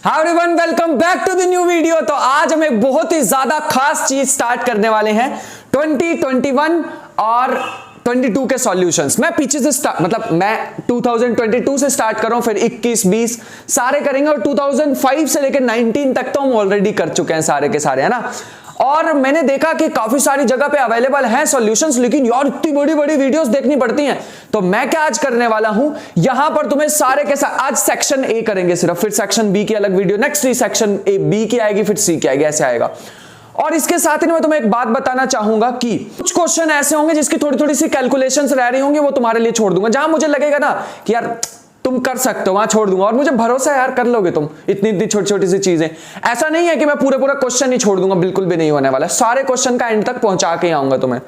Hi everyone, welcome back to the new video. तो आज हम एक बहुत ही ज्यादा खास चीज स्टार्ट करने वाले हैं 2021 और 22 के सॉल्यूशंस। मैं पीछे से मैं 2022 से स्टार्ट कर रहा हूं, फिर 21, 20 सारे करेंगे और 2005 से लेकर 19 तक तो हम ऑलरेडी कर चुके हैं सारे के सारे, है ना। और मैंने देखा कि काफी सारी जगह पे अवेलेबल हैं सॉल्यूशंस, लेकिन यार इतनी बड़ी बड़ी वीडियोस देखनी पड़ती हैं। तो मैं क्या आज करने वाला हूं, यहां पर तुम्हें सारे के साथ आज सेक्शन ए करेंगे सिर्फ, फिर सेक्शन बी की अलग video, next section A B की आएगी, फिर सी की आएगी, ऐसे आएगा। और इसके साथ ही मैं तुम्हें एक बात बताना चाहूंगा कि कुछ क्वेश्चन ऐसे होंगे जिसकी थोड़ी थोड़ी सी कैलकुलेशंस रह रही होंगी, वो तुम्हारे लिए छोड़ दूंगा। जहां मुझे लगेगा ना कि यार तुम कर सकते हो, वहां छोड़ दूंगा। और मुझे भरोसा है यार कर लोगे तुम इतनी इतनी छोटी छोटी सी चीजें। ऐसा नहीं है कि मैं पूरा क्वेश्चन ही छोड़ दूंगा, बिल्कुल भी नहीं होने वाला। सारे क्वेश्चन का एंड तक पहुंचा के आऊंगा तुम्हें।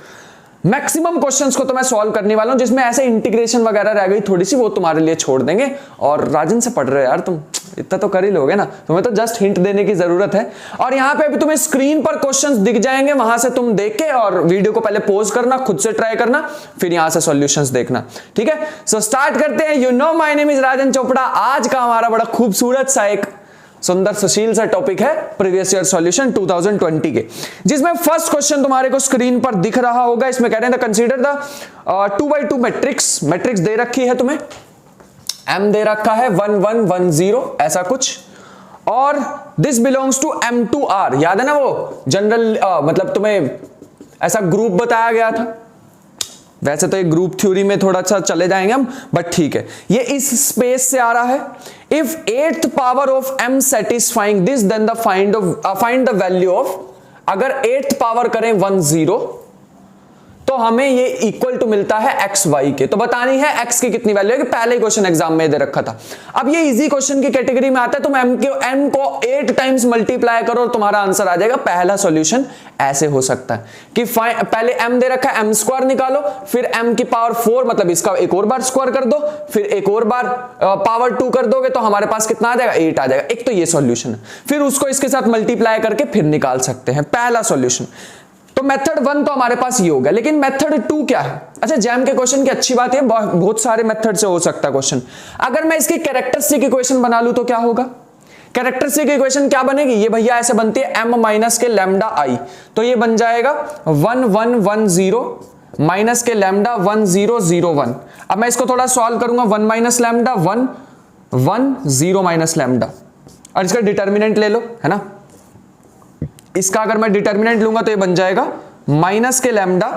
मैक्सिमम क्वेश्चंस को तो मैं सॉल्व करने वाला हूं, जिसमें ऐसे इंटीग्रेशन वगैरह रह गई थोड़ी सी, वो तुम्हारे लिए छोड़ देंगे। और राजन से पढ़ रहे हो यार तुम, इतना तो कर ही लोगे ना, तुम्हें तो जस्ट हिंट देने की जरूरत है। और यहाँ पे अभी तुम्हें स्क्रीन पर क्वेश्चंस दिख जाएंगे, वहां से तुम देख के और वीडियो को पहले पॉज करना, खुद से ट्राई करना, फिर यहां से सॉल्यूशंस देखना, ठीक है। सो स्टार्ट करते हैं। You know my name is Rajan Chopra. आज का हमारा बड़ा खूबसूरत सा एक सुंदर सुशील सा टॉपिक है प्रीवियस ईयर सॉल्यूशन 2020 के, जिसमें फर्स्ट क्वेश्चन तुम्हारे को स्क्रीन पर दिख रहा होगा। इसमें कह रहे हैं कंसीडर द 2x2 मैट्रिक्स दे रखी है तुम्हें, m दे रखा है 1 1 1 0 ऐसा कुछ, और दिस बिलोंग्स टू M2R। याद है ना वो जनरल मतलब तुम्हें ऐसा ग्रुप बताया गया था। वैसे तो एक ग्रुप थ्योरी में थोड़ा सा चले जाएंगे हम, बट ठीक है। ये इस स्पेस से आ रहा है। If 8th power of m satisfying this then the find the value of, अगर 8th पावर करें 1 0 तो हमें ये इक्वल टू मिलता है x y के। तो बतानी है x की कितनी वैल्यू है, कि पहले ही क्वेश्चन एग्जाम में दे रखा था। अब ये इजी क्वेश्चन की कैटेगरी में आता है। तुम m को 8 टाइम्स मल्टीप्लाई करो और तुम्हारा आंसर आ जाएगा। पहला सॉल्यूशन ऐसे हो सकता है कि पहले m दे रखा है, m स्क्वायर निकालो, फिर m की पावर 4 मतलब इसका एक और बार स्क्वायर कर दो, फिर एक और बार पावर 2 कर दोगे तो हमारे पास कितना आ जाएगा, 8 आ जाएगा। एक तो ये सॉल्यूशन है, फिर उसको इसके साथ मल्टीप्लाई करके फिर निकाल सकते हैं पहला सॉल्यूशन। तो मेथड 1 तो हमारे पास ये हो गया, लेकिन मेथड 2 क्या है। अच्छा, जैम के क्वेश्चन की अच्छी बात है, बहुत सारे मेथड से हो सकता है क्वेश्चन। अगर मैं इसकी कैरेक्टरिस्टिक इक्वेशन बना लूं तो क्या होगा, कैरेक्टरिस्टिक इक्वेशन क्या बनेगी, ये भैया ऐसे बनती है m माइनस के लैम्डा i। तो ये बन जाएगा 1 1 1 0 माइनस के लैम्डा 1 0 0 1। अब मैं इसको थोड़ा सॉल्व करूंगा, 1 माइनस लैम्डा 1 1 0 माइनस लैम्डा, और इसका डिटर्मिनेंट ले लो, है ना। इसका अगर मैं डिटर्मिनेंट लूंगा तो ये बन जाएगा माइनस के लैम्डा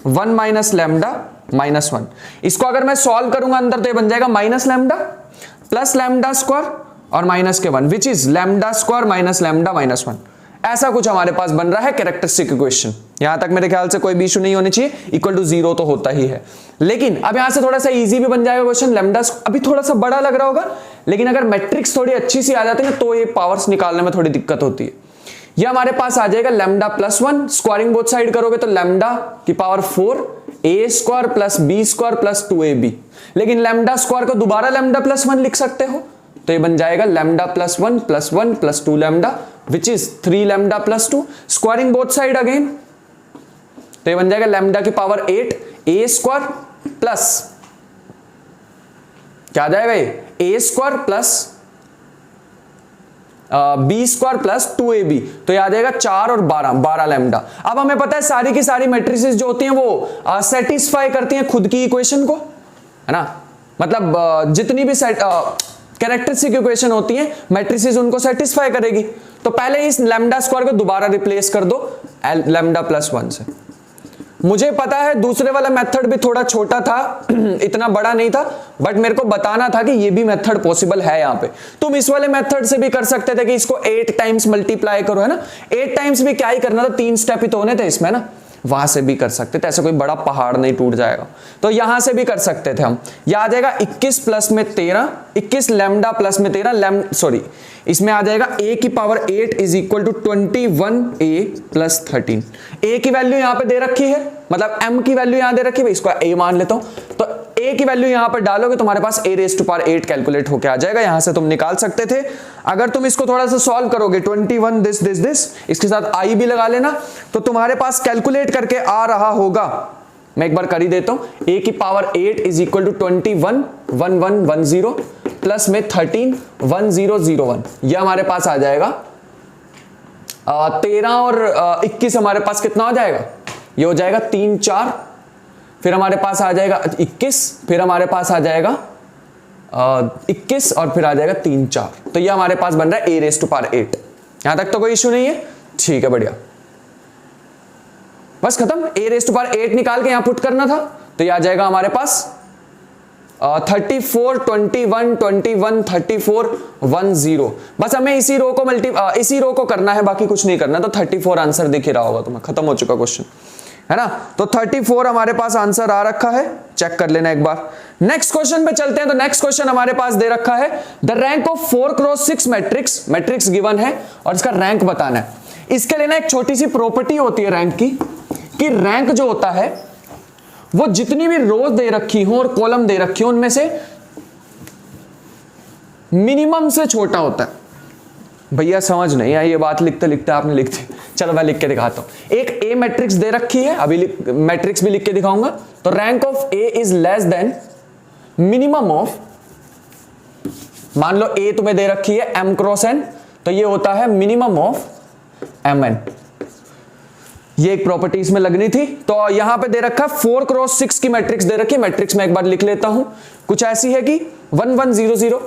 1 माइनस लैम्डा माइनस 1। इसको अगर मैं सॉल्व करूंगा अंदर तो ये बन जाएगा minus lambda plus lambda square और माइनस के 1, which is lambda square minus lambda minus 1। ऐसा कुछ हमारे पास बन रहा है कैरेक्टरिस्टिक इक्वेशन। यहां तक मेरे ख्याल से कोई भी इशू नहीं होनी चाहिए, इक्वल टू 0 तो होता ही है। लेकिन अब यहां से थोड़ा सा इजी भी बन जाएगा क्वेश्चन। लैम्डा अभी थोड़ा सा बड़ा लग रहा होगा, लेकिन अगर मैट्रिक्स थोड़ी अच्छी सी आ जाती है ना तो ये पावर्स निकालने में थोड़ी दिक्कत होती है। ये हमारे पास आ जाएगा lambda plus 1, squaring both side करोगे तो लैम्डा की power 4 a square plus b square plus 2ab। लेकिन लैम्डा स्क्वायर को दोबारा लैम्डा प्लस 1 लिख सकते हो, तो ये बन जाएगा lambda plus 1 plus 1 plus 2 lambda, which is 3 lambda plus 2। Squaring both side again, तो ये बन जाएगा लैम्डा की पावर 8 a स्क्वायर प्लस क्या आ जाएगा ये a square plus B square plus 2ab। तो याद आएगा 4 और 12 लैम्डा। अब हमें पता है सारी की सारी मैट्रिसेस जो होती हैं वो सेटिस्फाई करती हैं खुद की इक्वेशन को, है ना। मतलब जितनी भी कैरेक्टरिस्टिक इक्वेशन होती हैं मैट्रिसेस उनको सेटिस्फाई करेगी। तो पहले इस लैम्डा स्क्वायर को दोबारा रिप्लेस कर दो लैम्डा प्लस 1 से। मुझे पता है दूसरे वाला मेथड भी थोड़ा छोटा था इतना बड़ा नहीं था, बट मेरे को बताना था कि ये भी मेथड पॉसिबल है। यहाँ पे तुम इस वाले मेथड से भी कर सकते थे कि इसको 8 टाइम्स मल्टीप्लाई करो, है ना। 8 टाइम्स भी क्या ही करना था, 3 स्टेप ही तो होने थे इसमें ना। वहां से भी कर सकते थे, ऐसे कोई बड़ा पहाड़ नहीं टूट जाएगा। तो यहां से भी कर सकते थे हम। याद आ जाएगा 21 प्लस में 13, 21 लैम्डा प्लस में 13 इसमें आ जाएगा a की power 8 is equal to 21a plus 13। a की वैल्यू यहां पे दे रखी है, मतलब m की वैल्यू यहां दे रखी है, इसको a मान लेता हूं। तो a की वैल्यू यहां पर डालोगे तुम्हारे पास a raise to power 8 calculate होके आ जाएगा। यहां से तुम निकाल सकते थे। अगर तुम इसको थोड़ा सा सॉल्व करोगे 21 दिस इसके साथ i भी लगा लेना, तो तुम्हारे पास कैलकुलेट करके आ रहा होगा मैं एक बार कर ही देता हूं, a की power 8 is equal to 21 1110 plus में 13 1001, यह हमारे पास आ जाएगा 13 और 21 हमारे पास कितना हो जाएगा, ये हो जाएगा 3 4, फिर हमारे पास आ जाएगा 21, फिर हमारे पास आ जाएगा 21 और फिर आ जाएगा 3 4, तो ये हमारे पास बन रहा है a रेज़ टू पावर 8। यहां तक तो कोई इश्यू नहीं है, ठीक है बढ़िया, बस खत्म। a रेज़ टू पावर 8 निकाल के यहां पुट करना था, तो ये आ जाएगा हमारे पास 34 21 21 34 10, बस हमें इसी रो को इसी रो को करना है, बाकी कुछ नहीं करना। तो 34 आंसर दिख ही रहा होगा तुम्हें, खत्म हो चुका क्वेश्चन, है ना। तो 34 हमारे पास आंसर आ रखा है, चेक कर लेना एक बार। नेक्स्ट क्वेश्चन पे चलते हैं। तो नेक्स्ट क्वेश्चन हमारे पास दे रखा है, the rank of 4x6 matrix given है और इसका रैंक बताना है। इसके लिए ना एक छोटी सी प्रॉपर्टी होती है रैंक की, कि रैंक जो होता है वो जितनी भी रोज दे रखी हो और कॉलम दे रखी हो उनमें से मिनिमम से छोटा होता है। भैया समझ नहीं आई ये बात, लिखते लिखते आपने लिख दी, चलो मैं लिख के दिखाता हूं। एक ए मैट्रिक्स दे रखी है, अभी मैट्रिक्स भी लिख के दिखाऊंगा। तो rank of A is less then minimum of, मान लो ए तुम्हें दे रखी है m क्रॉस n, तो ये होता है मिनिमम ऑफ mn। ये एक प्रॉपर्टी इसमें लगनी थी। तो यहां पे दे रखा है 4x6 की मैट्रिक्स दे रखी है। मैट्रिक्स में एक बार लिख लेता हूं, कुछ ऐसी है कि 1 1 0 0,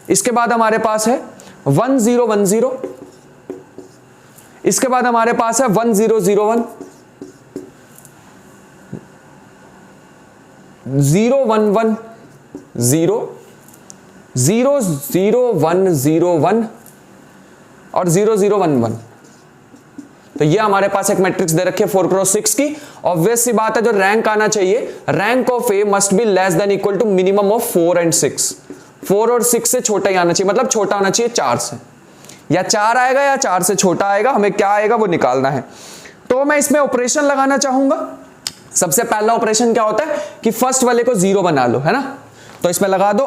इसके बाद हमारे पास है 1 0 1 0, इसके बाद हमारे पास है 1 0 0 1, 0 1 1 0, 0 0 1 0 1 और 0 0 1 1। तो ये हमारे पास एक मैट्रिक्स दे रखी है 4x6 की। ऑब्वियस सी बात है, जो रैंक आना चाहिए, rank of A must be less than equal to minimum of 4 and 6। 4 और 6 से छोटा ही आना चाहिए, मतलब छोटा होना चाहिए 4 से, या 4 आएगा या 4 से छोटा आएगा, हमें क्या आएगा वो निकालना है। तो मैं इसमें ऑपरेशन लगाना चाहूंगा। सबसे पहला ऑपरेशन क्या होता है कि फर्स्ट वाले को 0 बना लो, है ना। तो इसमें लगा दो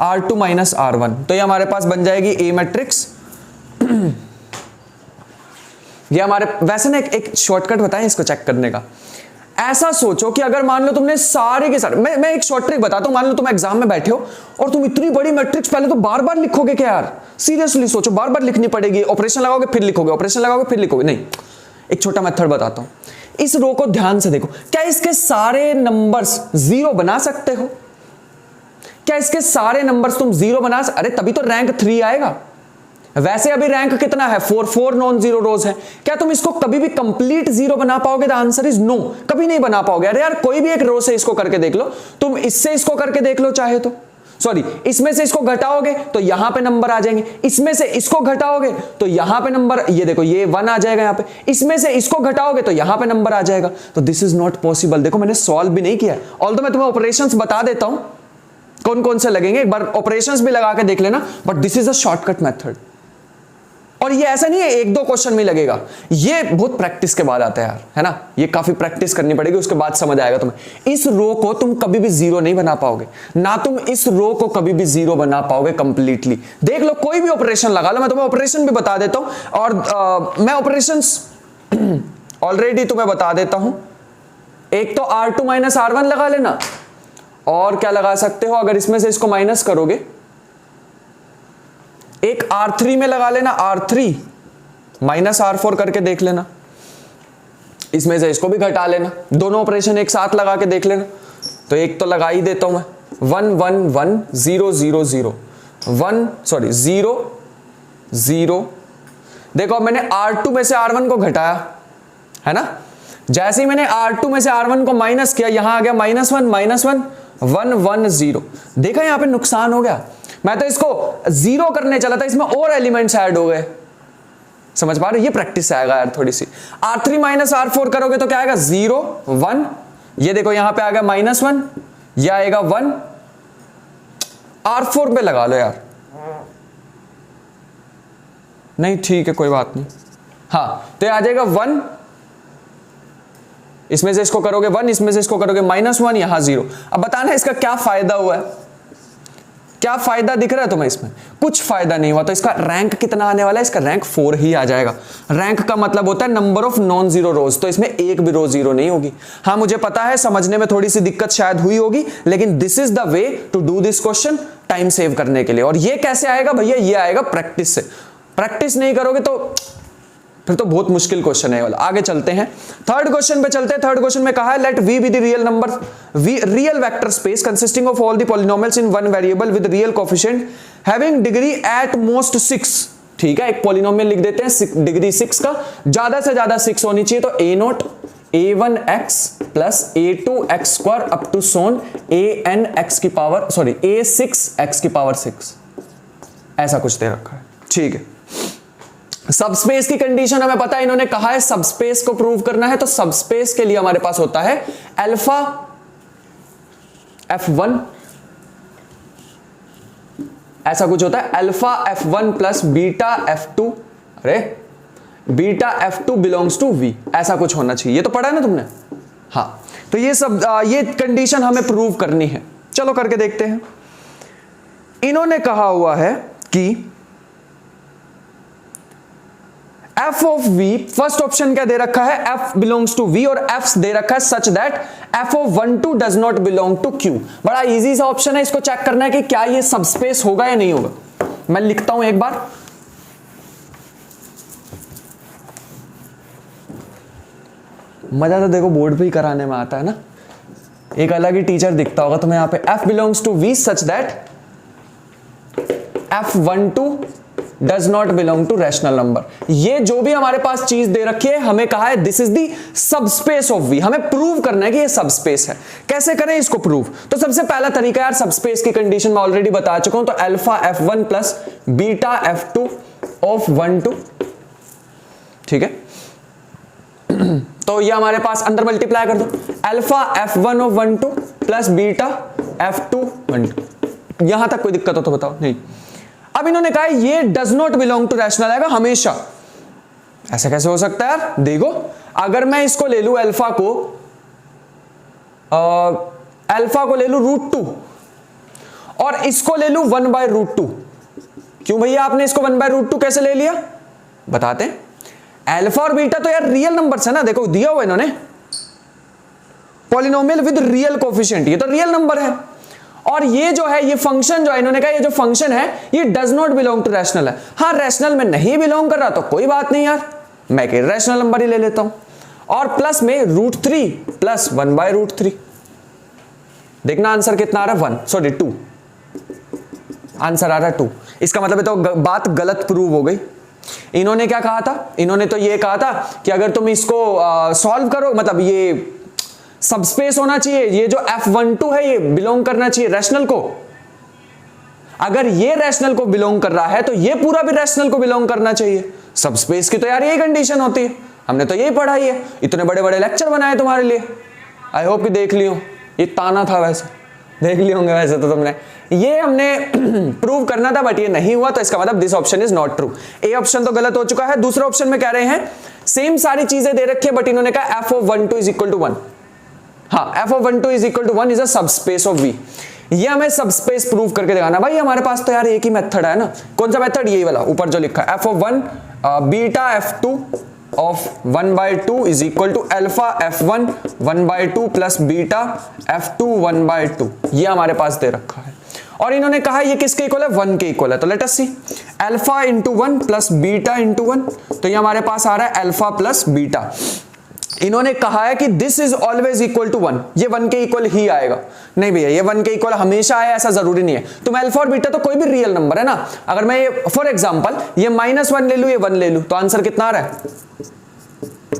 R2 माइनस R1, तो ये हमारे पास बन जाएगी ए मैट्रिक्स। ये हमारे, वैसे ना एक शॉर्टकट बताएं इसको चेक करने का। ऐसा सोचो कि अगर मान लो तुमने सारे के सारे, मैं एक शॉर्ट ट्रिक बताता हूं। मान लो तुम एग्जाम में बैठे हो और तुम इतनी बड़ी मैट्रिक्स पहले तो बार बार लिखोगे क्या यार, सीरियसली सोचो, बार बार लिखनी पड़ेगी। ऑपरेशन लगाओगे फिर लिखोगे, ऑपरेशन लगाओगे फिर लिखोगे, नहीं। एक छोटा मेथड बताता हूं, इस रो को ध्यान से देखो। क्या इसके सारे नंबर्स 0 बना सकते हो? क्या इसके सारे नंबर्स तुम 0 बना सकते? अरे तभी तो रैंक 3 आएगा। वैसे अभी रैंक कितना है, 4 नॉन जीरो रोज है। क्या तुम इसको कभी भी कंप्लीट 0 बना पाओगे? द आंसर इज नो, कभी नहीं बना पाओगे। अरे यार कोई भी एक रो से इसको करके देख लो, तुम इससे इसको करके देख लो चाहे तो, सॉरी इसमें से इसको घटाओगे तो यहां पे नंबर आ जाएंगे, इसमें से इसको घटाओगे तो यहां पे नंबर, ये देखो ये 1 आ जाएगा यहां पे, इसमें से इसको घटाओगे तो यहां पे नंबर आ जाएगा। तो दिस इज नॉट पॉसिबल। देखो मैंने सॉल्व भी नहीं किया, ऑल्दो मैं तुम्हें ऑपरेशंस बता देता हूं कौन कौन से लगेंगे, एक बार ऑपरेशंस भी लगा के देख लेना, but this is a shortcut method. और ये ऐसा नहीं है 1-2 क्वेश्चन में लगेगा, ये बहुत प्रैक्टिस के बाद आता है यार, है ना। ये काफी प्रैक्टिस करनी पड़ेगी, उसके बाद समझ आएगा तुम्हें। इस रो को तुम कभी भी 0 नहीं बना पाओगे, ना तुम इस रो को कभी भी 0 बना पाओगे कंप्लीटली। देख लो, कोई भी ऑपरेशन लगा लो, मैं तुम्हें ऑपरेशन भी बता देता हूं। और मैं ऑपरेशंस ऑलरेडी तुम्हें बता देता हूं। एक तो R2 माइनस R1 लगा लेना, और क्या लगा सकते हो अगर इसमें से इसको माइनस करोगे, एक R3 में लगा लेना, R3 माइनस R4 करके देख लेना, इसमें से इसको भी घटा लेना, दोनों ऑपरेशन एक साथ लगा के देख लेना। तो एक तो लगा ही देता हूं मैं, 1 1 1 0 0 0 1 सॉरी 0 0। देखो मैंने R2 में से R1 को घटाया, है ना। जैसे ही मैंने R2 में से R1 को माइनस किया, यहां आ गया -1 -1 1 1 0। देखा यहां पे नुकसान हो गया, मैं तो इसको 0 करने चला था, इसमें और एलिमेंट्स ऐड हो गए। समझ पा रहे? ये प्रैक्टिस से आएगा यार थोड़ी सी। R3 माइनस R4 करोगे तो क्या आएगा, 0 1। ये देखो यहां पे आ गया -1, यह आएगा 1। R4 पे लगा लो यार, नहीं ठीक है कोई बात नहीं। हाँ तो ये आ जाएगा 1, इसमें से इसको करोगे 1, इसमें से इसको करोगे -1, यहां 0। अब बताना इसका क्या फायदा हुआ है। क्या फायदा दिख रहा है तुम्हें इसमें? कुछ फायदा नहीं हुआ। तो इसका रैंक कितना आने वाला है? इसका रैंक 4 ही आ जाएगा। रैंक का मतलब होता है नंबर ऑफ नॉन जीरो रोज, तो इसमें एक भी रो जीरो नहीं होगी। हाँ मुझे पता है समझने में थोड़ी सी दिक्कत शायद हुई होगी, लेकिन this is the way to do this question time save करने के लिए। और ये कैसे आएगा भैया? ये आएगा प्रैक्टिस से। प्रैक्टिस नहीं करोगे तो फिर तो बहुत मुश्किल क्वेश्चन है वाला। आगे चलते हैं, थर्ड क्वेश्चन पे चलते हैं। थर्ड क्वेश्चन में कहा है let V be the real number, real vector space consisting of all the polynomials in one variable with real coefficient having degree at most 6। ठीक है, एक पॉलिनोमियल लिख देते हैं डिग्री 6 का, ज्यादा से ज्यादा 6 होनी चाहिए। तो a0 a1x plus a2x square up to सोन a6x की पावर 6, ऐसा कुछ दे रखा है। ठीक है, सबस्पेस की कंडीशन हमें पता है, इन्होंने कहा है सबस्पेस को प्रूव करना है। तो सबस्पेस के लिए हमारे पास होता है अल्फा f1, ऐसा कुछ होता है alpha f1 plus beta f2, अरे beta f2 belongs to v, ऐसा कुछ होना चाहिए। ये तो पढ़ा है ना तुमने? हाँ, तो ये सब ये कंडीशन हमें प्रूव करनी है। चलो करके देखते हैं। इन्होंने कहा हुआ है कि f of v, first option क्या दे रखा है? f बिलोंग्स टू v, और f दे रखा है such that f of 1 2 does not belong to q। बड़ा इजी सा ऑप्शन है, इसको चेक करना है कि क्या ये सबस्पेस होगा या नहीं होगा। मैं लिखता हूं एक बार, मजा तो देखो बोर्ड पे ही कराने में आता है ना, एक अलग ही टीचर दिखता होगा तुम्हें। यहां पे f belongs to v such that f12 does not belong to rational number. ये जो भी हमारे पास चीज दे रखी है, हमें कहा है this is the subspace of v, हमें प्रूव करना है कि ये सबस्पेस है। कैसे करें इसको प्रूव? तो सबसे पहला तरीका यार, सबस्पेस की कंडीशन मैं ऑलरेडी बता चुका हूं। तो alpha f1 plus beta f2 of 1 2, ठीक है। तो ये हमारे पास अंदर मल्टीप्लाई कर दो, alpha f1 of 1 2 plus beta f2 1 2। यहां तक कोई दिक्कत हो तो बताओ? नहीं। अब इन्होंने कहा ये does not belong to rational आएगा हमेशा। ऐसा कैसे हो सकता है यार? देखो, अगर मैं इसको ले लू अल्फा को ले लू √2 और इसको ले लू 1/√2। क्यों भैया आपने इसको 1/√2 कैसे ले लिया? बताते हैं। अल्फा और बीटा तो यार रियल नंबर्स है ना, देखो दिया हुआ इन्होंने पॉलिनोमियल विद रियल कोएफिशिएंट, ये तो रियल नंबर है। और ये जो है, ये फंक्शन जो है, इन्होंने कहा ये जो फंक्शन है ये does not belong to rational है। हाँ, रैशनल में नहीं बिलोंग कर रहा तो कोई बात नहीं यार, मैं एक रैशनल नंबर ही ले लेता हूं। और प्लस में √3 प्लस 1/√3। देखना आंसर कितना आ रहा है? 2 आंसर आ रहा है 2। इसका मतलब है तो बात गलत प्रूव हो गई। इन्होंने क्या कहा था? इन्होंने तो ये कहा था कि अगर तुम इसको सॉल्व करो, मतलब ये सबस्पेस होना चाहिए, ये जो f12 है ये बिलोंग करना चाहिए रैशनल को। अगर ये रैशनल को बिलोंग कर रहा है तो ये पूरा भी रैशनल को बिलोंग करना चाहिए। सबस्पेस की तो यार यही कंडीशन होती है, हमने तो यही पढ़ाई है, इतने बड़े बड़े लेक्चर बनाए तुम्हारे लिए। आई होप कि देख लियो, ये ताना था वैसे, देख लिए होंगे वैसे तो तुमने। ये हमने प्रूव करना था बट ये नहीं हुआ, तो इसका मतलब this option is not true. A option तो गलत हो चुका है। दूसरे ऑप्शन में कह रहे हैं सेम सारी चीजें दे रखी है बट इन्होंने कहा f of 1 2 is equal to 1। हाँ, f of 1 2 is equal to 1 is a subspace of v। ये हमें सबस्पेस प्रूव करके दिखाना। भाई हमारे पास तो यार एक ही मेथड है ना। कौन सा मेथड? यही वाला ऊपर जो लिखा है, f of 1 beta f2 of 1/2 is equal to alpha f1 1/2 plus beta f2 1/2। ये हमारे पास दे रखा है और इन्होंने कहा ये किसके इक्वल है? 1 के इक्वल है। तो let us see, alpha into 1 plus beta into 1, तो ये हमारे पास आ रहा है अल्फा प्लस बीटा। इन्होंने कहा है कि this is always equal to 1, ये 1 के इक्वल ही आएगा। नहीं भैया, ये 1 के इक्वल हमेशा आए ऐसा जरूरी नहीं है। तो अल्फा और बीटा तो कोई भी रियल नंबर है ना। अगर मैं ये फॉर एग्जांपल ये -1 ले लूं, ये 1 ले लूं, तो आंसर कितना आ रहा है?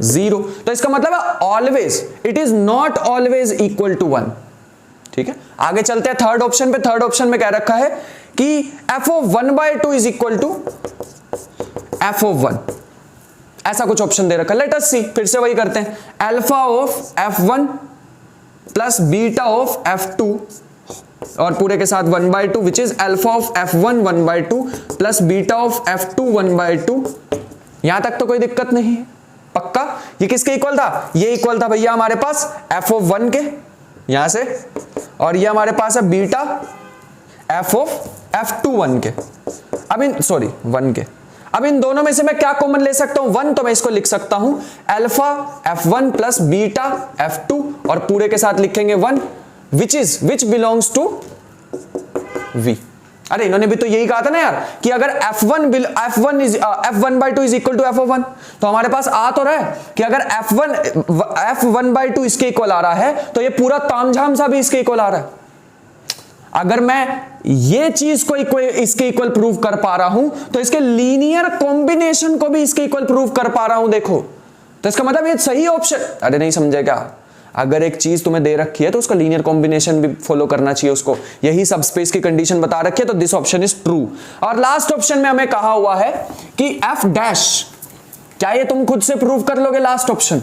0। तो इसका मतलब है always, it is not always equal to 1। ठीक है, आगे चलते हैं थर्ड ऑप्शन पे। थर्ड ऑप्शन में कह रखा है कि f of 1/2 is equal to f of 1, ऐसा कुछ ऑप्शन दे रखा है। लेट अस सी, फिर से वही करते हैं, alpha of f1 plus beta of f2 और पूरे के साथ 1/2 which is alpha of f1 1/2 plus beta of f2 1/2। यहां तक तो कोई दिक्कत नहीं है, पक्का। ये किसके इक्वल था? ये इक्वल था भैया हमारे पास f of 1 के, यहां से, और ये हमारे पास है बीटा एफ ऑफ F2 1 के, अब इन सॉरी 1 के, अब इन दोनों में से मैं क्या कॉमन ले सकता हूं 1, तो मैं इसको लिख सकता हूं alpha F1 plus beta F2 और पूरे के साथ लिखेंगे 1 विच बिलोंग्स टू V। अरे इन्होंने भी तो यही कहा था ना यार कि अगर F1/2 is equal to F1, तो हमारे पास आ तो रहा है कि अगर F1/2 इसके इक्वल आ रहा है तो ये पूरा तामझाम सा भी इसके इक्वल आ रहा है। अगर मैं ये चीज को इसके इक्वल प्रूव कर पा रहा हूं तो इसके लीनियर कॉम्बिनेशन को भी इसके इक्वल प्रूव कर पा रहा हूं, देखो तो इसका मतलब ये सही ऑप्शन। अरे नहीं समझे क्या, अगर एक चीज तुम्हें दे रखी है तो उसका लीनियर कॉम्बिनेशन भी फॉलो करना चाहिए उसको, यही सबस्पेस की कंडीशन बता रखी है, तो दिस ऑप्शन इज ट्रू। और लास्ट ऑप्शन में हमें कहा हुआ है कि एफ डैश, क्या ये तुम खुद से प्रूव कर लोगे last option,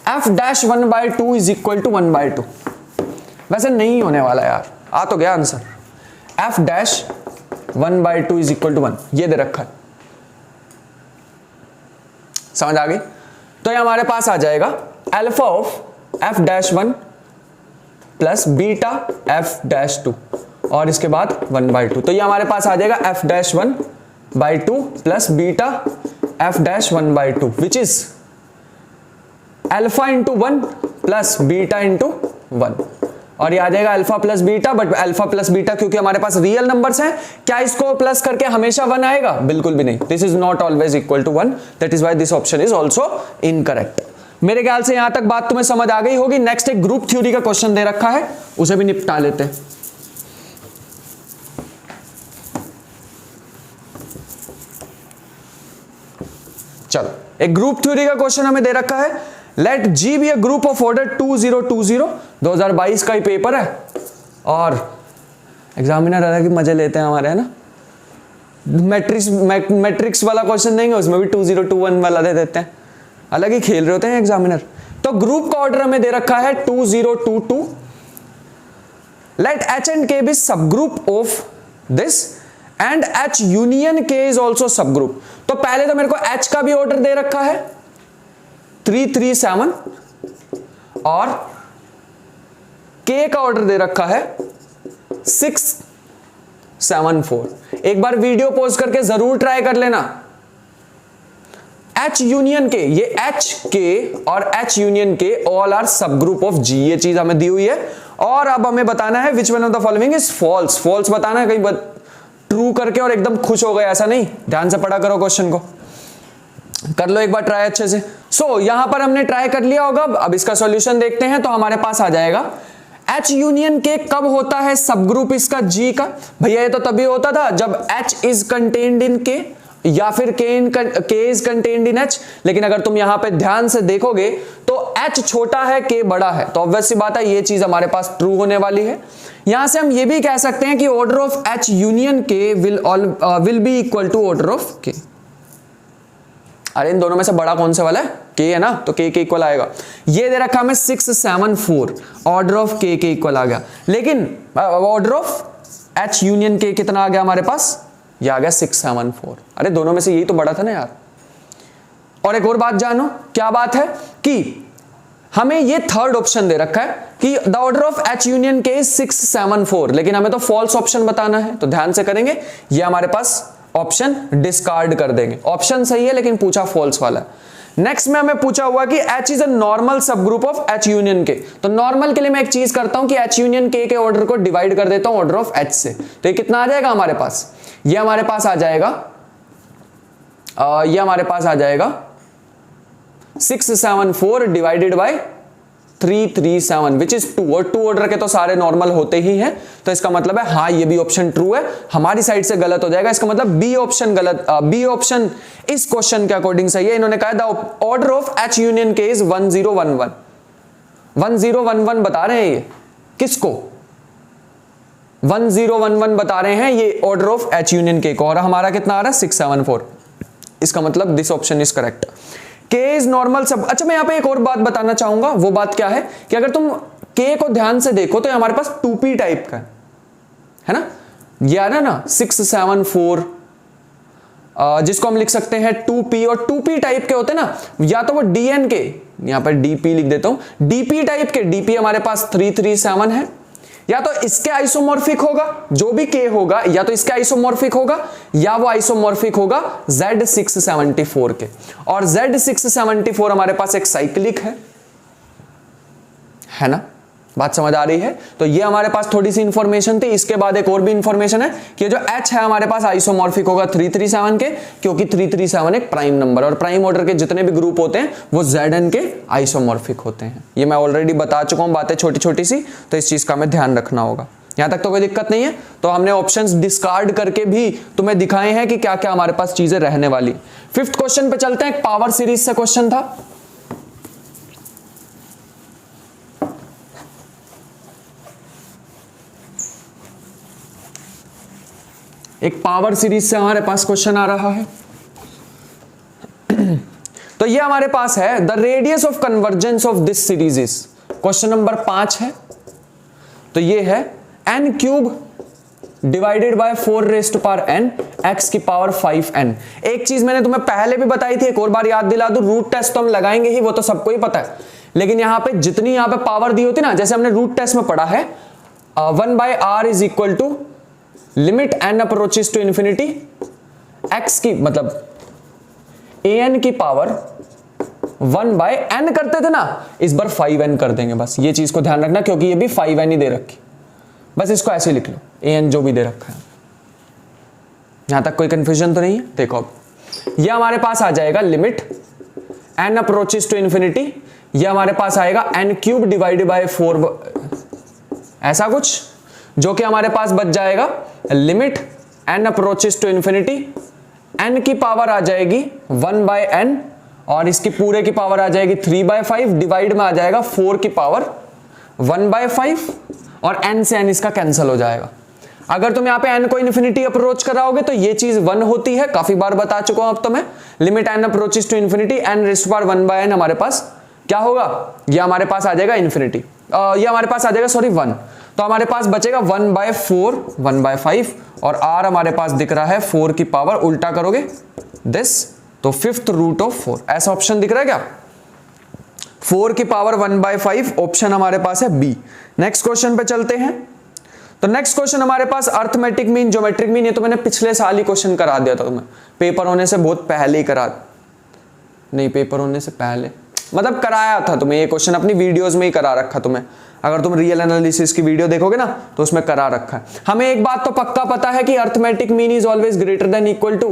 F dash 1/2 is equal to 1/2, वैसे नहीं होने वाला यार, आ तो गया answer, F dash 1/2 is equal to 1, ये दे रखा है, समझ आ गई। तो ये हमारे पास आ जाएगा alpha of f dash 1 plus beta f dash 2 और इसके बाद 1/2, तो ये हमारे पास आ जाएगा f dash 1/2 plus beta f dash 1/2 which is alpha into 1 plus beta into 1, और ये आ जाएगा alpha plus beta, but alpha plus beta क्योंकि हमारे पास रियल नंबर्स हैं, क्या इसको प्लस करके हमेशा 1 आएगा, बिल्कुल भी नहीं, this is not always equal to 1, that is why this option is also incorrect. मेरे ख्याल से यहां तक बात तुम्हें समझ आ गई होगी। नेक्स्ट एक ग्रुप थ्योरी का क्वेश्चन दे रखा है, उसे भी निपटा लेते हैं। चलो एक ग्रुप थ्योरी का क्वेश्चन हमें दे रखा है, let G be a group of order 2020, 2022 का ही पेपर है और एग्जामिनर अलग ही मजे लेते हैं हमारे, है ना, मैट्रिक्स वाला क्वेश्चन देंगे उसमें भी 2021 वाला दे देते हैं, अलग ही खेल रहे होते हैं एग्जामिनर। तो ग्रुप का ऑर्डर हमें दे रखा है 2022, let H and K be sub group of this and H union K is also sub group. तो पहले तो मेरे को H का भी ऑर्डर दे रखा है 337 और K का ऑर्डर दे रखा है 674। एक बार वीडियो पॉज करके जरूर ट्राई कर लेना। H यूनियन के, ये H के और H यूनियन के ऑल आर सब ग्रुप ऑफ G, ये चीज हमें दी हुई है। और अब हमें बताना है which one of the following is false. False बताना है, कहीं ट्रू करके और एकदम खुश हो गए ऐसा नहीं, ध्यान से पढ़ा करो क्वेश्चन को, कर लो एक बार ट्राई अच्छे से। सो यहां पर हमने ट्राई कर लिया होगा, अब इसका सॉल्यूशन देखते हैं। तो हमारे पास आ जाएगा H यूनियन के कब होता है सब ग्रुप इसका G का, भैया ये तो तभी होता था जब H is contained in K या फिर K is contained in H। लेकिन अगर तुम यहां पे ध्यान से देखोगे तो H छोटा है K बड़ा है, तो ऑब्वियस सी बात है ये चीज हमारे पास ट्रू होने वाली है। यहां से हम ये भी कह सकते हैं कि order of H union K will be equal to order of K। अरे इन दोनों में से बड़ा कौन से वाला है, K है ना, तो K के इक्वल आएगा। ये दे रखा हमें 674, ऑर्डर ऑफ K के इक्वल आ गया। लेकिन order of H union K कितना आ गया हमारे पास, ये आ गया 674। अरे दोनों में से यही तो बड़ा था ना यार। और एक और बात जानो, क्या बात है कि हमें ये थर्ड ऑप्शन दे रखा है कि the order of H union K is 674, लेकिन हमें तो फॉल्स ऑप्शन बताना है, तो ध्यान से करेंगे, ये हमारे पास ऑप्शन डिस्कार्ड कर देंगे। ऑप्शन सही है लेकिन पूछा फॉल्स वाला है। नेक्स्ट में हमें पूछा हुआ कि H इज अ नॉर्मल सब group of H union K। तो नॉर्मल के लिए मैं एक चीज करता हूं कि H यूनियन K के ऑर्डर को डिवाइड कर देता हूं ऑर्डर ऑफ H से। तो ये कितना आ जाएगा हमारे पास, ये हमारे पास आ जाएगा 674 डिवाइडेड बाय 337 विच इज 2, और 2 ऑर्डर के तो सारे नॉर्मल होते ही हैं, तो इसका मतलब है हाँ ये भी ऑप्शन ट्रू है। हमारी साइड से गलत हो जाएगा, इसका मतलब बी ऑप्शन गलत, बी ऑप्शन इस क्वेश्चन के अकॉर्डिंग सही है। इन्होंने कहा the order of H union K is 1011, 1011 बता रहे हैं ये किसको, 1011 बता रहे हैं ये order of H union K को, और हमारा कितना आ रहा है 674। इसका मतलब this option is correct. K is normal सब। अच्छा मैं यहां पे एक और बात बताना चाहूंगा, वो बात क्या है कि अगर तुम K को ध्यान से देखो तो हमारे पास 2p टाइप का है ना, ये आ रहा ना 674, जिसको हम लिख सकते हैं 2p, और 2p टाइप के होते हैं ना, या तो वो DN के, यहां पर DP लिख देता हूं, DP टाइप के, DP हमारे पास 337 है, या तो इसके आइसोमॉर्फिक होगा, जो भी k होगा या तो इसके आइसोमॉर्फिक होगा या वो आइसोमॉर्फिक होगा Z674 के। और Z674 हमारे पास एक साइक्लिक है ना, बात समझ आ रही है। तो ये हमारे पास थोड़ी सी इंफॉर्मेशन थी। इसके बाद एक और भी इंफॉर्मेशन है कि जो H है हमारे पास आइसोमॉर्फिक होगा 337 के, क्योंकि 337 एक प्राइम नंबर और प्राइम ऑर्डर के जितने भी ग्रुप होते हैं वो Zn के आइसोमॉर्फिक होते हैं। ये मैं ऑलरेडी बता चुका हूं बातें छोटी छोटी सी, तो इस चीज का हमें ध्यान रखना होगा। यहां तक तो कोई दिक्कत नहीं है। तो हमने ऑप्शंस डिस्कार्ड करके भी तुम्हें दिखाए हैं कि क्या क्या हमारे पास चीजें रहने वाली। 5th क्वेश्चन पे चलते हैं। एक पावर सीरीज से क्वेश्चन था। एक पावर सीरीज से हमारे पास क्वेश्चन आ रहा है। तो ये हमारे पास है the radius of convergence of this series is, question number 5 है। तो ये है n³ divided by 4n x की पावर 5n। एक चीज मैंने तुम्हें पहले भी बताई थी, एक और बार याद दिला दूं, रूट टेस्ट तो हम लगाएंगे ही, वो तो सबको ही पता है। लेकिन यहां पे जितनी यहां पे पावर दी होती ना, जैसे हमने रूट टेस्ट में पढ़ा है 1/r is equal to limit n approaches to infinity x की, मतलब an की पावर 1/n करते थे ना, इस बार 5n कर देंगे। बस ये चीज को ध्यान रखना, क्योंकि ये भी 5n ही दे रखी। बस इसको ऐसे लिख लो, an जो भी दे रखा है। यहां तक कोई कंफ्यूजन तो नहीं है? देखो अब ये हमारे पास आ जाएगा limit n approaches to infinity, ये हमारे पास आएगा n³ डिवाइडेड बाय 4, ऐसा कुछ, जो कि हमारे पास बच जाएगा limit n approaches to infinity, n की पावर आ जाएगी 1/n और इसकी पूरे की पावर आ जाएगी 3/5, डिवाइड में आ जाएगा 4 की पावर 1/5 और n से n इसका कैंसिल हो जाएगा। अगर तुम यहाँ पे n को इन्फिनिटी अप्रोच कराओगे तो ये चीज 1 होती है, काफी बार बता चुका हूं अब तो मैं। Limit n approaches to infinity n raised to power 1/n हमारे पास क्या होगा, ये हमारे पास आ जाएगा इन्फिनिटी, ये हमारे पास आ जाएगा सॉरी 1। तो हमारे पास बचेगा 1/4 1/5 और r हमारे पास दिख रहा है 4 की पावर, उल्टा करोगे दिस, तो 5th रूट ऑफ 4, ऐसा ऑप्शन दिख रहा है क्या? 4 की पावर 1/5 ऑप्शन हमारे पास है बी। नेक्स्ट क्वेश्चन पे चलते हैं। तो नेक्स्ट क्वेश्चन हमारे पास अर्थमेटिक मीन, ज्योमेट्रिक मीन, ये तो मैंने पिछले साल ही क्वेश्चन करा दिया था तुम्हें, पेपर होने से बहुत पहले ही नहीं, पेपर होने से पहले मतलब कराया था तुम्हें ये क्वेश्चन, अपनी वीडियोस में ही करा रखा तुम्हें। अगर तुम रियल एनालिसिस की वीडियो देखोगे ना तो उसमें करा रखा है। हमें एक बात तो पक्का पता है कि arithmetic mean is always greater than equal to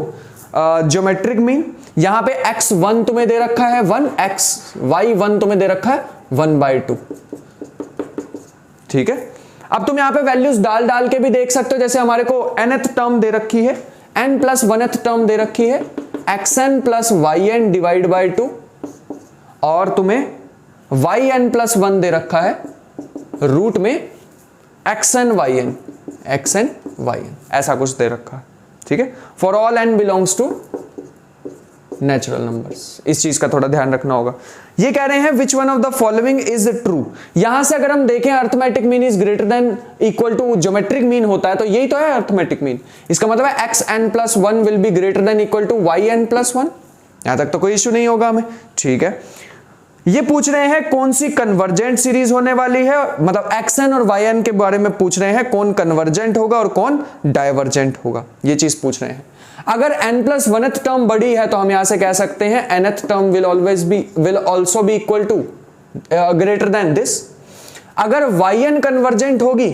geometric mean. यहां पे x1 तुम्हें दे रखा है 1, y1 तुम्हें दे रखा है 1/2, ठीक है। अब तुम यहां पे वैल्यूज डाल डाल के भी देख सकते हो, जैसे हमारे को nth टर्म दे रखी है, n+1th टर्म दे रखी है xn + yn डिवाइड बाय 2, और तुम्हें yn+1 दे रखा है रूट में xn yn, ऐसा कुछ दे रखा है, ठीक है। For all n belongs to natural numbers, इस चीज का थोड़ा ध्यान रखना होगा। ये कह रहे हैं which one of the following is true. यहां से अगर हम देखें arithmetic mean is greater than equal to geometric mean होता है, तो यही तो है अर्थमेटिक मीन। इसका मतलब है xn+1 will be greater than equal to yn+1। यहां तक तो कोई इश्यू नहीं होगा हमें, ठीक है। ये पूछ रहे हैं कौन सी कन्वर्जेंट सीरीज होने वाली है, मतलब xn और yn के बारे में पूछ रहे हैं, कौन कन्वर्जेंट होगा और कौन डाइवर्जेंट होगा, ये चीज पूछ रहे हैं। अगर n+1th टर्म बड़ी है तो हम यहां से कह सकते हैं nth term will also be equal to greater than this. अगर yn कन्वर्जेंट होगी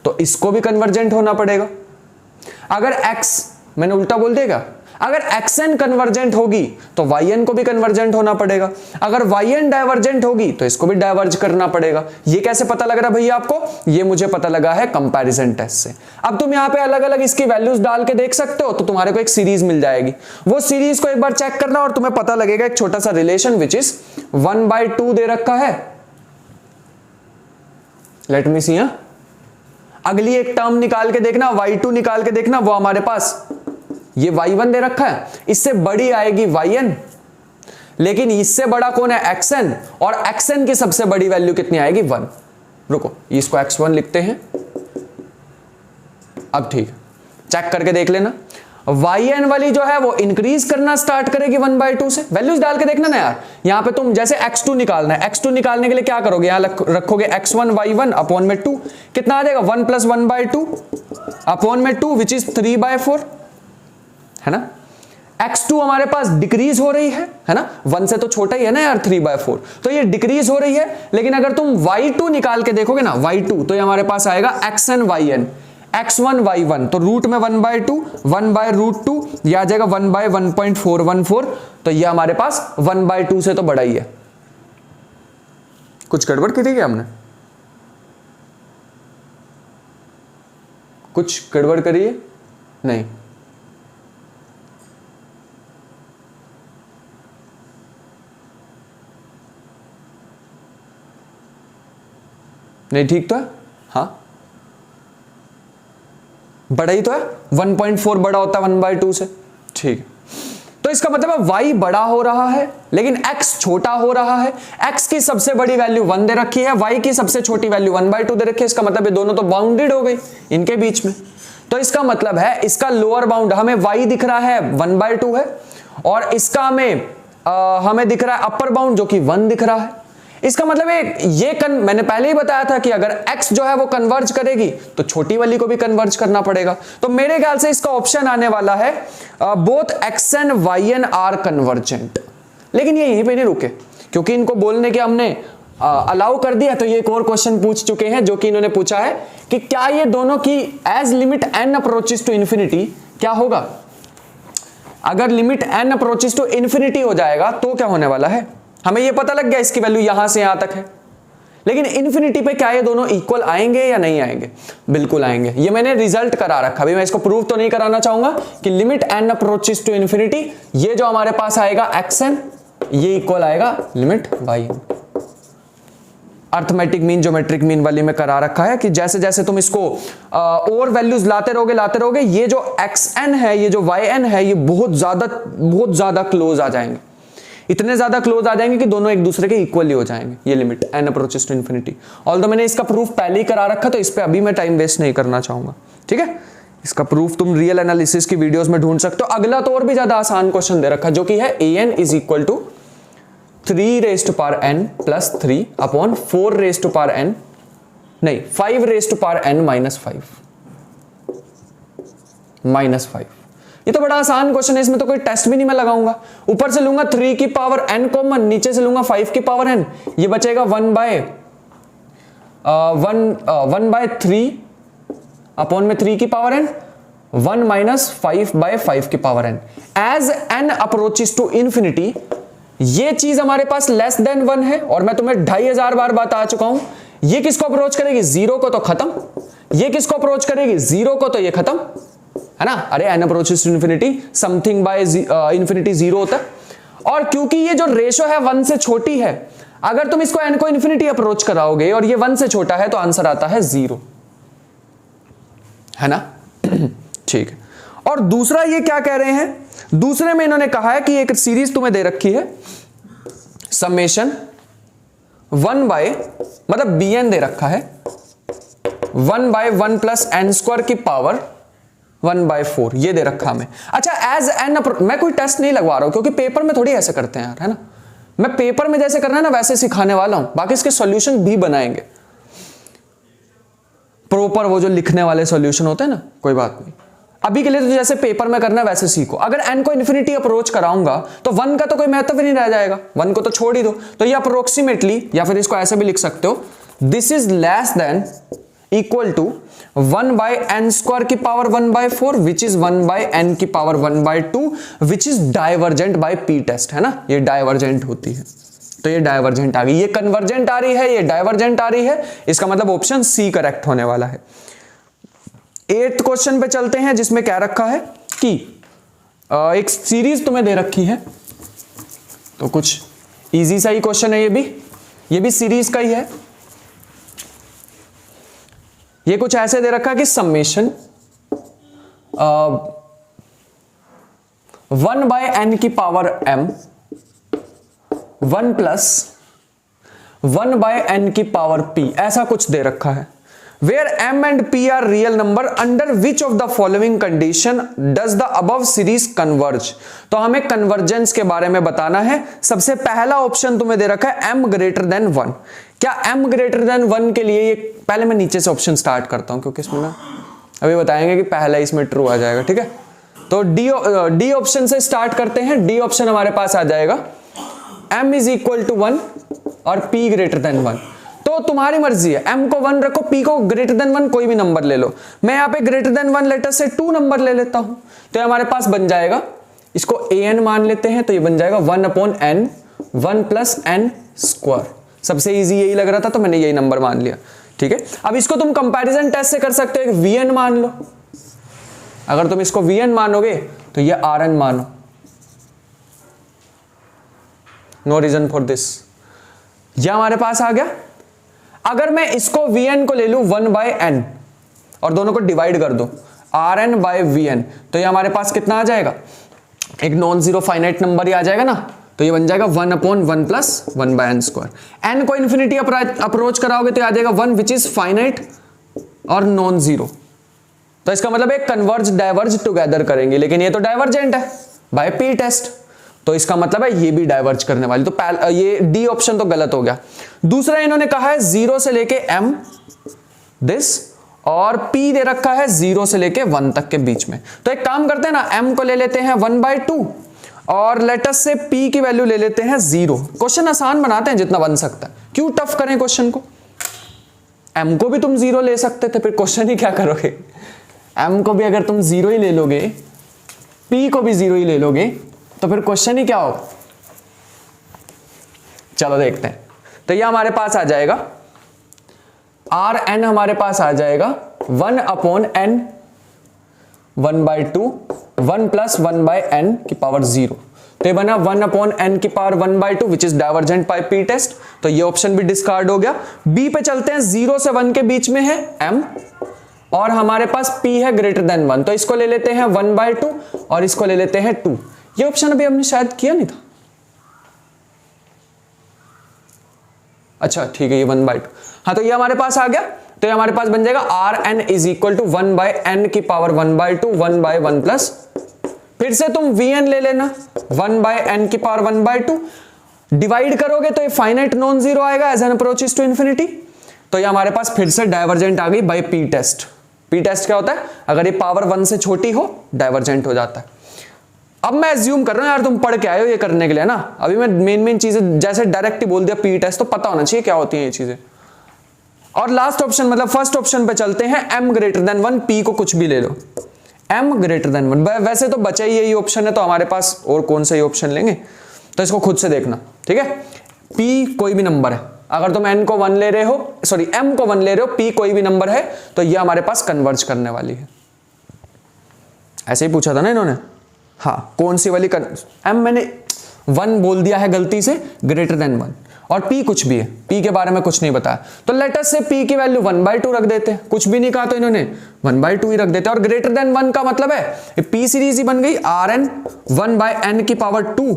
तो इसको भी कन्वर्जेंट होना पड़ेगा। अगर x, मैंने उल्टा बोल देगा, अगर xn कन्वर्जेंट होगी तो yn को भी कन्वर्जेंट होना पड़ेगा। अगर yn डाइवर्जेंट होगी तो इसको भी डाइवर्ज करना पड़ेगा। ये कैसे पता लग रहा है भैया आपको? ये मुझे पता लगा है कंपैरिजन टेस्ट से। अब तुम यहां पे अलग अलग इसकी वैल्यूज डाल के देख सकते हो, तो तुम्हारे को एक सीरीज मिल जाएगी। वो सीरीज को एक बार चेक करना और तुम्हें पता लगेगा एक छोटा सा रिलेशन विच इज 1/2 दे रखा है। लेट मी सी। अगली एक टर्म निकाल के देखना, y2 निकाल के देखना, वो हमारे पास ये y1 दे रखा है, इससे बड़ी आएगी yn, लेकिन इससे बड़ा कौन है xn, और xn की सबसे बड़ी वैल्यू कितनी आएगी 1। रुको, इसको x1 लिखते हैं। अब ठीक है, चेक करके देख लेना। वाई एन वाली जो है वो इंक्रीज करना स्टार्ट करेगी 1/2 से। वैल्यूज डाल के देखना ना यार, यहां पे तुम जैसे x2 निकालना है, x2 निकालने के लिए क्या करोगे, यहां रखोगे x1 y1 अपॉन में 2, कितना आ जाएगा 1 + 1/2 अपॉन में 2 विच इज 3/4, है ना। x2 हमारे पास डिक्रीज हो रही है ना, 1 से तो छोटा ही है ना यार 3/4, तो ये डिक्रीज हो रही है। लेकिन अगर तुम y2 निकाल के देखोगे ना y2, तो ये हमारे पास आएगा xn yn, x1 y1, तो रूट में 1/2 1/√2, यह आ जाएगा 1/1.414, तो ये हमारे पास 1/2 से तो बड़ा ही है। कुछ गड़बड़ की थी क्या हमने, कुछ गड़बड़ करी है? नहीं, नहीं ठीक तो है, हाँ बड़ा ही तो है, 1.4 बड़ा होता है 1/2 से, ठीक है। तो इसका मतलब है y बड़ा हो रहा है लेकिन x छोटा हो रहा है। x की सबसे बड़ी वैल्यू 1 दे रखी है, y की सबसे छोटी वैल्यू 1/2 दे रखी है। इसका मतलब ये दोनों तो बाउंडेड हो गई इनके बीच में। तो इसका मतलब है इसका लोअर बाउंड हमें y दिख रहा है 1/2 है, और इसका हमें दिख रहा है अपर बाउंड जो कि 1 दिख रहा है। इसका मतलब मैंने पहले ही बताया था कि अगर x जो है वो कन्वर्ज करेगी तो छोटी वाली को भी कन्वर्ज करना पड़ेगा। तो मेरे ख्याल से इसका ऑप्शन आने वाला है both x and y n are convergent. लेकिन ये यहीं पे नहीं रुके, क्योंकि इनको बोलने के हमने अलाउ कर दिया, तो ये एक और क्वेश्चन पूछ चुके हैं जो कि इन्होंने पूछा है कि क्या ये दोनों की as limit n approaches to infinity क्या होगा। अगर limit n approaches to infinity हो जाएगा तो क्या होने वाला है। हमें ये पता लग गया इसकी वैल्यू यहां से यहां तक है, लेकिन इन्फिनिटी पे क्या ये दोनों इक्वल आएंगे या नहीं आएंगे। बिल्कुल आएंगे, ये मैंने रिजल्ट करा रखा। अभी मैं इसको प्रूव तो नहीं कराना चाहूंगा कि limit n approaches to infinity, ये जो हमारे पास आएगा xn, ये इक्वल आएगा limit yn। Arithmetic mean geometric mean वाली में करा रखा है कि जैसे जैसे तुम इसको और वैल्यूज लाते रहोगे, ये जो xn है, ये जो yn है, ये बहुत ज्यादा क्लोज आ जाएंगे, इतने ज्यादा क्लोज आ जाएंगे कि दोनों एक दूसरे के इक्वली हो जाएंगे। ये limit n approaches to infinity. Although मैंने इसका प्रूफ पहले ही करा रखा, तो इस पे अभी मैं टाइम वेस्ट नहीं करना चाहूंगा, ठीक है। इसका प्रूफ तुम रियल एनालिसिस की वीडियोस में ढूंढ सकते हो। अगला तो और भी ज्यादा आसान क्वेश्चन दे रखा, जो कि है an is equal to 3n plus 3 upon 4n, नहीं 5n माइनस 5। ये तो बड़ा आसान क्वेश्चन है, इसमें तो कोई टेस्ट भी नहीं मैं लगाऊंगा। ऊपर से लूंगा 3 की पावर n कॉमन, नीचे से लूंगा 5 की पावर n, ये बचेगा 1/3 अपॉन में 3 की पावर n, 1 माइनस 5/5 की power n। As n approaches to infinity, ये चीज हमारे पास लेस देन 1 है, और मैं तुम्हें 2500 बार बता चुका हूं। ये किसको अप्रोच करेगी, 0 को तो खत्म, ये किसको अप्रोच करेगी, 0 को तो ये खत्म, है ना। अरे n approaches to infinity, something by infinity 0 होता है। और क्योंकि ये जो रेशो है 1 से छोटी है, अगर तुम इसको n को इन्फिनिटी अप्रोच कराओगे और ये 1 से छोटा है, तो आंसर आता है 0, है ना। ठीक है। और दूसरा ये क्या कह रहे हैं, दूसरे में इन्होंने कहा है कि एक सीरीज तुम्हें दे रखी है, समेशन 1 बाय, मतलब bn दे रखा है 1/1 प्लस n स्क्वायर की पावर 1/4, ये दे रखा हमें। अच्छा, एज n, मैं कोई टेस्ट नहीं लगवा रहा हूं, क्योंकि पेपर में थोड़ी ऐसे करते हैं यार, है ना। मैं पेपर में जैसे करना है ना वैसे सिखाने वाला हूं, बाकी इसके सॉल्यूशन भी बनाएंगे प्रॉपर, वो जो लिखने वाले सॉल्यूशन होते हैं ना, कोई बात नहीं। अभी के लिए तो जैसे पेपर में करना है वैसे सीखो। अगर n को इन्फिनिटी अप्रोच कराऊंगा तो 1 का तो कोई महत्व ही नहीं रह जाएगा, 1 को तो छोड़ ही दो। तो ये अप्रोक्सीमेटली, या फिर इसको ऐसे भी लिख सकते हो, this is less than equal to 1/n square की पावर 1/4 विच इज 1/n की power 1/2 which is divergent by P test, है ना। ये डाइवर्जेंट होती है, तो ये डाइवर्जेंट आ गई, ये कन्वर्जेंट आ रही है, ये डाइवर्जेंट आ रही है। इसका मतलब ऑप्शन सी करेक्ट होने वाला है। 8th क्वेश्चन पे चलते हैं, जिसमें क्या रखा है कि एक सीरीज तुम्हें दे रखी है, तो कुछ इजी सा ही क्वेश्चन है ये भी सीरीज का ही है। ये कुछ ऐसे दे रखा है कि समेशन 1/n की पावर m 1 प्लस 1/n की पावर p, ऐसा कुछ दे रखा है। where m and p are real number, under which of the following condition does the above series converge? तो हमें कन्वर्जेंस के बारे में बताना है। सबसे पहला ऑप्शन तुम्हें दे रखा है m ग्रेटर देन 1। क्या m ग्रेटर देन 1 के लिए ये, पहले मैं नीचे से ऑप्शन स्टार्ट करता हूं क्योंकि इसमें ना अभी बताएंगे कि पहला इसमें ट्रू आ जाएगा, ठीक है। तो डी ऑप्शन से स्टार्ट करते हैं। डी ऑप्शन हमारे पास आ जाएगा m इज इक्वल टू 1 और p ग्रेटर देन 1। तो तुम्हारी मर्जी है, m को 1 रखो, p को ग्रेटर देन 1 कोई भी नंबर ले लो। मैं यहाँ पे ग्रेटर देन 1 लेटर से 2 नंबर ले लेता हूं, तो हमारे पास बन जाएगा, इसको an मान लेते हैं, तो ये बन जाएगा 1/n 1 प्लस n स्क्वायर। सबसे इजी यही लग रहा था तो मैंने यही नंबर मान लिया, ठीक है। अब इसको तुम कंपैरिजन टेस्ट से कर सकते हो, vn मान लो। अगर तुम इसको vn मानोगे तो ये rn मानो, नो रीजन फॉर दिस। यह हमारे पास आ गया। अगर मैं इसको vn को ले लूं 1/n और दोनों को डिवाइड कर दूं rn/vn, तो ये हमारे पास कितना आ जाएगा, एक नॉन जीरो फाइनाइट नंबर ही आ जाएगा ना। तो ये बन जाएगा 1/1 प्लस 1/n स्क्वायर। n को इन्फिनिटी अप्रोच कराओगे तो आ जाएगा 1 विच इज फाइनाइट और नॉन जीरो। तो इसका मतलब एक कन्वर्ज डाइवर्ज टुगेदर करेंगे, लेकिन ये तो डाइवर्जेंट है बाय पी टेस्ट, तो इसका मतलब है ये भी डाइवर्ज करने वाली। तो ये डी ऑप्शन तो गलत हो गया। दूसरा इन्होंने कहा है 0 से लेके m दिस, और p दे रखा है 0 से लेके 1 तक के बीच में। तो एक काम करते हैं ना, m को ले लेते हैं 1/2 और लेटस से p की वैल्यू ले लेते हैं 0। क्वेश्चन आसान बनाते हैं जितना बन सकता है, क्यों टफ करें क्वेश्चन को। m को भी तुम 0 ले सकते थे, फिर क्वेश्चन ही क्या करोगे। m को भी अगर तुम 0 ही ले लोगे, p को भी 0 ही ले लोगे, तो फिर क्वेश्चन ही क्या होगा। चलो देखते हैं। तो ये हमारे पास आ जाएगा Rn, हमारे पास आ जाएगा 1/n 1/2 1 प्लस 1/n की पावर 0। तो ये बना 1/n की power 1/2 which is divergent by P test. तो ये ऑप्शन भी डिस्कार्ड हो गया। बी पे चलते हैं, 0 से 1 के बीच में है m और हमारे पास p है ग्रेटर देन 1, तो इसको ले लेते हैं 1/2 और इसको ले लेते हैं 2। ये ऑप्शन अभी हमने शायद किया नहीं था, अच्छा ठीक है, ये 1/2। हाँ, तो ये हमारे पास आ गया। तो ये हमारे पास बन जाएगा Rn is equal to 1/n की पावर 1/2 1/1 प्लस, फिर से तुम vn ले लेना 1/n की पावर 1/2, डिवाइड करोगे तो ये फाइनाइट नॉन जीरो आएगा as n approaches to infinity. तो ये हमारे पास फिर से डाइवर्जेंट आ गई by P test. P test क्या होता है, अगर ये पावर 1 से छोटी हो डाइवर्जेंट हो जाता है। अब मैं एज्यूम कर रहा हूं यार तुम पढ़ के आए हो ये करने के लिए ना, अभी मैं मेन चीजें जैसे डायरेक्ट ही बोल दिया पी टेस्ट, तो पता होना चाहिए क्या होती हैं ये चीजें। और लास्ट ऑप्शन मतलब फर्स्ट ऑप्शन पे चलते हैं, m ग्रेटर देन 1, p को कुछ भी ले लो, m ग्रेटर देन 1। वैसे तो बचा ही यही ऑप्शन है, तो हमारे पास और कौन सा ही ऑप्शन लेंगे, तो इसको खुद से देखना, ठीक है। p कोई भी नंबर है, अगर तुम n को 1 ले रहे हो, सॉरी m को 1 ले रहे हो, p कोई भी नंबर है, तो ये हमारे पास कन्वर्ज करने वाली है। ऐसे ही पूछा था ना इन्होंने, हाँ कौन सी वाली m मैंने 1 बोल दिया है गलती से, ग्रेटर देन 1, और p कुछ भी है, p के बारे में कुछ नहीं बताया, तो लेटस से p की वैल्यू 1/2 रख देते हैं। कुछ भी नहीं कहा तो इन्होंने 1/2 ही रख देते हैं। और ग्रेटर देन 1 का मतलब है p सीरीज ही बन गई Rn 1/n की पावर 2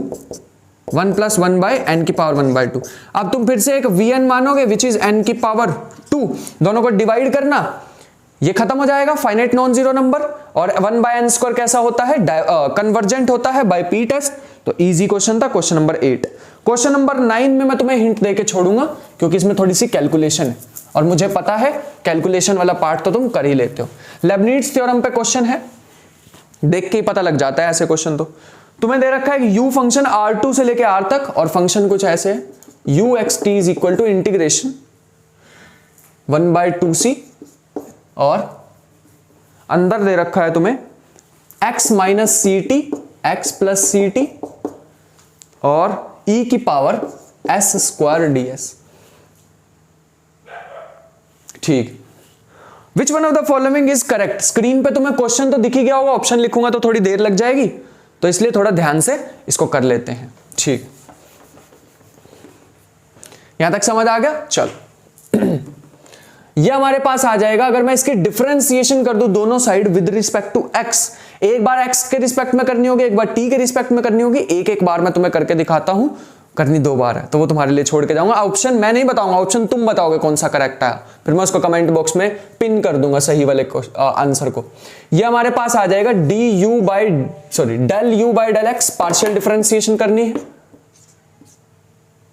1 प्लस 1/n की पावर 1/2। अब तुम फिर से एक vn मानोगे विच इज n की पावर 2, दोनों को डिवाइड करना, ये खत्म हो जाएगा फाइनाइट नॉन जीरो नंबर। और 1/n स्क्वायर कैसा होता है, कन्वर्जेंट होता है बाय पी टेस्ट। तो इजी क्वेश्चन था क्वेश्चन नंबर 8। क्वेश्चन नंबर 9 में मैं तुम्हें हिंट देके छोड़ूंगा क्योंकि इसमें थोड़ी सी कैलकुलेशन है और मुझे पता है कैलकुलेशन वाला पार्ट तो तुम कर ही लेते हो। लेबनीज थ्योरम पे क्वेश्चन है, देख के ही पता लग जाता है ऐसे क्वेश्चन। तो तुम्हें दे रखा है u फंक्शन R2 से लेके R तक, और फंक्शन कुछ ऐसे है uxt is equal to integration 1/2c, और अंदर दे रखा है तुम्हें x minus C T x plus C T और e की पावर s स्क्वायर ds। ठीक, which one of the following is correct. Screen पे तुम्हें क्वेश्चन तो दिख ही गया होगा, ऑप्शन लिखूंगा तो थोड़ी देर लग जाएगी, तो इसलिए थोड़ा ध्यान से इसको कर लेते हैं। ठीक, यहां तक समझ आ गया। चलो ये हमारे पास आ जाएगा, अगर मैं इसकी डिफरेंशिएशन कर दूं दोनों side with respect to x, एक बार x के रिस्पेक्ट में करनी होगी, एक बार t के रिस्पेक्ट में करनी होगी। एक एक बार मैं तुम्हें करके दिखाता हूं, करनी 2 बार है, तो वो तुम्हारे लिए छोड़ के जाऊंगा। ऑप्शन मैं नहीं बताऊंगा, ऑप्शन तुम बताओगे कौन सा करेक्ट है, फिर मैं उसको कमेंट बॉक्स में पिन कर दूंगा सही वाले आंसर को। ये हमारे पास आ जाएगा del u by del x, partial differentiation करनी है।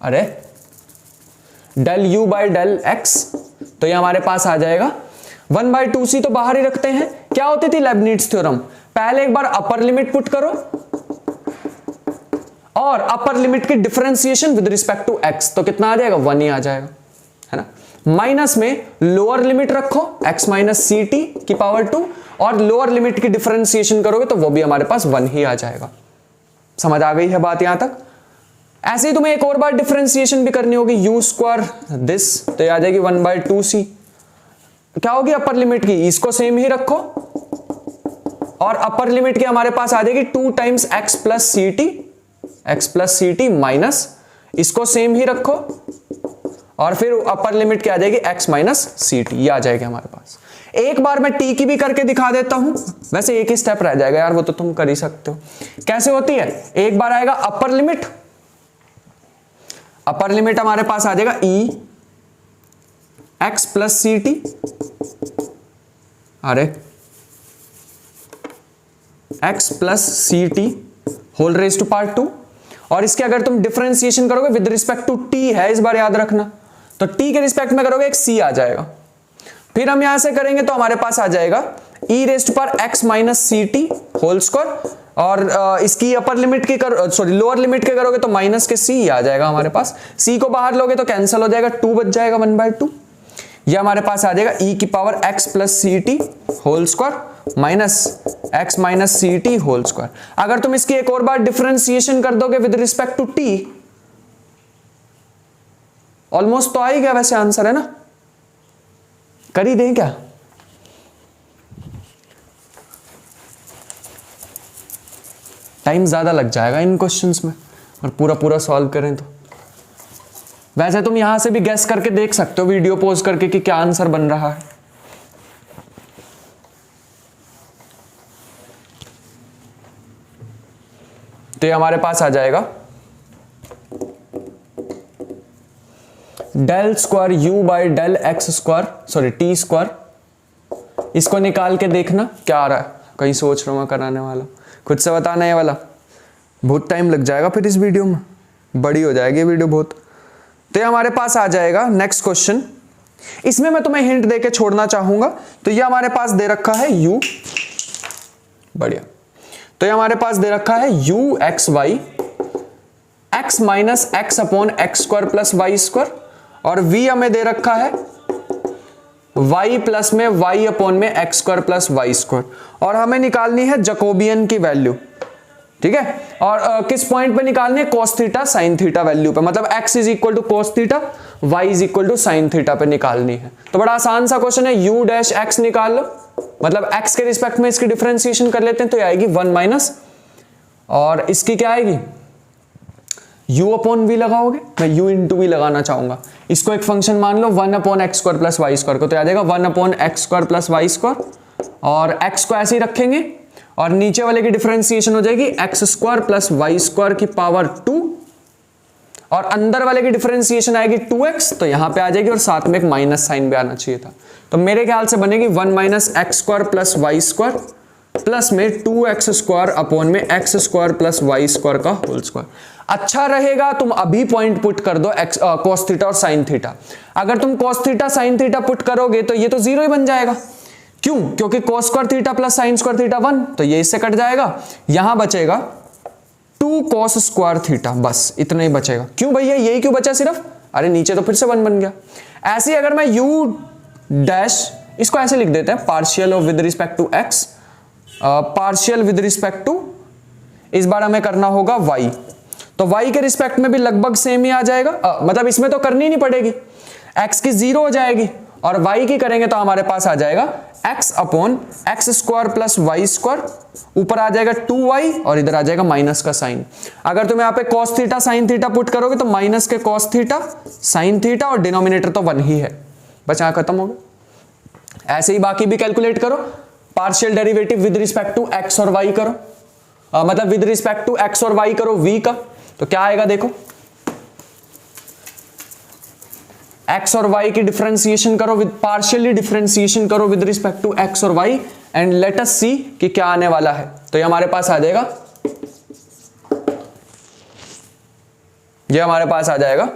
अरे del u by del x, तो ये हमारे पास आ जाएगा 1/2c, तो बाहर ही रखते हैं। क्या होती थी लेibniz थ्योरम, पहले एक बार अपर लिमिट पुट करो और अपर लिमिट की differentiation with respect to x, तो कितना आ जाएगा 1 ही आ जाएगा, है ना। माइनस में लोअर लिमिट रखो x माइनस सी टी की पावर 2 और लोअर लिमिट की डिफरेंशिएशन करोगे तो वो भी हमारे पास 1 ही आ जाएगा। समझ आ गई है बात यहां तक। ऐसे ही तुम्हें एक और बार डिफरेंशिएशन भी करनी होगी, u स्क्वायर दिस, तो ये आ जाएगी 1/2c। क्या होगी अपर लिमिट की, इसको सेम ही रखो और अपर लिमिट की हमारे पास आ जाएगी 2 times x plus C T minus, इसको सेम ही रखो और फिर अपर लिमिट क्या आ जाएगी x माइनस सी टी, ये आ जाएगी हमारे पास। एक बार मैं t की भी करके दिखा देता हूं, वैसे एक ही स्टेप रह जाएगा यार, वो तो तुम कर ही सकते हो। कैसे होती है, एक बार आएगा अपर लिमिट हमारे पास आ जाएगा e x plus C T, अरे x plus C T whole raise to power 2, और इसके अगर तुम डिफरेंशिएशन करोगे विद रिस्पेक्ट टू t है, इस बार याद रखना, तो t के रिस्पेक्ट में करोगे एक c आ जाएगा। फिर हम यहां से करेंगे तो हमारे पास आ जाएगा e raise to power x minus C T whole square, और इसकी अपर लिमिट की लोअर लिमिट के करोगे तो माइनस के c आ जाएगा हमारे पास। c को बाहर लोगे तो कैंसिल हो जाएगा, 2 बच जाएगा 1/2। ये हमारे पास आ जाएगा e की power x plus C T whole square minus x minus C T whole square. अगर तुम इसकी एक और बार डिफरेंशिएशन कर दोगे with respect to t, almost तो आ ही गया वैसे आंसर, है ना। कर ही दें क्या, टाइम ज्यादा लग जाएगा इन क्वेश्चंस में और पूरा सॉल्व करें तो। वैसे तुम यहां से भी गेस करके देख सकते हो वीडियो पॉज करके कि क्या आंसर बन रहा है। तो ये हमारे पास आ जाएगा del square u by del x square T square. इसको निकाल के देखना क्या आ रहा है, कहीं सोच रहा हूं कराने वाला, खुद से बताना है वाला, बहुत टाइम लग जाएगा फिर इस वीडियो में, बड़ी हो जाएगी वीडियो बहुत। तो ये हमारे पास आ जाएगा नेक्स्ट क्वेश्चन, इसमें मैं तुम्हें हिंट देके छोड़ना चाहूंगा। तो ये हमारे पास दे रखा है u, बढ़िया, तो ये हमारे पास दे रखा है u x y x minus x upon x square plus y square, और v हमें दे रखा है y प्लस में y अपॉन में x square plus y square, और हमें निकालनी है जकोबियन की वैल्यू, ठीक है। और किस पॉइंट पे निकालनी है, cos theta sin theta value पे, मतलब x is equal to cos theta, y is equal to sin theta पे निकालनी है। तो बड़ा आसान सा क्वेश्चन है, u डैश x निकाल लो, मतलब x के रिस्पेक्ट में इसकी डिफरेंशिएशन कर लेते हैं, तो ये आएगी 1 माइनस, और इसकी क्या आएगी u अपॉन v लगाओगे, मैं u इंटू v लगाना चाहूंगा, इसको एक फंक्शन मान लो 1 upon x square plus y square को, तो आ जाएगा 1 upon x square plus y square, और x को ऐसे ही रखेंगे और नीचे वाले की डिफरेंशिएशन हो जाएगी x square plus y square की पावर 2, और अंदर वाले की डिफरेंशिएशन आएगी 2x, तो यहां पे आ जाएगी और साथ में एक माइनस साइन भी आना चाहिए था। तो मेरे ख्याल से बनेगी 1 minus x square plus y square plus में 2x स्क्वायर अपॉन में x square plus y square का होल स्क्वायर। अच्छा रहेगा तुम अभी पॉइंट पुट कर दो cos थीटा और sin थीटा। अगर तुम cos theta sin theta put करोगे तो ये तो 0 ही बन जाएगा, क्यों, क्योंकि cos square theta plus sin square theta 1, तो ये इससे कट जाएगा, यहां बचेगा 2 cos स्क्वायर थीटा, बस इतना ही बचेगा। क्यों भैया यही क्यों बचा सिर्फ, अरे नीचे तो फिर से 1 बन गया। ऐसे ही अगर मैं u डैश, इसको ऐसे लिख देते हैं, partial of with respect to x, partial with respect to, इस बार हमें करना होगा y, तो y के रिस्पेक्ट में भी लगभग सेम ही आ जाएगा, मतलब इसमें तो करनी नहीं पड़ेगी, x की 0 हो जाएगी, और y की करेंगे तो हमारे पास आ जाएगा x upon x square plus y square, ऊपर आ जाएगा 2y और इधर आ जाएगा माइनस का साइन। अगर तुम यहाँ पे cos theta sin theta put करोगे तो माइनस के cos थीटा sin थीटा, और डिनोमिनेटर तो 1 ही है, बस यहाँ खत्म हो गया। ऐसे ही बाकी भी कैलकुलेट करो, partial derivative with respect to x और y करो, मतलब विद रिस्पेक्ट टू x और y करो v का, तो क्या आएगा देखो, एक्स और वाई की डिफरेंशिएशन करो विद पार्शियली डिफरेंशिएशन करो विद रिस्पेक्ट टू एक्स और वाई एंड लेट अस सी कि क्या आने वाला है। तो ये हमारे पास आ जाएगा, ये हमारे पास आ जाएगा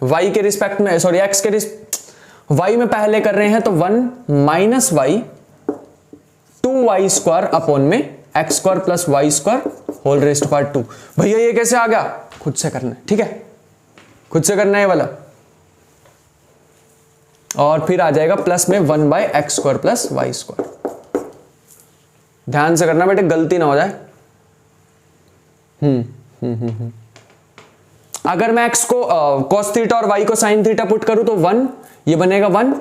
y के रिस्पेक्ट में, सॉरी x के y में पहले कर रहे हैं तो 1 minus y 2y square upon में x square plus y square whole raised power 2। भैया ये कैसे आ गया, खुद से करना है, ठीक है, खुद से करना है वाला। और फिर आ जाएगा प्लस में 1 by x square plus y square. ध्यान से करना बेटे, गलती ना हो जाए। अगर मैं x को cos थीटा और y को sin थीटा पुट करूं तो 1, ये बनेगा 1,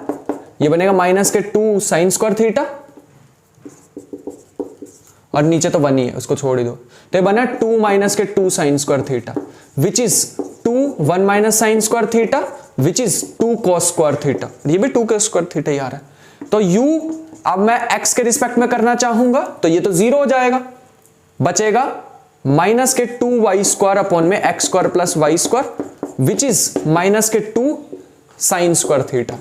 ये बनेगा माइनस के 2 sin स्क्वायर थीटा, और नीचे तो 1 ही है, उसको छोड़ ही दो। तो ये बना 2 माइनस के 2 sin square theta which is 2 1 minus sin square theta which is 2 cos square theta. ये भी 2 cos स्क्वायर थीटा ही आ रहा है। तो u अब मैं x के रिस्पेक्ट में करना चाहूंगा तो ये तो 0 हो जाएगा, बचेगा माइनस के 2y स्क्वायर अपॉन में x square plus y square which is minus के 2 sin स्क्वायर थीटा।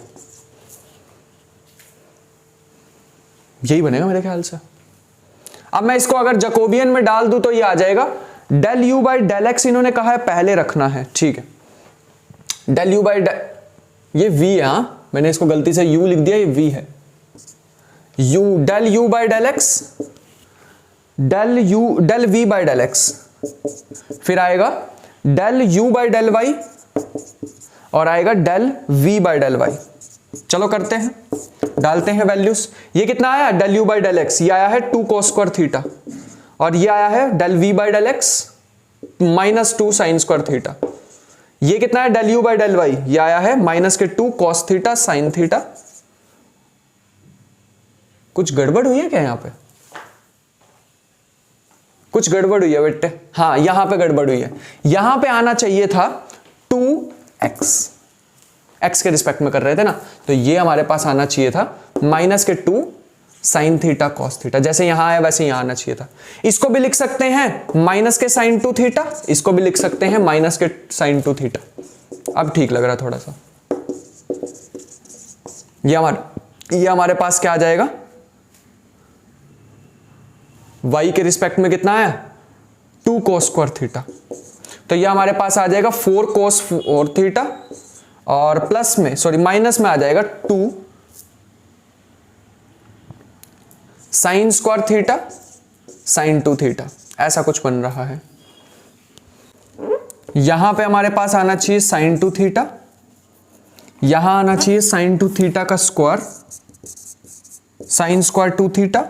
यही बनेगा मेरे ख्याल से। अब मैं इसको अगर जकोबियन में डाल दूं तो ये आ जाएगा del u by del x, इन्होंने कहा है पहले रखना है, ठीक है। डेल यू बाई ये v है, हाँ मैंने इसको गलती से u लिख दिया, ये v है। u del u by del x, del v by del x, फिर आएगा del u by del y और आएगा del v by del y। चलो करते हैं, डालते हैं वैल्यूज। ये कितना आया del u by del x, ये आया है 2 cos स्क्वायर थीटा, और ये आया है del v by del x minus 2 sin square theta. ये कितना है del u by del y, ये आया है माइनस के 2 cos थीटा sin थीटा। कुछ गड़बड़ हुई है क्या यहाँ पे, कुछ गड़बड़ हुई है बेटे, हाँ यहां पे गड़बड़ हुई है। यहां पे आना चाहिए था 2x, x के रिस्पेक्ट में कर रहे थे ना, तो ये हमारे पास आना चाहिए था माइनस के 2 sin थीटा cos थीटा। जैसे यहां आया वैसे यहां आना चाहिए था। इसको भी लिख सकते हैं माइनस के sin 2 थीटा, इसको भी लिख सकते हैं माइनस के sin 2 थीटा। अब ठीक लग रहा है थोड़ा सा। ये हमारे पास क्या आ जाएगा, y के रिस्पेक्ट में कितना आया 2 cos स्क्वायर थीटा, तो ये हमारे पास आ जाएगा 4 cos 4 थीटा, और प्लस में सॉरी माइनस में आ जाएगा 2 sin square theta sin 2 theta. ऐसा कुछ बन रहा है। यहां पे हमारे पास आना चाहिए sin 2 थीटा, यहां आना चाहिए sin 2 थीटा का square sin square 2 theta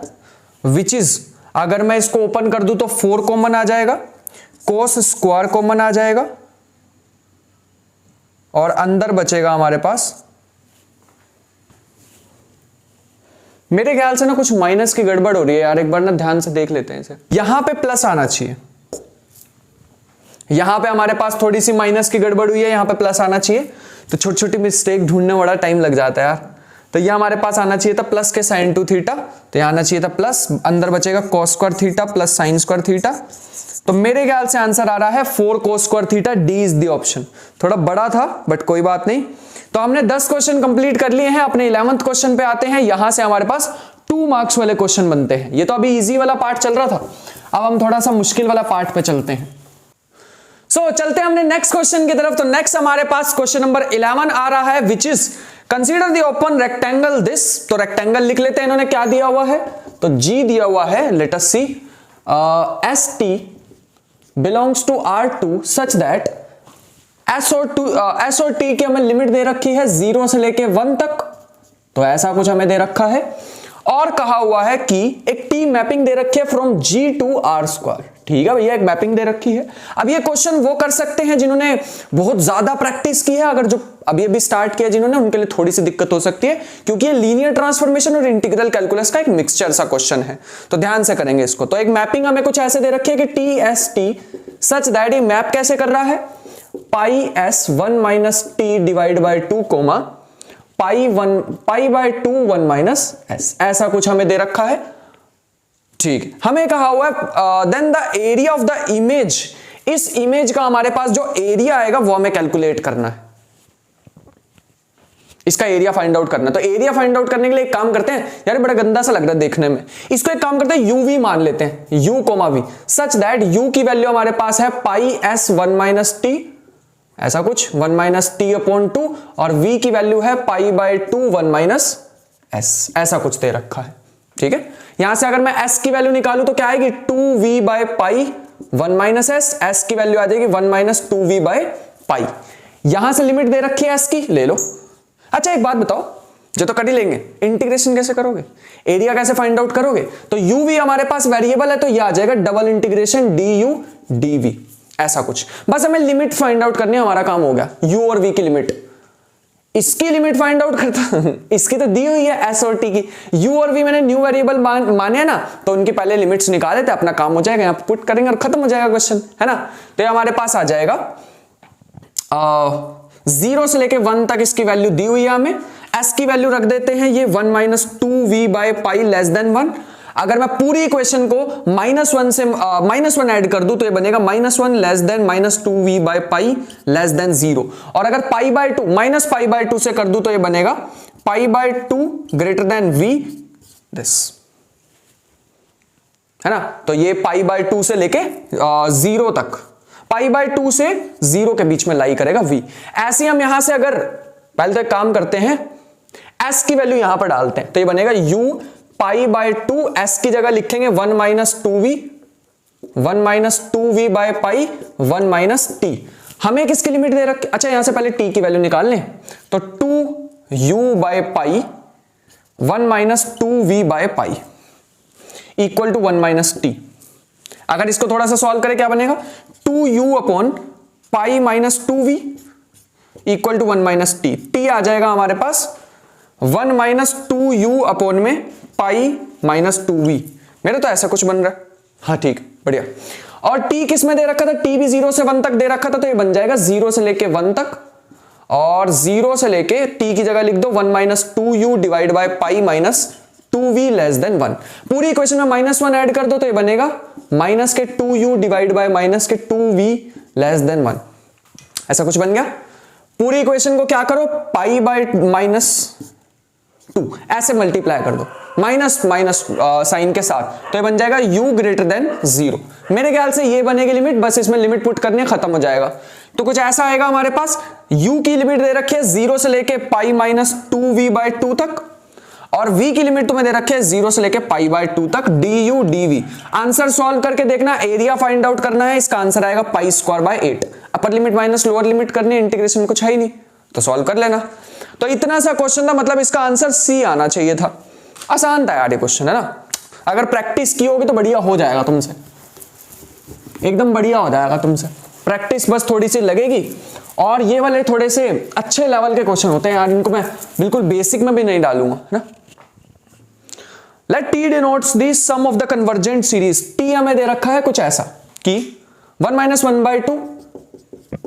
which is, अगर मैं इसको ओपन कर दूं तो 4 कॉमन आ जाएगा, cos स्क्वायर कॉमन आ जाएगा, और अंदर बचेगा हमारे पास, मेरे ख्याल से ना कुछ माइनस की गड़बड़ हो रही है यार, एक बार ना ध्यान से देख लेते हैं इसे। यहां पे प्लस आना चाहिए, यहां पे हमारे पास थोड़ी सी माइनस की गड़बड़ हुई है, यहां पे प्लस आना चाहिए, तो छोटी छोटी मिस्टेक ढूंढने में बड़ा टाइम लग जाता है यार। तो ये हमारे पास आना चाहिए था प्लस के sin 2 थीटा, तो यहां आना चाहिए था प्लस, अंदर बचेगा cos square theta plus sin square theta. तो मेरे ख्याल से आंसर आ रहा है 4 cos square theta, D is the option. थोड़ा बड़ा था बट कोई बात नहीं। तो हमने 10 क्वेश्चन कंप्लीट कर लिए हैं। अपने 11th क्वेश्चन पे आते हैं। यहां से हमारे पास 2 मार्क्स वाले क्वेश्चन बनते हैं। ये तो अभी इजी वाला पार्ट चल रहा था, अब हम थोड़ा सा मुश्किल वाला पार्ट पे चलते हैं। चलते हैं हमने नेक्स्ट क्वेश्चन की तरफ। तो नेक्स्ट हमारे पास क्वेश्चन नंबर 11 आ रहा है which is consider the open rectangle this. तो रेक्टेंगल लिख लेते हैं, इन्होंने क्या दिया हुआ है, तो G दिया हुआ है, let us see ST belongs to R2 such that S और T की हमें लिमिट दे रखी है 0 से लेके 1 तक, तो ऐसा कुछ हमें दे रखा है। और कहा हुआ है कि एक T मैपिंग दे रखी है from G to R square. ठीक है भैया, एक मैपिंग दे रखी है। अब ये क्वेश्चन वो कर सकते हैं जिन्होंने बहुत ज्यादा प्रैक्टिस की है, अगर जो अभी अभी स्टार्ट किया जिन्होंने, उनके लिए थोड़ी सी दिक्कत हो सकती है, क्योंकि ये लीनियर ट्रांसफॉर्मेशन और इंटीग्रल कैलकुलस का एक मिक्सचर सा क्वेश्चन है, तो ध्यान से करेंगे इसको। तो एक मैपिंग हमें कुछ ऐसे दे रखी है कि TST सच दैट ये मैप कैसे कर रहा है, pi S1 minus T divide by 2 comma pi by 2 1 minus S, ऐसा कुछ हमें दे रखा है। ठीक, हमें कहा हुआ है then the area of the image, इस इमेज का हमारे पास जो एरिया आएगा वो हमें कैलकुलेट करना है। इसका एरिया फाइंड आउट करना। तो एरिया फाइंड आउट करने के लिए एक काम करते हैं, यार बड़ा गंदा सा लग रहा है देखने में, इसको एक काम करते हैं uv मान लेते हैं, u, v such that u की वैल्यू हमारे पास है पाई s 1 माइनस टी, ऐसा कुछ 1 माइनस टी अपॉन 2, और v की वैल्यू है पाई बाय 2 1 माइनस s, ऐसा कुछ दे रखा है। ठीक है, यहां से अगर मैं s की वैल्यू निकालूं तो क्या आएगी 2v by pi 1 minus s की वैल्यू आ जाएगी 1 माइनस 2v बाय पाई। यहां से लिमिट दे रखी है s की, ले लो। अच्छा एक बात बताओ, जो तो कर ही लेंगे, इंटीग्रेशन कैसे करोगे, एरिया कैसे फाइंड आउट करोगे? तो uv हमारे पास वेरिएबल है तो ये आ जाएगा डबल इंटीग्रेशन du dv, ऐसा कुछ। बस हमें लिमिट फाइंड आउट करनी है, हमारा काम हो गया। u और v की लिमिट, इसकी लिमिट फाइंड आउट करता इसकी तो दी हुई है s और t की, u और v मैंने न्यू वेरिएबल माने ना, तो उनकी पहले लिमिट्स निकाले थे, अपना काम हो जाएगा, यहां पुट करेंगे और खत्म हो जाएगा क्वेश्चन, है ना। तो ये हमारे पास आ जाएगा 0 से लेके 1 तक इसकी वैल्यू दी हुई है हमें। s की वैल्यू रख देते हैं ये 1 minus 2v by pi less than 1। अगर मैं पूरी इक्वेशन को -1 से -1 ऐड कर दूं तो ये बनेगा -1 less then -2v by pi less than 0। और अगर pi by 2 minus pi by 2 से कर दूं तो ये बनेगा pi by 2 greater than v this, है ना। तो ये पाई बाय 2 से लेके 0 तक, पाई बाय 2 से 0 के बीच में लाई करेगा v। ऐसे हम यहां से अगर पहले तो एक काम करते हैं, s की वैल्यू यहां पर डालते हैं तो ये बनेगा u पाई बाय 2, s की जगह लिखेंगे 1 minus 2v, 1 minus 2v by pi 1 minus t। हमें किसकी लिमिट दे रखी, अच्छा यहां से पहले t की वैल्यू निकाल लें, तो 2u by pi 1 minus 2v by pi equal to 1 minus t। अगर इसको थोड़ा सा सॉल्व करें क्या बनेगा, 2u upon pi minus 2v equal to 1 minus t। t आ जाएगा हमारे पास 1 माइनस 2u अपॉन में पाई माइनस 2v। मेरे तो ऐसा कुछ बन रहा है, हाँ ठीक बढ़िया। और t किस में दे रखा था, t भी 0 से 1 तक दे रखा था, तो ये बन जाएगा 0 से लेके 1 तक, और 0 से लेके t की जगह लिख दो 1 minus 2u divide by pi minus 2v less than 1। पूरी इक्वेशन में -1 ऐड कर दो तो ये बनेगा माइनस के 2u डिवाइड बाय माइनस के 2v लेस देन 1, ऐसा कुछ बन गया। पूरी इक्वेशन को क्या करो, पाई बाय -2 ऐसे मल्टीप्लाई कर दो, माइनस माइनस साइन के साथ, तो ये बन जाएगा u ग्रेटर देन 0। मेरे ख्याल से ये बनेगी लिमिट, बस इसमें लिमिट पुट करनी है, खत्म हो जाएगा। तो कुछ ऐसा आएगा हमारे पास, u की लिमिट दे रखी है 0 से लेके पाई माइनस 2v बाय 2 तक, और v की लिमिट तुम्हें दे रखी है 0 से लेके पाई बाय 2 तक du dv। आंसर सॉल्व करके देखना, एरिया फाइंड आउट करना है, इसका आंसर आएगा pi square by 8। Upper limit minus lower limit करनी है, इंटीग्रेशन में कुछ है ही नहीं तो सॉल्व कर लेना। तो इतना सा क्वेश्चन था, मतलब इसका आंसर सी आना चाहिए था। आसान था यार ये क्वेश्चन, है ना। अगर प्रैक्टिस की होगी तो बढ़िया हो जाएगा तुमसे, एकदम बढ़िया हो जाएगा तुमसे। प्रैक्टिस बस थोड़ी सी लगेगी, और ये वाले थोड़े से अच्छे लेवल के क्वेश्चन होते हैं यार, इनको मैं बिल्कुल बेसिक में भी नहीं डालूंगा, है ना। Let t denotes the sum of the convergent series। t हमें दे रखा है कुछ ऐसा कि 1 minus 1 by 2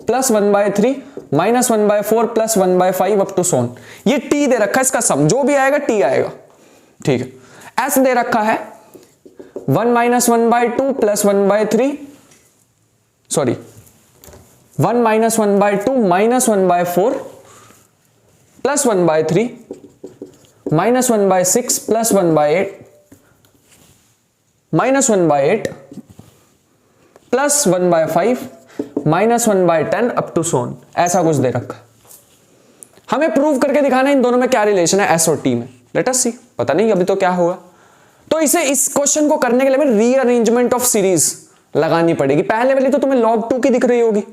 plus 1 by 3 minus 1 by 4 plus 1 by 5 up to so on. ये t दे रखा है, इसका सम जो भी आएगा t आएगा, ठीक है। s दे रखा है 1 minus 1 by 2 plus 1 by 3, sorry 1 minus 1 by 2 minus 1 by 4 plus 1 by 3 minus 1 by 6 plus 1 by 8 minus 1 by 8 plus 1 by 5 minus 1 by 10 up to so on, ऐसा कुछ दे रखा। हमें प्रूव करके दिखाना है इन दोनों में क्या रिलेशन है s और t में। लेट अस सी, पता नहीं अभी तो क्या होगा। तो इसे इस क्वेश्चन को करने के लिए हमें रीअरेंजमेंट ऑफ सीरीज लगानी पड़ेगी। पहले वाली तो तुम्हें log 2 की दिख रही होगी,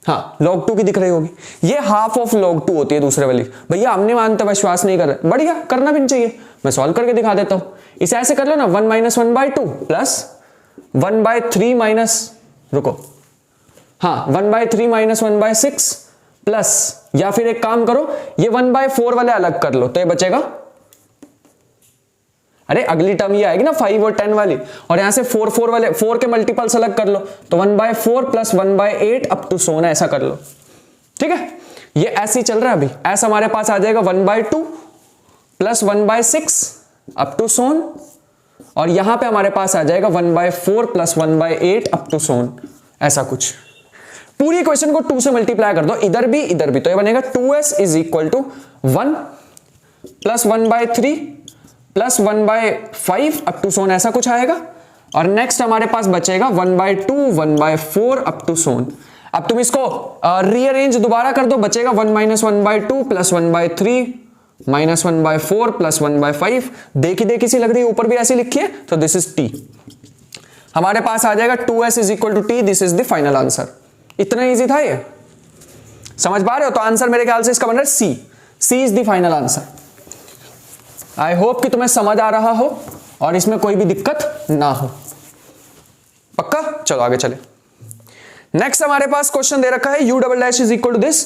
हाँ log 2 की दिख रही होगी, ये हाफ ऑफ log 2 होती है दूसरे वाली। भैया हमने मानते विश्वास नहीं कर रहे, बढ़िया करना भी नहीं चाहिए, मैं सॉल्व करके दिखा देता हूं। इसे ऐसे कर लो ना, 1 minus 1 by 2 plus 1 by 3 minus, रुको, हाँ 1 बाय 3 माइनस 1 बाय 6 प्लस, या फिर एक काम करो ये 1 बाय 4 वाले अलग कर लो तो ये बचेगा, अरे अगली टर्म ये आएगी ना 5 और 10 वाली, और यहां से 4 4 वाले 4 के मल्टीपल्स अलग कर लो तो 1 by 4 plus 1 by 8 up to so on, ऐसा कर लो, ठीक है। ये ऐसे ही चल रहा है अभी, ऐसा हमारे पास आ जाएगा 1 by 2 plus 1 by 6 up to so on, और यहां पे हमारे पास आ जाएगा 1 by 4 plus 1 by 8 up to so on, ऐसा कुछ। पूरी इक्वेशन को 2 से मल्टीप्लाई कर दो, इधर भी, तो ये बनेगा 2s is equal to 1 plus 1/3 plus 1/5 up to so on, ऐसा कुछ आएगा। और नेक्स्ट हमारे पास बचेगा 1/2 1/4 अप टू सोन। अब तुम इसको रीअरेंज दोबारा कर दो, बचेगा 1 माइनस 1/2 प्लस 1/3 माइनस 1/4 प्लस 1/5। देखी सी लग रही है, ऊपर भी ऐसी लिखी है, तो दिस इज t। हमारे पास आ जाएगा 2s is equal to t, this is the final answer. इतना इजी था ये, समझ पा रहे हो? तो आंसर मेरे ख्याल से इसका बन रहा है C is the final answer. I hope कि तुम्हें समझ आ रहा हो और इसमें कोई भी दिक्कत ना हो। पक्का? चलो आगे चले। नेक्स्ट हमारे पास क्वेश्चन दे रखा है u double dash is equal to this.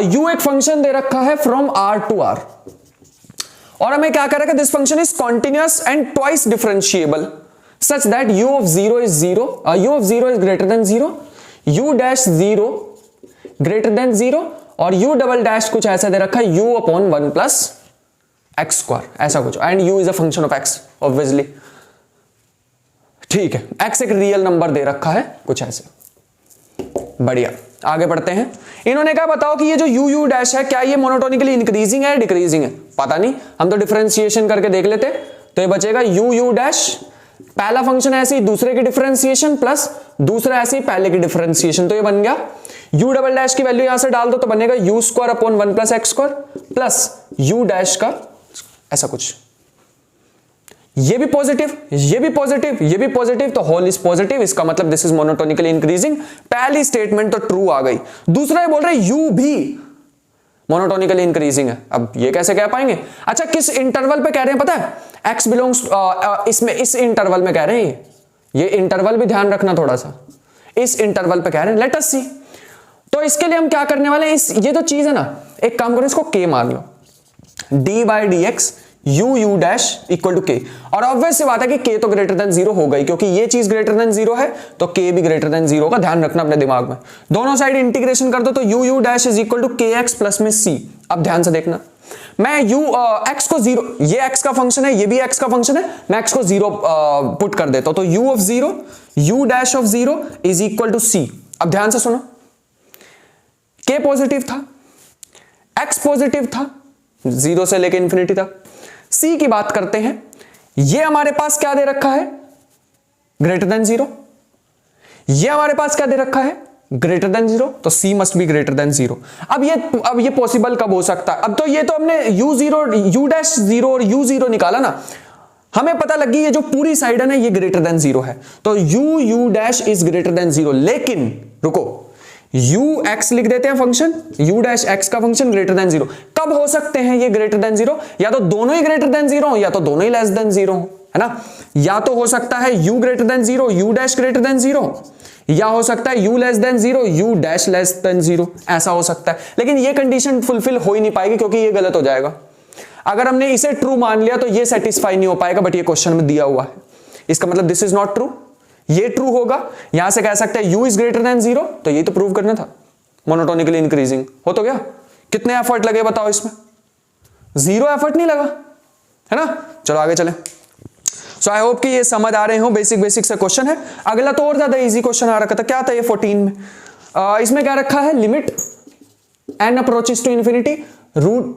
u एक फंक्शन दे रखा है फ्रॉम r टू r, और हमें क्या कर रखा है, this function is continuous and twice differentiable such that u of 0 is 0, u of 0 is greater than 0, u dash 0 greater than 0, और u डबल डैश कुछ ऐसा दे रखा है u upon 1 plus x square, ऐसा कुछ, and u is a function of x obviously. ठीक है, x एक रियल नंबर दे रखा है कुछ ऐसे। बढ़िया, आगे बढ़ते हैं। इन्होंने क्या बताओ कि ये जो u डैश है, क्या ये मोनोटोनिकली इंक्रीजिंग है डिक्रीजिंग है? पता नहीं, हम तो डिफरेंशिएशन करके देख लेते। तो ये बचेगा u डैश, पहला फंक्शन ऐसे ही दूसरे की डिफरेंशिएशन प्लस दूसरा ऐसे ही पहले की डिफरेंशिएशन, तो ये बन गया u डबल डैश की वैल्यू यहां से डाल दो तो बनेगा u square upon 1 plus x square plus u dash का ऐसा कुछ। ये भी पॉजिटिव, ये भी पॉजिटिव, ये भी पॉजिटिव, तो होल इज पॉजिटिव, इसका मतलब दिस इज मोनोटोनिकली इंक्रीजिंग। पहली स्टेटमेंट तो ट्रू आ गई। दूसरा ये बोल रहे u भी मोनोटोनिकली इंक्रीजिंग है। अब ये कैसे कह पाएंगे? अच्छा, किस इंटरवल पे कह रहे हैं पता है? x बिलोंग्स इसमें, इस इंटरवल में कह रहे हैं। ये इंटरवल भी ध्यान रखना थोड़ा सा, इस इंटरवल पे कह रहे हैं। लेट अस सी। तो इसके लिए हम क्या करने वाले हैं, ये जो चीज है ना, एक काम करो, इसको k मान लो, d by D x u dash equal to k। और ऑब्वियस सी बात है कि k तो ग्रेटर देन 0 हो गई, क्योंकि ये चीज ग्रेटर देन 0 है तो k भी ग्रेटर देन 0 का ध्यान रखना अपने दिमाग में। दोनों साइड इंटीग्रेशन कर दो तो u dash is equal to kx plus में c। अब ध्यान से देखना, मैं x को 0, ये x का फंक्शन है, ये भी x का फंक्शन है, मैं x को 0 पुट कर देता हूं, तो u of 0, u dash of 0 is equal to c। अब ध्यान से सुनो, k पॉजिटिव था, x पॉजिटिव था 0 से लेके इंफिनिटी तक। c की बात करते हैं, ये हमारे पास क्या दे रखा है, ग्रेटर देन 0, ये हमारे पास क्या दे रखा है, ग्रेटर देन 0, तो c must be greater than 0। अब ये पॉसिबल कब हो सकता है? अब तो ये तो हमने u डैश 0 और u0 निकाला ना, हमें पता लगी ये जो पूरी साइड है ना, ये ग्रेटर देन 0 है, तो u dash is greater than 0। लेकिन रुको, x लिख देते हैं फंक्शन, u डैश x का फंक्शन ग्रेटर देन 0। कब हो सकते हैं ये ग्रेटर देन 0? या तो दोनों ही ग्रेटर देन 0 हो, या तो दोनों ही लेस देन 0 हो, है ना? या तो हो सकता है u greater than 0 u dash greater than 0, या हो सकता है u less than 0 u dash less than 0, ऐसा हो सकता है। लेकिन ये कंडीशन फुलफिल हो ही नहीं पाएगी, क्योंकि ये गलत हो जाएगा। अगर हमने इसे ट्रू मान लिया तो ये सेटिस्फाई नहीं हो पाएगा, बट ये क्वेश्चन में दिया हुआ है, इसका मतलब दिस इज नॉट ट्रू। ये ट्रू होगा, यहां से कह सकते हैं u इज ग्रेटर देन 0, तो ये तो प्रूव करना था, मोनोटोनिकली इंक्रीजिंग हो तो गया। कितने एफर्ट लगे बताओ इसमें? 0 एफर्ट नहीं लगा, है ना? चलो आगे चले। सो आई होप कि ये समझ आ रहे हो, बेसिक से क्वेश्चन है। अगला तो और ज्यादा इजी क्वेश्चन आ रखा था, क्या था ये 14 में? इसमें क्या रखा है, limit n approaches to infinity root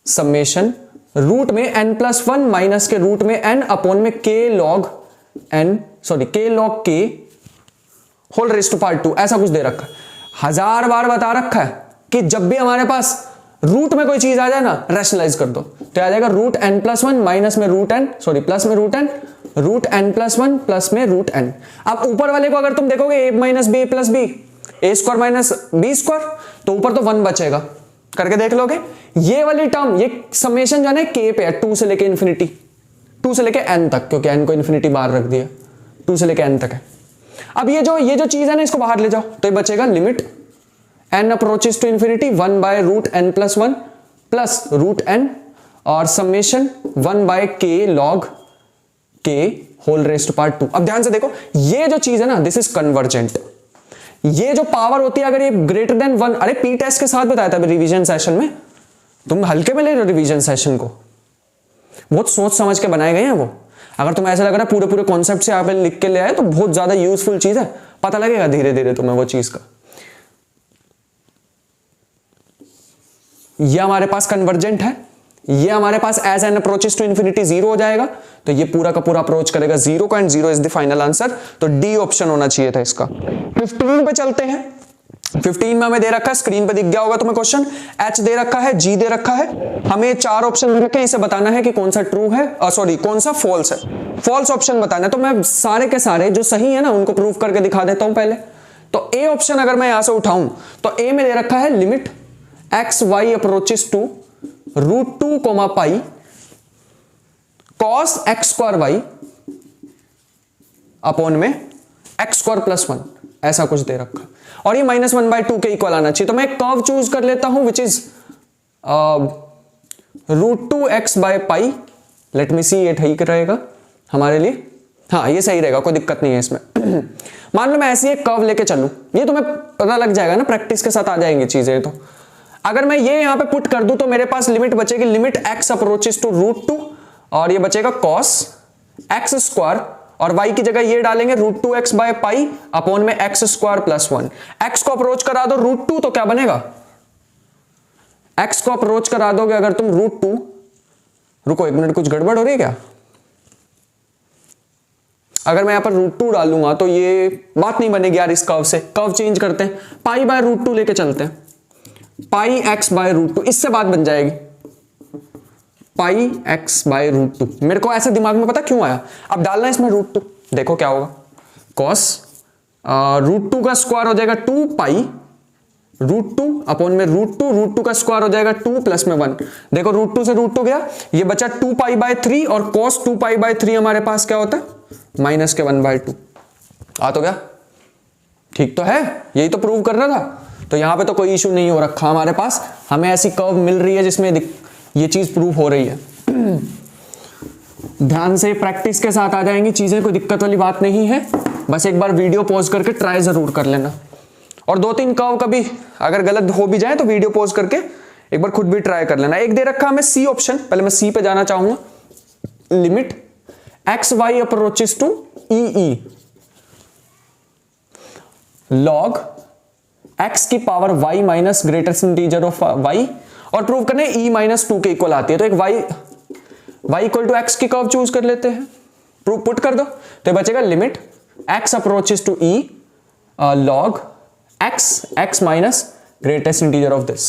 summation root में n प्लस 1 माइनस के रूट में n अपॉन में k log k whole raise to power 2, ऐसा कुछ दे रखा है। 1000 बार बता रखा है कि जब भी हमारे पास रूट में कोई चीज आ जाए ना, रैशनलाइज कर दो, तो आ जाएगा रूट n प्लस 1 माइनस में रूट n, प्लस में रूट n प्लस 1 प्लस में रूट n। अब ऊपर वाले को अगर तुम देखोगे a minus B plus B, A square minus B square, तो ऊपर तो 1 बचेगा, करके देख लोगे। ये वाली टर्म, ये समेशन जो है k पे है, 2 से लेके इंफिनिटी, 2 से लेके n तक, क्योंकि n को इंफिनिटी बाहर रख दिया, 2 से लेके n तक है। अब ये जो चीज है ना, इसको बाहर ले जाओ, तो ये बचेगा limit n approaches to infinity 1 by root n plus 1 plus root n और summation 1 by k log k whole raise to power 2। अब ध्यान से देखो, ये जो चीज है ना, दिस इज कन्वर्जेंट। ये जो पावर होती है, अगर ये ग्रेटर देन 1, अरे पी टेस्ट के साथ बताया था रिवीजन सेशन में, तुम हल्के में ले रहे हो रिवीजन सेशन को, बहुत सोच समझ के बनाए गए हैं वो। अगर तुम्हें ऐसा लग रहा है पूरे पूरे कॉन्सेप्ट से यहाँ पे लिख के ले आए तो बहुत ज्यादा यूजफुल चीज है, पता लगेगा धीरे धीरे तुम्हें वो चीज का। ये हमारे पास कन्वर्जेंट है, ये हमारे पास as n approaches to infinity 0 हो जाएगा, तो ये पूरा का पूरा अप्रोच करेगा 0 को, and 0 is the final answer. तो डी ऑप्शन होना चाहिए था इसका। 15 पे चलते हैं। 15 में हमें दे रखा है, स्क्रीन पे दिख गया होगा तुम्हें क्वेश्चन, H दे रखा है, G दे रखा है, हमें 4 ऑप्शन दे रखे हैं, इसे बताना है कि कौन सा ट्रू है, सॉरी कौन सा फॉल्स है। फॉल्स ऑप्शन बताना है, तो मैं सारे के सारे जो सही है ना उनको प्रूव करके दिखा देता हूं पहले। तो ए ऑप्शन अगर मैं यहां से उठाऊं तो ए में दे रखा है limit x y approaches to √2, pi cos x square y upon में x स्क्वायर प्लस 1, ऐसा कुछ दे रखा, और ये -1/2 के इक्वल आना चाहिए। तो मैं एक कर्व चूज कर लेता हूं which is √2x by pi. Let me see, ये ठीक रहेगा हमारे लिए, हाँ ये सही रहेगा, कोई दिक्कत नहीं है इसमें। मान लो मैं ऐसी एक कर्व लेके चलूं, ये तुम्हें पता लग जाएगा ना, प्रैक्टिस के साथ आ जाएंगी चीजें। तो अगर मैं ये यहां पे पुट कर दूं तो मेरे पास लिमिट बचेगी लिमिट x अप्रोचेस टू √2, और ये बचेगा cos x स्क्वायर, और y की जगह ये डालेंगे √2x बाय पाई अपॉन में x स्क्वायर प्लस 1। x को अप्रोच करा दो √2 तो क्या बनेगा, x को अप्रोच करा दोगे अगर तुम √2, रुको एक मिनट, कुछ गड़बड़ हो रही है क्या? अगर मैं यहां पर √2 डालूंगा तो ये बात नहीं बनेगी यार इस कर्व से। कर्व चेंज करते हैं, पाई बाय √2 लेके चलते हैं, पाई x बाय √2, इससे बात बन जाएगी पाई x बाय √2। मेरे को ऐसे दिमाग में पता क्यों आया, अब डालना है इसमें √2, देखो क्या होगा, cos √2 का स्क्वायर हो जाएगा 2 पाई √2 अपॉन में √2 का स्क्वायर हो जाएगा 2 प्लस में 1। देखो √2 से √2 गया, ये बचा 2 पाई बाय 3, और cos 2 पाई बाय 3 हमारे पास क्या होता है माइनस के 1/2। आ तो गया, ठीक तो है, यही तो प्रूव करना था। तो यहां पे तो कोई इशू नहीं हो रखा हमारे पास, हमें ऐसी कर्व मिल रही है जिसमें ये चीज प्रूव हो रही है। ध्यान से प्रैक्टिस के साथ आ जाएंगी चीजें, कोई दिक्कत वाली बात नहीं है। बस एक बार वीडियो पॉज करके ट्राई जरूर कर लेना, और 2-3 कर्व कभी अगर गलत हो भी जाए तो वीडियो पॉज करके एक बार खुद भी ट्राई कर लेना। एक दे रखा हमें सी ऑप्शन, पहले मैं सी पे जाना चाहूंगा, limit x y approaches to e log x की power y minus greatest integer of y, और प्रूव करने e-2 के इक्वल आती है। तो एक y इक्वल टू x की कर्व चूज कर लेते हैं, प्रूव पुट कर दो, तो ये बचेगा limit x approaches to e log x minus greatest integer of this.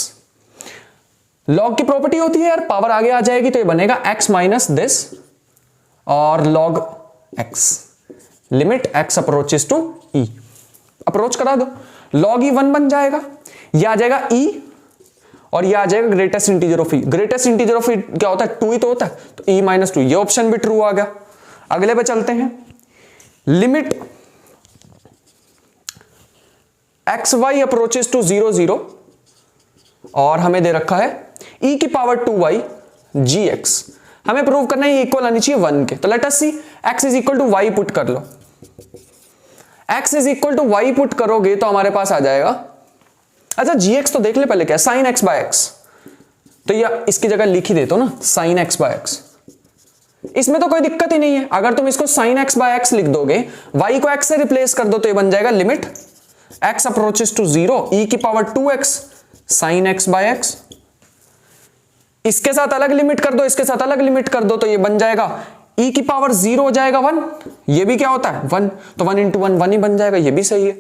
Log की प्रॉपर्टी होती है यार, पावर आगे आ जाएगी तो ये बनेगा x माइनस दिस और log x, limit x approaches to e, approach करा दो, लॉग e1 बन जाएगा, ये आ जाएगा e, और ये आ जाएगा greatest integer of e। Greatest integer of e क्या होता है, 2 ही तो होता है, तो e-2, ये ऑप्शन भी ट्रू आ गया। अगले पे चलते हैं, limit x y approaches to 0 और हमें दे रखा है e की पावर 2y gx, हमें प्रूव करना है इक्वल आनी चाहिए 1 के। तो let us see, x is equal to y put कर लो, x is equal to y put करोगे तो हमारे पास आ जाएगा, अच्छा gx तो देख ले पहले क्या, साइन x बाय x, तो ये इसकी जगह लिख ही देते हो ना साइन x बाय x, इसमें तो कोई दिक्कत ही नहीं है। अगर तुम इसको साइन x बाय x लिख दोगे, y को x से रिप्लेस कर दो तो ये बन जाएगा limit x approaches to 0 e की power 2x sine x by x, इसके साथ अलग लिमिट कर दो, इसके साथ अलग लिमिट कर दो, तो ये बन जाएगा e की पावर 0 हो जाएगा 1, ये भी क्या होता है 1, तो 1 इंटू 1 1 ही बन जाएगा, ये भी सही है।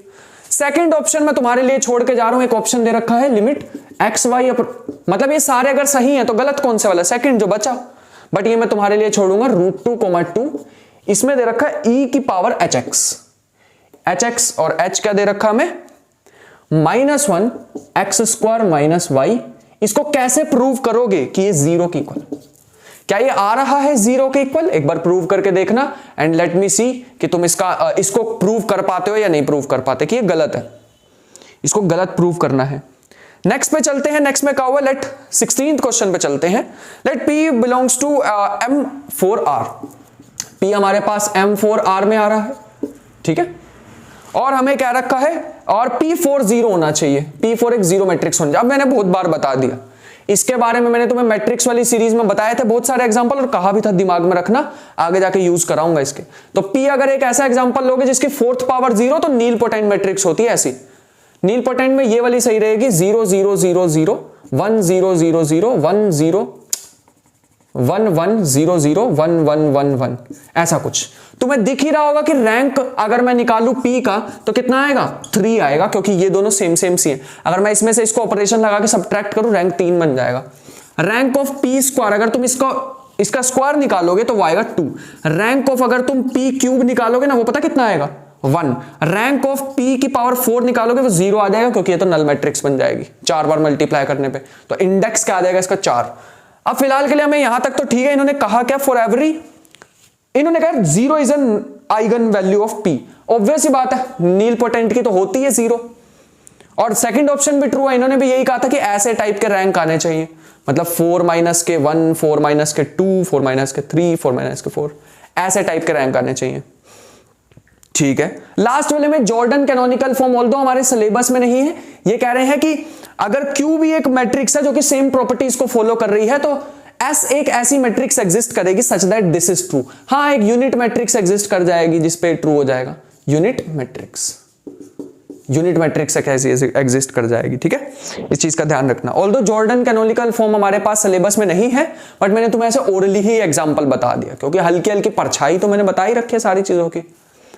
सेकंड ऑप्शन मैं तुम्हारे लिए छोड़ के जा रहा हूं, एक ऑप्शन दे रखा है लिमिट एक्स वाई, मतलब ये सारे अगर सही हैं तो गलत कौन से वाला, सेकंड जो बचा, बट ये मैं तुम्हारे लिए छोड़ूंगा √2, इसमें दे रखा है e की पावर hx और h क्या दे रखा हमें -1 x स्क्वायर माइनस वाई। इसको कैसे प्रूव करोगे कि ये 0 के इक्वल, क्या ये आ रहा है 0 के इक्वल, एक बार प्रूव करके देखना एंड लेट मी सी कि तुम इसको प्रूव कर पाते हो या नहीं प्रूव कर पाते, कि ये गलत है, इसको गलत प्रूव करना है। नेक्स्ट पे चलते हैं, नेक्स्ट में क्या हुआ, लेट 16th क्वेश्चन पे चलते हैं। Let p belongs to M4R, p हमारे पास M4R में आ रहा है, ठीक है, और हमें क्या रखा है, और P4 0 होना चाहिए, P4 एक 0 मैट्रिक्स होना चाहिए। अब मैंने बहुत बार बता दिया, इसके बारे में मैंने तुम्हें मैट्रिक्स वाली सीरीज में बताए थे बहुत सारे एग्जांपल, और कहा भी था दिमाग में रखना, आगे जाके यूज कराऊंगा इसके। तो P अगर एक ऐसा एग्जांपल लोगे जिसकी 4th पावर 0, तो नील पोटेंट मैट्रिक्स होती है ऐसी। नील पोटेंट में ये वाली सही रहेगी 0 0 0 0 1 0 0 0 1 0 1 1 0 0 1 1 1 1, ऐसा कुछ तुम्हें दिख ही रहा होगा कि रैंक अगर मैं निकालूं P का तो कितना आएगा 3 आएगा, क्योंकि ये दोनों सेम सेम सी हैं। अगर मैं इसमें से इसको ऑपरेशन लगा के सब्ट्रैक्ट करूं रैंक 3 बन जाएगा। रैंक ऑफ P स्क्वायर अगर तुम इसका स्क्वायर निकालोगे तो वो आएगा 2। रैंक ऑफ अगर तुम P क्यूब निकालोगे ना वो पता कितना आएगा 1। रैंक ऑफ P की पावर 4 निकालोगे वो 0 आ जाएगा, क्योंकि ये तो नल मैट्रिक्स बन जाएगी 4 बार मल्टीप्लाई करने पे। तो इंडेक्स क्या आ जाएगा इसका 4। अब फिलहाल के लिए हमें यहां तक तो ठीक है। इन्होंने कहा क्या फॉर एवरी, इन्होंने कहा 0 is an eigen value of P। Obvious ही बात है, नील पोटेंट की तो होती है 0। और सेकंड ऑप्शन भी ट्रू है, इन्होंने भी यही कहा था कि ऐसे टाइप के रैंक आने चाहिए, मतलब 4 माइनस के 1, 4 माइनस के 2, 4 माइनस के 3, 4 माइनस के 4, ऐसे टाइप के रैंक आने चाहिए। ठीक है, लास्ट वाले में जॉर्डन कैनोनिकल फॉर्म, ऑल्दो हमारे सिलेबस में नहीं है, ये कह रहे हैं कि अगर Q भी एक मैट्रिक्स है जो कि सेम प्रॉपर्टीज को फॉलो कर रही है, तो S एक ऐसी मैट्रिक्स एग्जिस्ट करेगी such that this is true. हाँ, एक यूनिट मैट्रिक्स एग्जिस्ट कर जाएगी जिसपे ट्रू हो जाएगा। यूनिट मैट्रिक्स एक ऐसी एग्जिस्ट कर जाएगी। ठीक है, इस चीज का ध्यान रखना। ऑल्दो जॉर्डन कैनोनिकल फॉर्म हमारे पास सिलेबस में नहीं है, बट मैंने तुम्हें ऐसे ओरली ही एग्जांपल बता दिया, क्योंकि हल्की हल्की परछाई तो मैंने बता ही रखी है सारी चीजों की।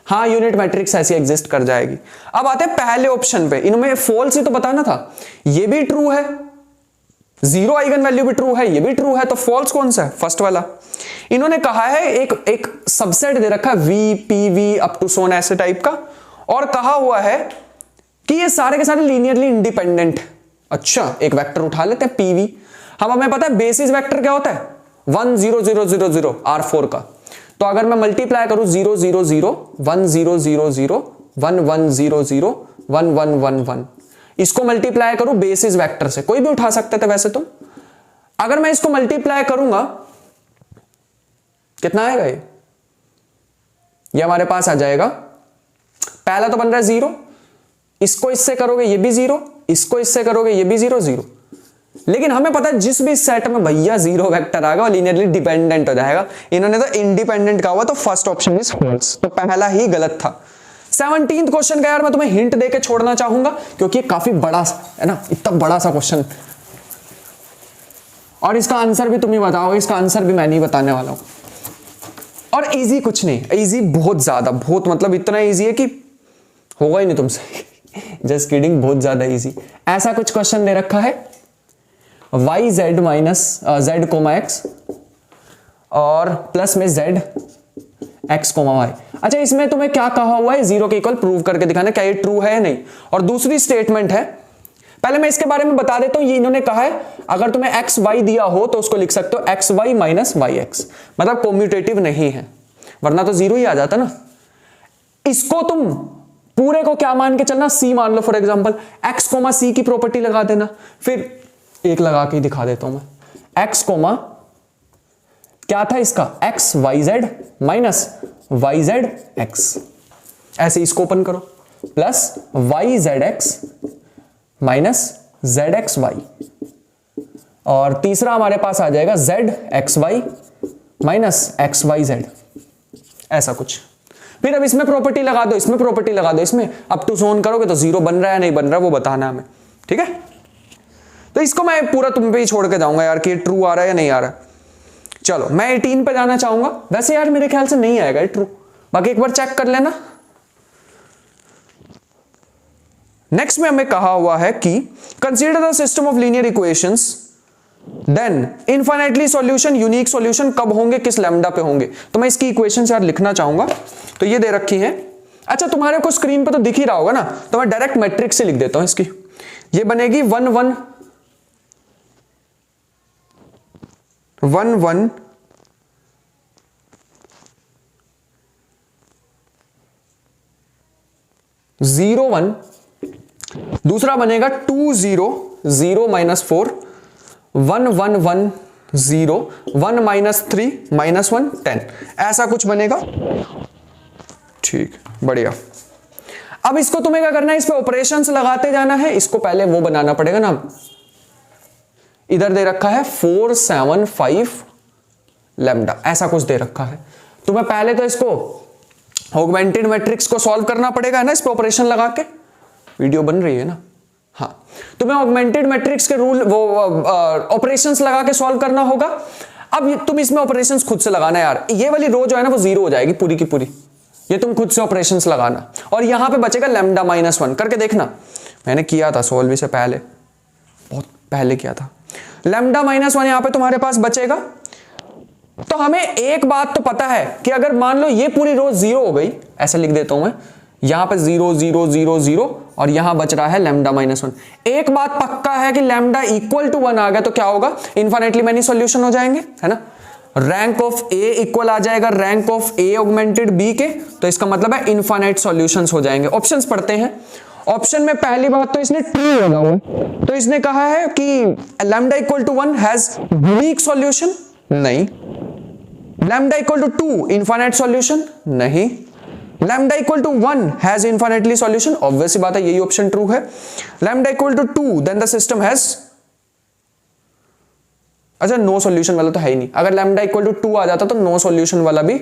हाँ, यूनिट मैट्रिक्स ऐसी एग्जिस्ट कर जाएगी। अब आते हैं पहले ऑप्शन पे, इनमें फॉल्स ही तो बताना था। ये भी ट्रू है, 0 आइगन वैल्यू भी ट्रू है, ये भी ट्रू है, तो फॉल्स कौन सा है? फर्स्ट वाला। इन्होंने कहा है एक सबसेट दे रखा है V P V up to so on ऐसे टाइप का, और कहा हुआ है कि ये सारे के सारे लीनियरली इंडिपेंडेंट। अच्छा, एक वेक्टर उठा लेते हैं PV। हम हमें पता है बेसिस वेक्टर क्या होता है 1 0 0 0 0 R4 का। तो अगर मैं मल्टीप्लाई करूं 0 0 0 1 0 0 0 1 1 0 0 1 1 1 1, इसको मल्टीप्लाई करूं बेसिस वेक्टर से, कोई भी उठा सकते थे वैसे तो। अगर मैं इसको मल्टीप्लाई करूंगा कितना आएगा ये हमारे पास आ जाएगा, पहला तो बन रहा है 0, इसको इससे करोगे ये भी 0, इसको इससे करोगे ये भी 0 0। लेकिन हमें पता है जिस भी सेट में भैया 0 वेक्टर आएगा वो लीनियरली डिपेंडेंट हो जाएगा। इन्होंने तो इंडिपेंडेंट कहा हुआ, तो फर्स्ट ऑप्शन इज फॉल्स, तो पहला ही गलत था। 17th क्वेश्चन का यार मैं तुम्हें हिंट देके छोड़ना चाहूंगा, क्योंकि काफी बड़ा है ना, इतना बड़ा सा क्वेश्चन, और इसका आंसर भी तुम ही बताओगे, इसका आंसर भी मैं नहीं बताने वाला हूं। और इजी कुछ नहीं, इजी बहुत ज्यादा, बहुत मतलब इतना इजी है कि होगा ही नहीं तुमसे। जस्ट किडिंग, बहुत ज्यादा इजी। ऐसा कुछ क्वेश्चन दे रखा है y z minus z comma x और प्लस में z x कोमा y। अच्छा, इसमें तुम्हें क्या कहा हुआ है 0 के इक्वल प्रूव करके दिखाना, क्या ये ट्रू है या नहीं। और दूसरी स्टेटमेंट है, पहले मैं इसके बारे में बता देता हूं। ये इन्होंने कहा है अगर तुम्हें x y दिया हो तो उसको लिख सकते हो x y minus y x, मतलब कोम्यूटेटिव नहीं है, वरना तो 0 ही आ जाता ना। इसको तुम पूरे को क्या मान के चलना, c मान लो for example, x comma c की प्रॉपर्टी लगा देना। फिर एक लगा के दिखा देता हूं मैं, x कोमा क्या था इसका x y z minus y z x, ऐसे इसको ओपन करो, plus y z x minus z x y, और तीसरा हमारे पास आ जाएगा z x y minus x y z, ऐसा कुछ। फिर अब इसमें प्रॉपर्टी लगा दो, इसमें प्रॉपर्टी लगा दो, इसमें अप टू सोन करोगे तो 0 बन रहा है नहीं बन रहा वो बताना हमें। ठीक है, तो इसको मैं पूरा तुम पे ही छोड़ के जाऊंगा यार कि ट्रू आ रहा है या नहीं आ रहा। चलो मैं 18 पे जाना चाहूंगा। वैसे यार मेरे ख्याल से नहीं आएगा ट्रू, बाकी एक बार चेक कर लेना। नेक्स्ट में हमें कहा हुआ है कि consider the system of linear equations, then infinitely solution, unique solution कब होंगे, किस लैम्डा पे होंगे। तो मैं इसकी इक्वेशंस यार लिखना चाहूंगा, तो ये दे रखी है। अच्छा, तुम्हारे को स्क्रीन पे तो दिख ही रहा होगा ना, तो मैं डायरेक्ट मैट्रिक्स से लिख देता हूं इसकी। ये बनेगी 1 1 1 1 0 1, दूसरा बनेगा 2 0 0 माइनस 4 1 1 1 0 1 माइनस 3 माइनस 1 10, ऐसा कुछ बनेगा। ठीक, बढ़िया। अब इसको तुम्हें क्या करना है, इस पे ऑपरेशंस लगाते जाना है। इसको पहले वो बनाना पड़ेगा ना, इधर दे रखा है 475 लैम्डा, ऐसा कुछ दे रखा है। तुम्हें पहले तो इसको ऑगमेंटेड मैट्रिक्स को सॉल्व करना पड़ेगा ना, इस पे ऑपरेशन लगा के। वीडियो बन रही है ना? हाँ, तुम्हें ऑगमेंटेड मैट्रिक्स के रूल वो ऑपरेशंस लगा के सॉल्व करना होगा। अब तुम इसमें ऑपरेशंस खुद से लगाना यार, ये वाली रो जो है ना वो जीरो हो जाएगी पूरी की पूरी, ये तुम खुद से ऑपरेशंस लगाना। और यहां पे बचेगा लैम्डा -1, करके देखना, मैंने किया था सॉल्व इसे पहले, बहुत पहले किया था। लैम्डा -1 यहां पे तुम्हारे पास बचेगा। तो हमें एक बात तो पता है कि अगर मान लो ये पूरी रो जीरो हो गई, ऐसे लिख देता हूं मैं, यहां पे 0 0 0 0 और यहां बच रहा है लैम्डा -1। एक बात पक्का है कि लैम्डा इक्वल टू 1 आ गया तो क्या होगा, इन्फिनिटली मेनी सॉल्यूशन हो जाएंगे, है ना। रैंक ऑफ ए इक्वल आ जाएगा rank of A augmented B के, तो इसका मतलब है इनफाइनाइट सॉल्यूशंस हो जाएंगे। ऑप्शंस पढ़ते हैं। ऑप्शन में पहली बात तो इसने ट्रू लगा हुआ है, तो इसने कहा है कि lambda equal to 1 has unique solution, नहीं। Lambda equal to 2 infinite solution, नहीं। Lambda equal to 1 has infinitely solution, obvious सी बात है यही ऑप्शन ट्रू है। Lambda equal to 2 then the system has, अच्छा नो सॉल्यूशन वाला तो है ही नहीं। अगर लैम्डा इक्वल टू 2 आ जाता तो नो सॉल्यूशन वाला भी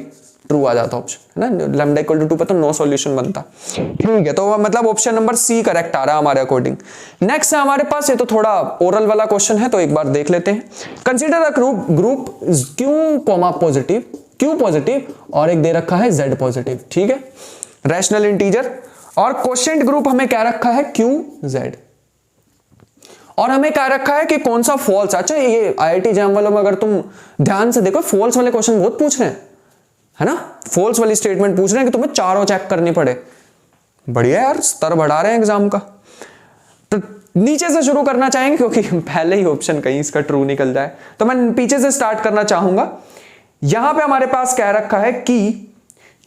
ट्रू आ जाता ऑप्शन, है ना। लैम्डा इक्वल टू 2 पे तो नो सॉल्यूशन बनता। ठीक है, तो मतलब ऑप्शन नंबर सी करेक्ट आ रहा है हमारे अकॉर्डिंग। नेक्स्ट है हमारे पास, ये तो थोड़ा ओरल वाला क्वेश्चन है तो एक बार देख लेते हैं। Consider a group Q comma positive, Q positive और एक दे रखा है जेड पॉजिटिव, ठीक है, रैशनल इंटीजर, और क्वोशिएंट ग्रुप हमें क्या रखा है क्यू जेड, और हमें क्या रखा है कि कौन सा फॉल्स। अच्छा ये आईआईटी जैम वालों में अगर तुम ध्यान से देखो फॉल्स वाले क्वेश्चन बहुत पूछ रहे हैं, है ना। फॉल्स वाली स्टेटमेंट पूछ रहे हैं कि तुम्हें चारों चेक करनी पड़े। बढ़िया यार, स्तर बढ़ा रहे हैं एग्जाम का। तो नीचे से शुरू करना चाहेंगे क्योंकि पहले ही ऑप्शन कहीं इसका ट्रू निकल जाए, तो मैं पीछे से स्टार्ट करना चाहूंगा। यहां पे हमारे पास क्या रखा है कि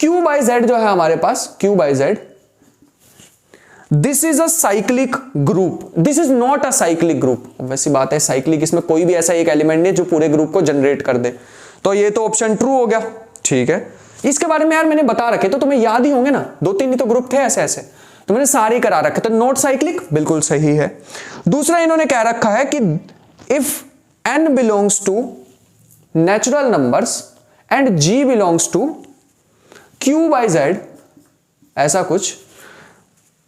Q बाई जेड जो है हमारे पास, Q by Z, this is a cyclic group, this is not a cyclic group. वैसी बात है, साइक्लिक इसमें कोई भी ऐसा एक एलिमेंट नहीं जो पूरे ग्रुप को जनरेट कर दे, तो ये तो ऑप्शन ट्रू हो गया। ठीक है, इसके बारे में यार मैंने बता रखे तो तुम्हें याद ही होंगे ना, 2-3 ही तो ग्रुप थे ऐसे ऐसे, तो मैंने सारे करा रखे। तो नॉट साइक्लिक बिल्कुल सही है। दूसरा इन्होंने क्या रखा है कि if n belongs to natural numbers and g belongs to Q by z, ऐसा कुछ,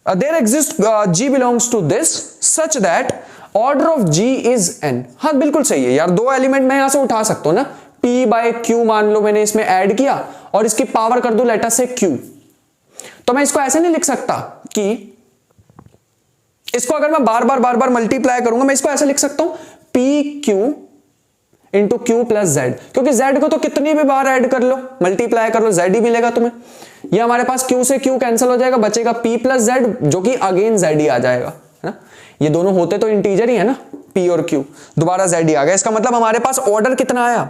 there exists g belongs to this such that order of g is n। हाँ बिल्कुल सही है यार, दो एलिमेंट मैं यहां से उठा सकता हूं ना, p बाय q मान लो मैंने इसमें ऐड किया और इसकी पावर कर दो लेटर से q, तो मैं इसको ऐसे नहीं लिख सकता कि इसको अगर मैं बार बार मल्टीप्लाई करूंगा, मैं इसको ऐसे लिख सकता हूं p q into Q plus Z, क्योंकि जेड को तो कितनी भी बार ऐड कर लो मल्टीप्लाई कर लो जेड ही मिलेगा तुम्हें। ये हमारे पास क्यू से क्यू कैंसिल हो जाएगा, बचेगा p प्लस जेड जो कि अगेन जेड ही आ जाएगा, है ना। ये दोनों होते तो इंटीजर ही है ना, p और q, दोबारा जेड ही आ गया। इसका मतलब हमारे पास ऑर्डर कितना आया,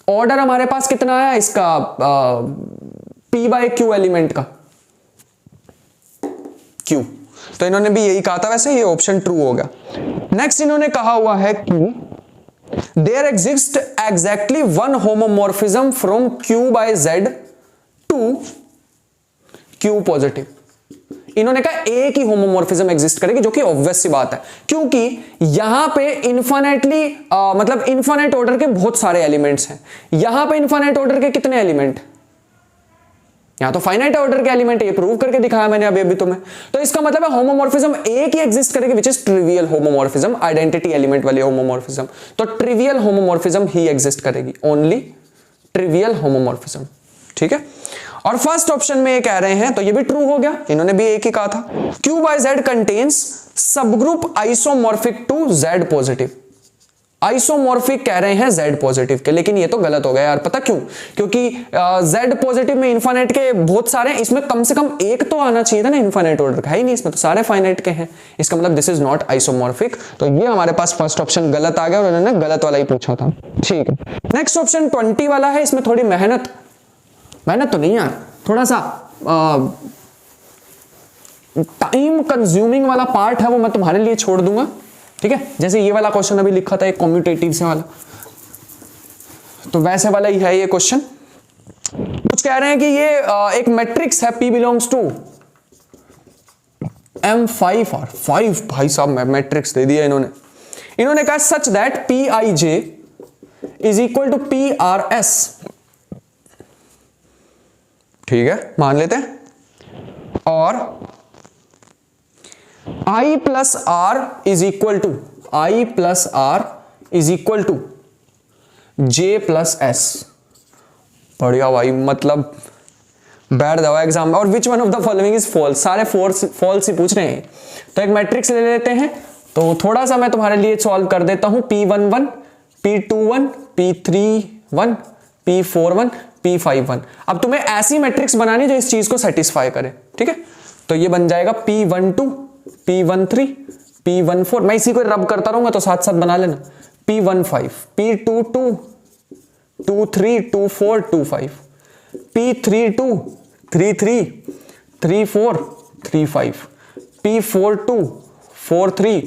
ऑर्डर हमारे पास कितना आया इसका p बाय q एलिमेंट का q, तो इन्होंने भी यही कहा था, वैसे ये ऑप्शन ट्रू हो गया। नेक्स्ट इन्होंने कहा हुआ है कि there exists exactly one homomorphism from q by z to q positive. इन्होंने कहा एक ही होमोमॉर्फिज्म एग्जिस्ट करेगी, जो कि ऑब्वियस सी बात है, क्योंकि यहां पे इनफाइनाइटली मतलब इनफाइनाइट ऑर्डर के बहुत सारे एलिमेंट्स हैं। यहां पे इनफाइनाइट ऑर्डर के कितने एलिमेंट, यहां तो फाइनाइट ऑर्डर के एलिमेंट, ये प्रूव करके दिखाया मैंने अभी तुम्हें। तो इसका मतलब है होमोमॉर्फिज्म एक ही एग्जिस्ट करेगी, which is trivial homomorphism, identity element वाली होमोमॉर्फिज्म। तो ट्रिवियल होमोमॉर्फिज्म ही एग्जिस्ट करेगी, ओनली ट्रिवियल होमोमॉर्फिज्म, ठीक है। और फर्स्ट ऑप्शन में ये कह रहे हैं तो ये भी ट्रू हो गया, इन्होंने भी एक ही कहा था। Q by Z contains subgroup isomorphic to Z positive, isomorphic कह रहे हैं Z पॉजिटिव के, लेकिन ये तो गलत हो गया यार। पता क्यों, क्योंकि Z पॉजिटिव में इनफाइनाइट के बहुत सारे हैं, इसमें कम से कम एक तो आना चाहिए था ना इनफाइनाइट ऑर्डर का, है ही नहीं, इसमें तो सारे फाइनाइट के हैं। इसका मतलब दिस इज नॉट आइसोमॉर्फिक, तो ये हमारे पास फर्स्ट ऑप्शन गलत आ गया और उन्होंने गलत वाला ही पूछा था, ठीक है। नेक्स्ट ऑप्शन 20 वाला है, इसमें थोड़ी मेहनत तो नहीं यार, थोड़ा सा टाइम कंज्यूमिंग वाला पार्ट है, वो मैं तुम्हारे लिए छोड़ दूंगा, ठीक है। जैसे ये वाला क्वेश्चन अभी लिखा था एक कम्यूटेटिव से वाला, तो वैसे वाला ही है ये क्वेश्चन। कुछ कह रहे हैं कि ये एक मैट्रिक्स है P बिलोंग्स टू M5 और 5, भाई साहब मैट्रिक्स दे दिया इन्होंने। इन्होंने कहा such that P I J is equal to P R S. ठीक है, मान लेते हैं। और I plus R is equal to I plus R is equal to J plus S. बढ़िया भाई, मतलब बैठ दवा एग्जाम में। और which one of the following is false, सारे फॉल्स ही पूछ रहे हैं। तो एक मैट्रिक्स ले लेते हैं, तो थोड़ा सा मैं तुम्हारे लिए सॉल्व कर देता हूं। P11 P21 P31 P41 P51। अब तुम्हें ऐसी मैट्रिक्स बनानी जो इस चीज को सेटिस्फाई करे। ठीक है, तो ये बन जाएगा P12 P13 P14। मैं इसी को रब करता रहूंगा तो साथ साथ बना लेना। P15 P22 23 24 25 P32 33 34 35 P42 43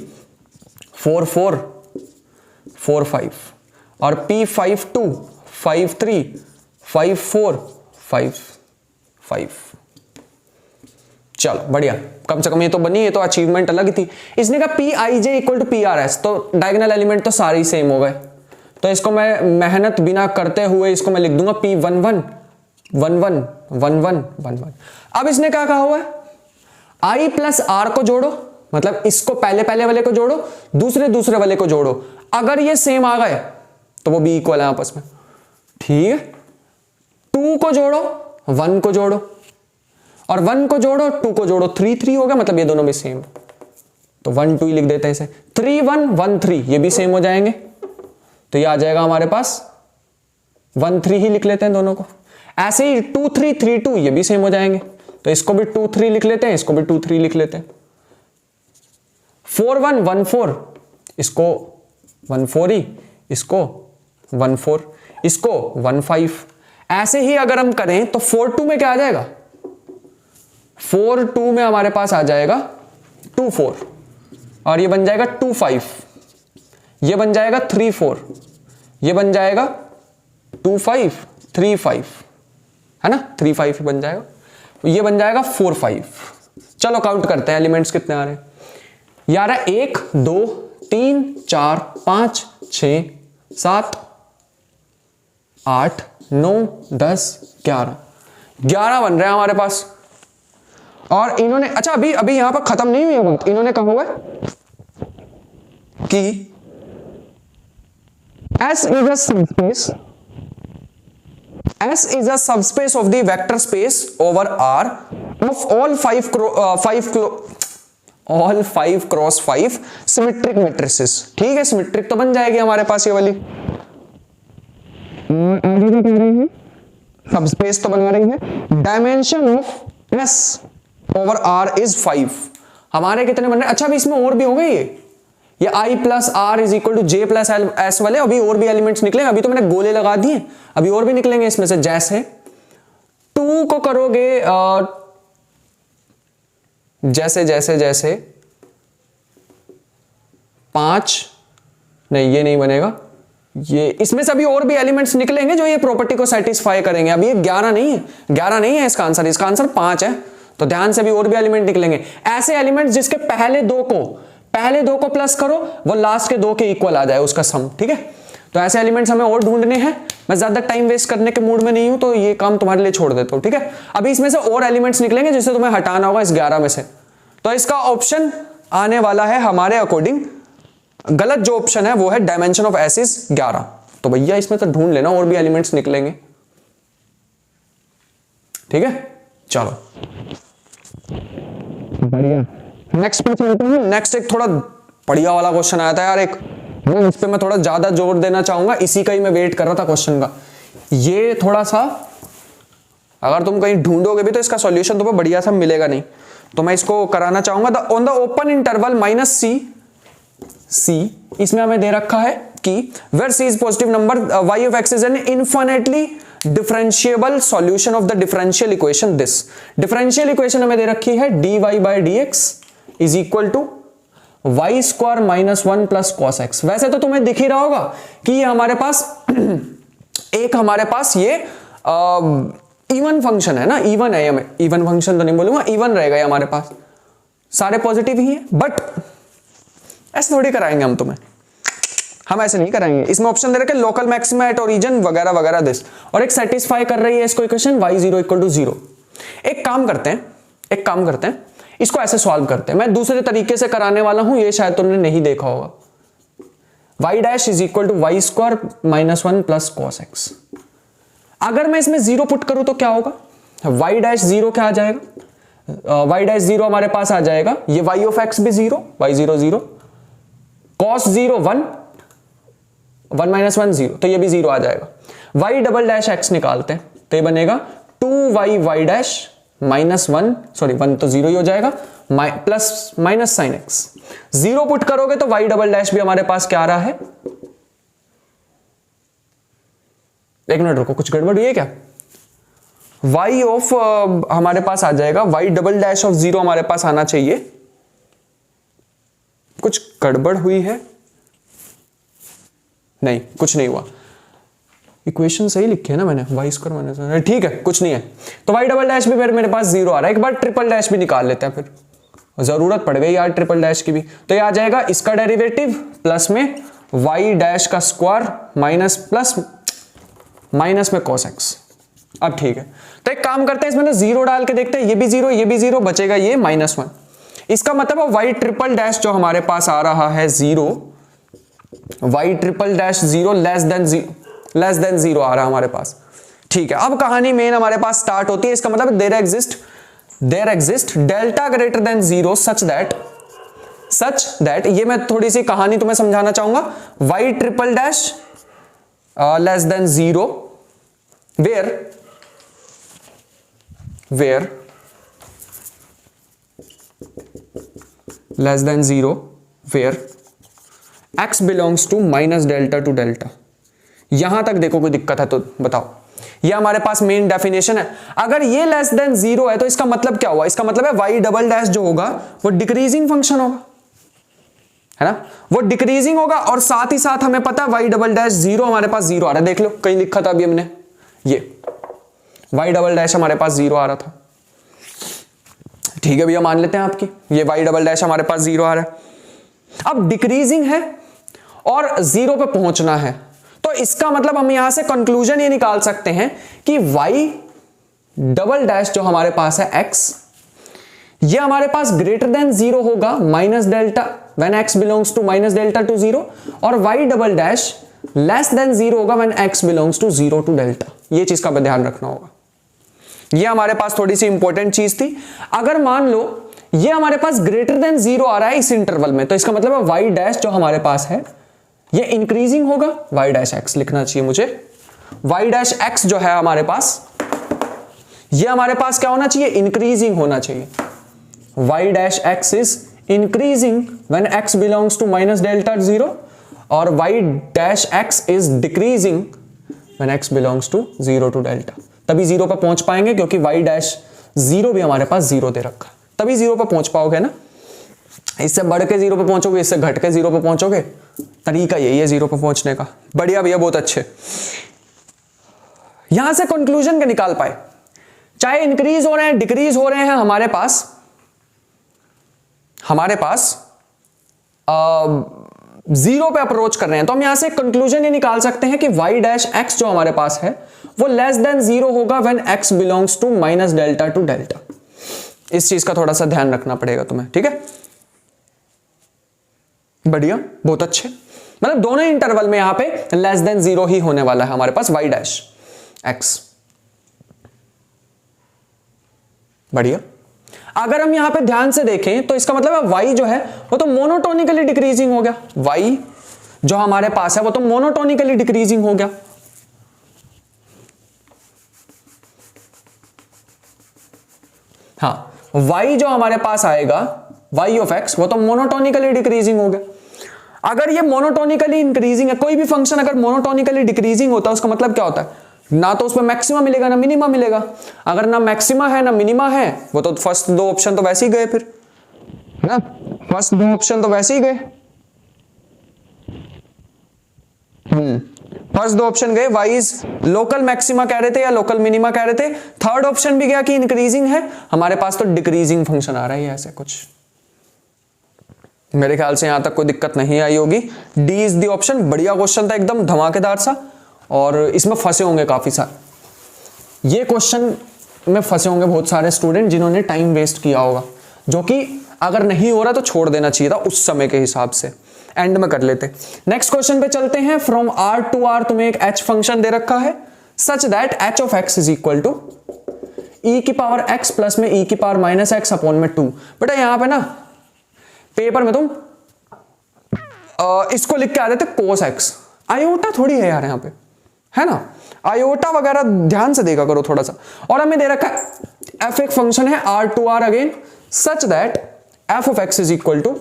44 45 और P52 53 54 55। चलो बढ़िया, कम से कम ये तो बनी, ये तो अचीवमेंट अलग ही थी। इसने कहा P I J equal to P R S, तो डायगोनल एलिमेंट तो सारे ही सेम हो गए। तो इसको मैं मेहनत बिना करते हुए इसको मैं लिख दूंगा P11 11 11 11। अब इसने क्या कहा हुआ है, आई प्लस आर को जोड़ो, मतलब इसको पहले पहले वाले को जोड़ो, दूसरे दूसरे वाले को जोड़ो। अगर ये सेम आ गए तो वो भी इक्वल है आपस में। ठीक है, 2 को जोड़ो 1 को जोड़ो, और 1 को जोड़ो 2 को जोड़ो, 3 3 हो गया, मतलब ये दोनों भी सेम। तो 1 2 ही लिख देते हैं इसे। 3 1 1 3 ये भी सेम हो जाएंगे, तो ये आ जाएगा हमारे पास 1 3 ही लिख लेते हैं दोनों को। ऐसे ही 2 3 3 2 ये भी सेम हो जाएंगे, तो इसको भी 2 3 लिख लेते हैं, इसको भी 2 3 लिख लेते हैं। 4 1 1 4 इसको 1 4 ही, इसको 1 4, इसको 1 5। ऐसे ही अगर हम करें तो 4 2 में क्या आ जाएगा, 4 2 में हमारे पास आ जाएगा 2 4, और ये बन जाएगा 2 5, ये बन जाएगा 3 4, ये बन जाएगा 2 5 3 5, है ना, 3 5 ही बन जाएगा, ये बन जाएगा 4 5। चलो काउंट करते हैं एलिमेंट्स कितने आ रहे हैं। यार 1 2 3 4 5 6 7 8 9 10 11 11 बन रहे हैं हमारे पास। और इन्होंने, अच्छा अभी अभी यहां पर खत्म नहीं हुई है बात, इन्होंने कहा हुआ है कि S is a subspace, S is a subspace of the vector space over R of all 5 cross 5 symmetric matrices। ठीक है, सिमेट्रिक तो बन जाएगी हमारे पास ये वाली। आगे क्या कह रहे हैं, सबस्पेस तो बना रही है। Dimension of S over R is 5। हमारे कितने बन रहे हैं, अच्छा अभी इसमें और भी हो गए ये I plus R is equal to J plus S वाले, अभी और भी एलिमेंट्स निकलेंगे। अभी तो मैंने गोले लगा दिए, अभी और भी निकलेंगे इसमें से। जैसे 2 को करोगे जैसे जैसे जैसे 5, नहीं ये नहीं बनेगा, ये इसमें से अभी और भी एलिमेंट्स निकलेंगे जो ये प्रॉपर्टी को सेटिस्फाई करेंगे। अभी ये 11 नहीं है, 11 नहीं है इसका आंसर, इसका आंसर 5 है। तो ध्यान से, भी और भी एलिमेंट निकलेंगे, ऐसे एलिमेंट्स जिसके पहले दो को प्लस करो वो लास्ट के 2 के इक्वल आ जाए उसका सम। ठीक है, तो ऐसे एलिमेंट्स हमें और ढूंढने हैं। मैं ज्यादा टाइम वेस्ट करने के मूड में नहीं हूं, तो ये काम तुम्हारे लिए छोड़ देता हूं। ठीक है, अभी इसमें से और एलिमेंट्स निकलेंगे जिसे तुम्हें हटाना होगा इस 11 में से। तो इसका ऑप्शन आने वाला है हमारे अकॉर्डिंग, गलत जो ऑप्शन है वो है डायमेंशन ऑफ एस इज 11। तो भैया इसमें तो ढूंढ लेना, और भी एलिमेंट्स निकलेंगे। ठीक है, चलो बढ़िया, नेक्स्ट पे चलते हैं। नेक्स्ट एक थोड़ा बढ़िया वाला क्वेश्चन आया था यार एक, इस पे मैं थोड़ा ज्यादा जोर देना चाहूंगा, इसी का ही मैं वेट कर रहा था क्वेश्चन का। ये थोड़ा सा अगर तुम कहीं ढूंढोगे भी तो इसका सॉल्यूशन तुम्हें बढ़िया सा मिलेगा नहीं, तो मैं इसको कराना चाहूंगा। On the open interval minus c, इसमें हमें दे रखा है कि where c is positive number, y of x is an infinitely differentiable solution of the differential equation this। Differential equation हमें दे रखी है dy by dx is equal to y square minus 1 plus cos x। वैसे तो तुम्हें दिख ही रहा होगा कि ये हमारे पास एक हमारे पास ये इवन फंक्शन है ना, इवन है, हमें इवन फंक्शन तो नहीं बोलूंगा, इवन रहेगा ये हमारे पास, सारे पॉजिटिव ही है। बट ऐसे थोड़ी कराएंगे हम तुम्हें, हम ऐसे नहीं कराएंगे, इसमें ऑप्शन दे रखे लोकल मैक्सिमा एट ओरिजिन वगैरह वगैरह दिस, और एक सेटिस्फाई कर रही है इसको इक्वेशन y0 = 0। एक काम करते हैं इसको ऐसे सॉल्व करते हैं, मैं दूसरे तरीके से कराने वाला हूं, ये शायद तुमने नहीं देखा होगा। y' = y² - 1 + cos x। अगर मैं इसमें 0 पुट करूं तो क्या होगा, y' 0 क्या आ जाएगा, y' 0 हमारे पास आ जाएगा, ये y of x भी 0, y0 0, cos 0 1, 1 - 1 0, तो ये भी 0 आ जाएगा। y" x निकालते हैं तो ये बनेगा 2y -1, सॉरी 1 तो 0 ही हो जाएगा, plus minus sin x। 0 put करोगे तो y" भी हमारे पास क्या आ रहा है, एक मिनट रुको, कुछ गड़बड़ हुई है क्या, y ऑफ हमारे पास आ जाएगा, y" ऑफ 0 हमारे पास आना चाहिए, कुछ गड़बड़ हुई है, नहीं कुछ नहीं हुआ, इक्वेशन सही लिखी है ना मैंने, y², ठीक है कुछ नहीं है। तो y" भी मेरे पास 0 आ रहा है, एक बार ट्रिपल' भी निकाल लेते हैं, फिर जरूरत पड़ गई यार ट्रिपल' की भी, तो ये आ जाएगा इसका डेरिवेटिव प्लस में y' माइनस में cos x। अब ठीक है, तो एक काम करते हैं, इसमें 0 डाल के देखते हैं, ये भी 0, ये भी 0, बचेगा ये -1। इसका मतलब y" जो हमारे पास आ रहा है 0, y" 0 लेस देन 0 आ रहा है हमारे पास। ठीक है, अब कहानी मेन हमारे पास स्टार्ट होती है, इसका मतलब there exist delta greater than 0 such that, ये मैं थोड़ी सी कहानी तुम्हें समझाना चाहूंगा, y" less than 0 where less than 0 where x belongs to -delta to delta। यहां तक देखो कोई दिक्कत है तो बताओ, ये हमारे पास मेन डेफिनेशन है। अगर ये लेस देन 0 है तो इसका मतलब क्या हुआ, इसका मतलब है y" जो होगा वो डिक्रीजिंग फंक्शन होगा, है ना, वो डिक्रीजिंग होगा, और साथ ही साथ हमें पता है y" 0 हमारे पास 0 आ रहा है, देख लो कहीं लिखा था अभी हमने, ये y" हमारे पास 0 आ रहा था। ठीक है भैया, मान लेते हैं आपकी, ये y" हमारे पास 0 आ रहा है। अब डिक्रीजिंग है और 0 पे पहुंचना है, तो इसका मतलब हम यहां से कंक्लूजन ये निकाल सकते हैं कि y" जो हमारे पास है x, ये हमारे पास ग्रेटर देन 0 होगा -delta when x belongs to -delta to 0, और y" लेस देन 0 होगा when x belongs to 0 to delta। ये चीज का ध्यान रखना होगा, ये हमारे पास थोड़ी सी इंपॉर्टेंट चीज थी। अगर मान लो ये हमारे पास ग्रेटर देन 0 आ रहा है इस इंटरवल में, तो इसका मतलब है y' जो हमारे पास है ये इंक्रीजिंग होगा, y' लिखना चाहिए मुझे, y' जो है हमारे पास, ये हमारे पास क्या होना चाहिए, इंक्रीजिंग होना चाहिए, y' is increasing when x belongs to -delta 0, और y' is decreasing when x belongs to 0 to delta। तभी 0 पर पहुंच पाएंगे, क्योंकि y' 0 भी हमारे पास 0 दे रखा है, तभी 0 पर पहुंच पाओगे ना, इससे बढ़ के 0 पर पहुंचोगे, इससे घट के 0 पर पहुंचोगे, तरीका यही है 0 पर पहुंचने का। बढ़िया भैया, बहुत अच्छे, यहां से कंक्लूजन क्या निकाल पाए, चाहे इंक्रीज हो रहे हैं डिक्रीज हो रहे हैं, हमारे पास 0 पे अप्रोच कर रहे हैं, तो हम यहां से कंक्लूजन ये निकाल सकते हैं कि y' जो हमारे पास है वो लेस देन 0 होगा when x belongs to -delta to delta। इस चीज का थोड़ा सा ध्यान रखना पड़ेगा तुम्हें, ठीक है, बढ़िया, बहुत अच्छे, मतलब दोनों इंटरवल में यहां पे लेस देन 0 ही होने वाला है हमारे पास y', बढ़िया। अगर हम यहां पे ध्यान से देखें तो इसका मतलब है y जो है वो तो मोनोटोनिकली डिक्रीजिंग हो गया, y जो हमारे पास है वो तो मोनोटोनिकली डिक्रीजिंग हो गया, हाँ, y जो हमारे पास आएगा y ऑफ x वो तो मोनोटोनिकली डिक्रीजिंग हो गया। अगर ये मोनोटोनिकली इंक्रीजिंग है, कोई भी फंक्शन अगर मोनोटोनिकली डिक्रीजिंग होता है उसका मतलब क्या होता है, ना तो उसमें मैक्सिमा मिलेगा ना मिनिमा मिलेगा। अगर ना मैक्सिमा है ना मिनिमा है, वो तो फर्स्ट 2 ऑप्शन तो वैसे ही गए, फिर ना फर्स्ट 2 ऑप्शन तो वैसे ही गए, फर्स्ट 2 ऑप्शन गए, y इज लोकल मैक्सिमा कह रहे थे या लोकल मिनिमा कह रहे थे, थर्ड ऑप्शन भी गया कि इंक्रीजिंग है, हमारे पास तो डिक्रीजिंग फंक्शन आ रहा है ऐसे कुछ। मेरे ख्याल से यहां तक कोई दिक्कत नहीं आई होगी। D is the option. बढ़िया क्वेश्चन था, एकदम धमाकेदार सा, और इसमें फंसे होंगे काफी सारे। ये क्वेश्चन में फंसे होंगे बहुत सारे स्टूडेंट जिन्होंने टाइम वेस्ट किया होगा, जो कि अगर नहीं हो रहा तो छोड़ देना चाहिए था उस समय के हिसाब से, एंड में कर लेते। नेक्स्ट क्वेश्चन पे चलते हैं। फ्रॉम आर टू आर तुम्हें एक एच फंक्शन दे रखा है such that h of x is equal to e की पावर एक्स प्लस में ई की पावर माइनस एक्स अपॉन में 2। बेटा यहां पे ना पेपर में तुम इसको लिख के आ देते कोस एक्स। आयोटा थोड़ी है यार यहाँ पे, है ना, आयोटा वगैरह ध्यान से देखा करो थोड़ा सा। और हमें दे रखा है एफ एक फंक्शन है R to R again such that f of x is equal to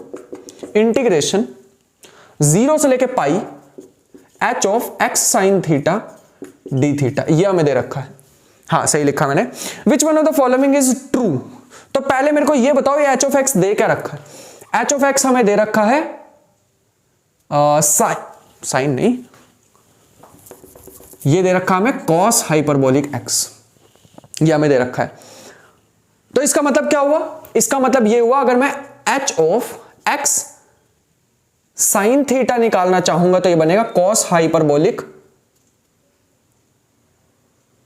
integration 0 से लेके pi h of x sine theta d theta. ये हमें दे रखा है। हाँ सही लिखा मैंने। Which one of the following is true. तो पहले मेरे को ये बताओ ये एच ऑफ एक्स दे क्या रखा है। एच ऑफ एक्स हमें दे रखा है साइन नहीं, ये दे रखा हमें कॉस हाइपरबोलिक एक्स, ये हमें दे रखा है। तो इसका मतलब क्या हुआ, इसका मतलब ये हुआ अगर मैं H of x sine theta निकालना चाहूंगा तो ये बनेगा cos hyperbolic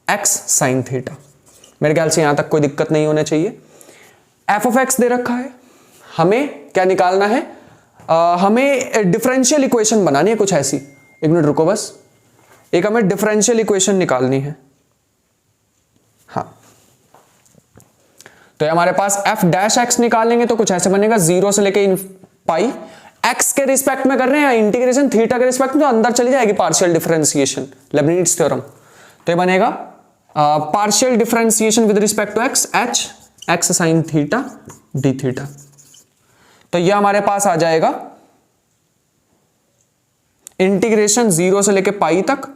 x sine theta. मेरे ख्याल से यहां तक कोई दिक्कत नहीं होना चाहिए। एफ ऑफ एक्स दे रखा है, हमें क्या निकालना है, हमें डिफरेंशियल इक्वेशन बनानी है कुछ ऐसी। एक मिनट रुको बस, एक हमें डिफरेंशियल इक्वेशन निकालनी है। हाँ तो हमारे पास एफ डैश एक्स निकालेंगे तो कुछ ऐसे बनेगा 0 से लेके पाई एक्स के रिस्पेक्ट में कर रहे हैं इंटीग्रेशन थीटा के रिस्पेक्ट में, तो अंदर चली जाएगी पार्शियल डिफरेंशिएशन लेबनिट्ज थ्योरम। तो ये बनेगा partial differentiation with respect to x h x sine theta d theta. तो ये हमारे पास आ जाएगा इंटीग्रेशन 0 से लेके पाई तक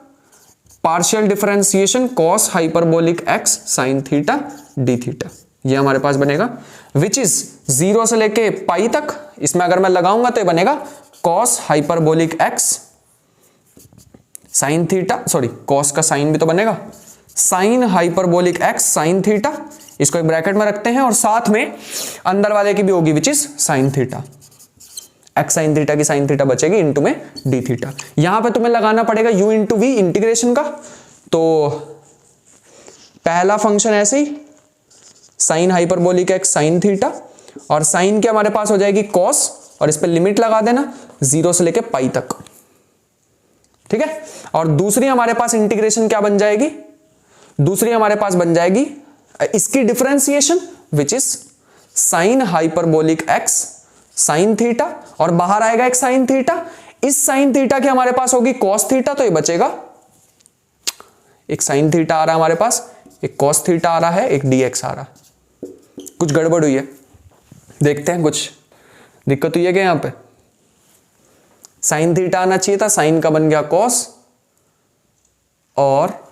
partial differentiation cos hyperbolic x sine theta d theta. ये हमारे पास बनेगा विच इज 0 से लेके पाई तक, इसमें अगर मैं लगाऊंगा तो ये बनेगा cos hyperbolic x sine theta, sorry cos का साइन भी तो बनेगा, sign hyperbolic x sine theta, इसको एक ब्रैकेट में रखते हैं और साथ में अंदर वाले की भी होगी which is sine theta, x sine theta की साइन थीटा बचेगी इनटू में डी थीटा। यहां पे तुम्हें लगाना पड़ेगा u इंटू वी इंटीग्रेशन का। तो पहला फंक्शन ऐसे ही sine hyperbolic x sine theta, और साइन के हमारे पास हो जाएगी कॉस, और इस पे लिमिट लगा देना 0 से लेके पाई तक, ठीक है। और दूसरी हमारे पास इंटीग्रेशन क्या बन जाएगी, दूसरी हमारे पास बन जाएगी इसकी differentiation which is sine hyperbolic x sine theta, और बाहर आएगा एक साइन थीटा, इस साइन थीटा की हमारे पास होगी कॉस थीटा, तो ये बचेगा एक साइन थीटा आ रहा है हमारे पास, एक कॉस थीटा आ रहा है, एक dx आ रहा है। कुछ गड़बड़ हुई है, देखते हैं कुछ दिक्कत हुई है क्या। यहां पे साइन थीटा आना चाहिए था, साइन का बन गया कॉस, और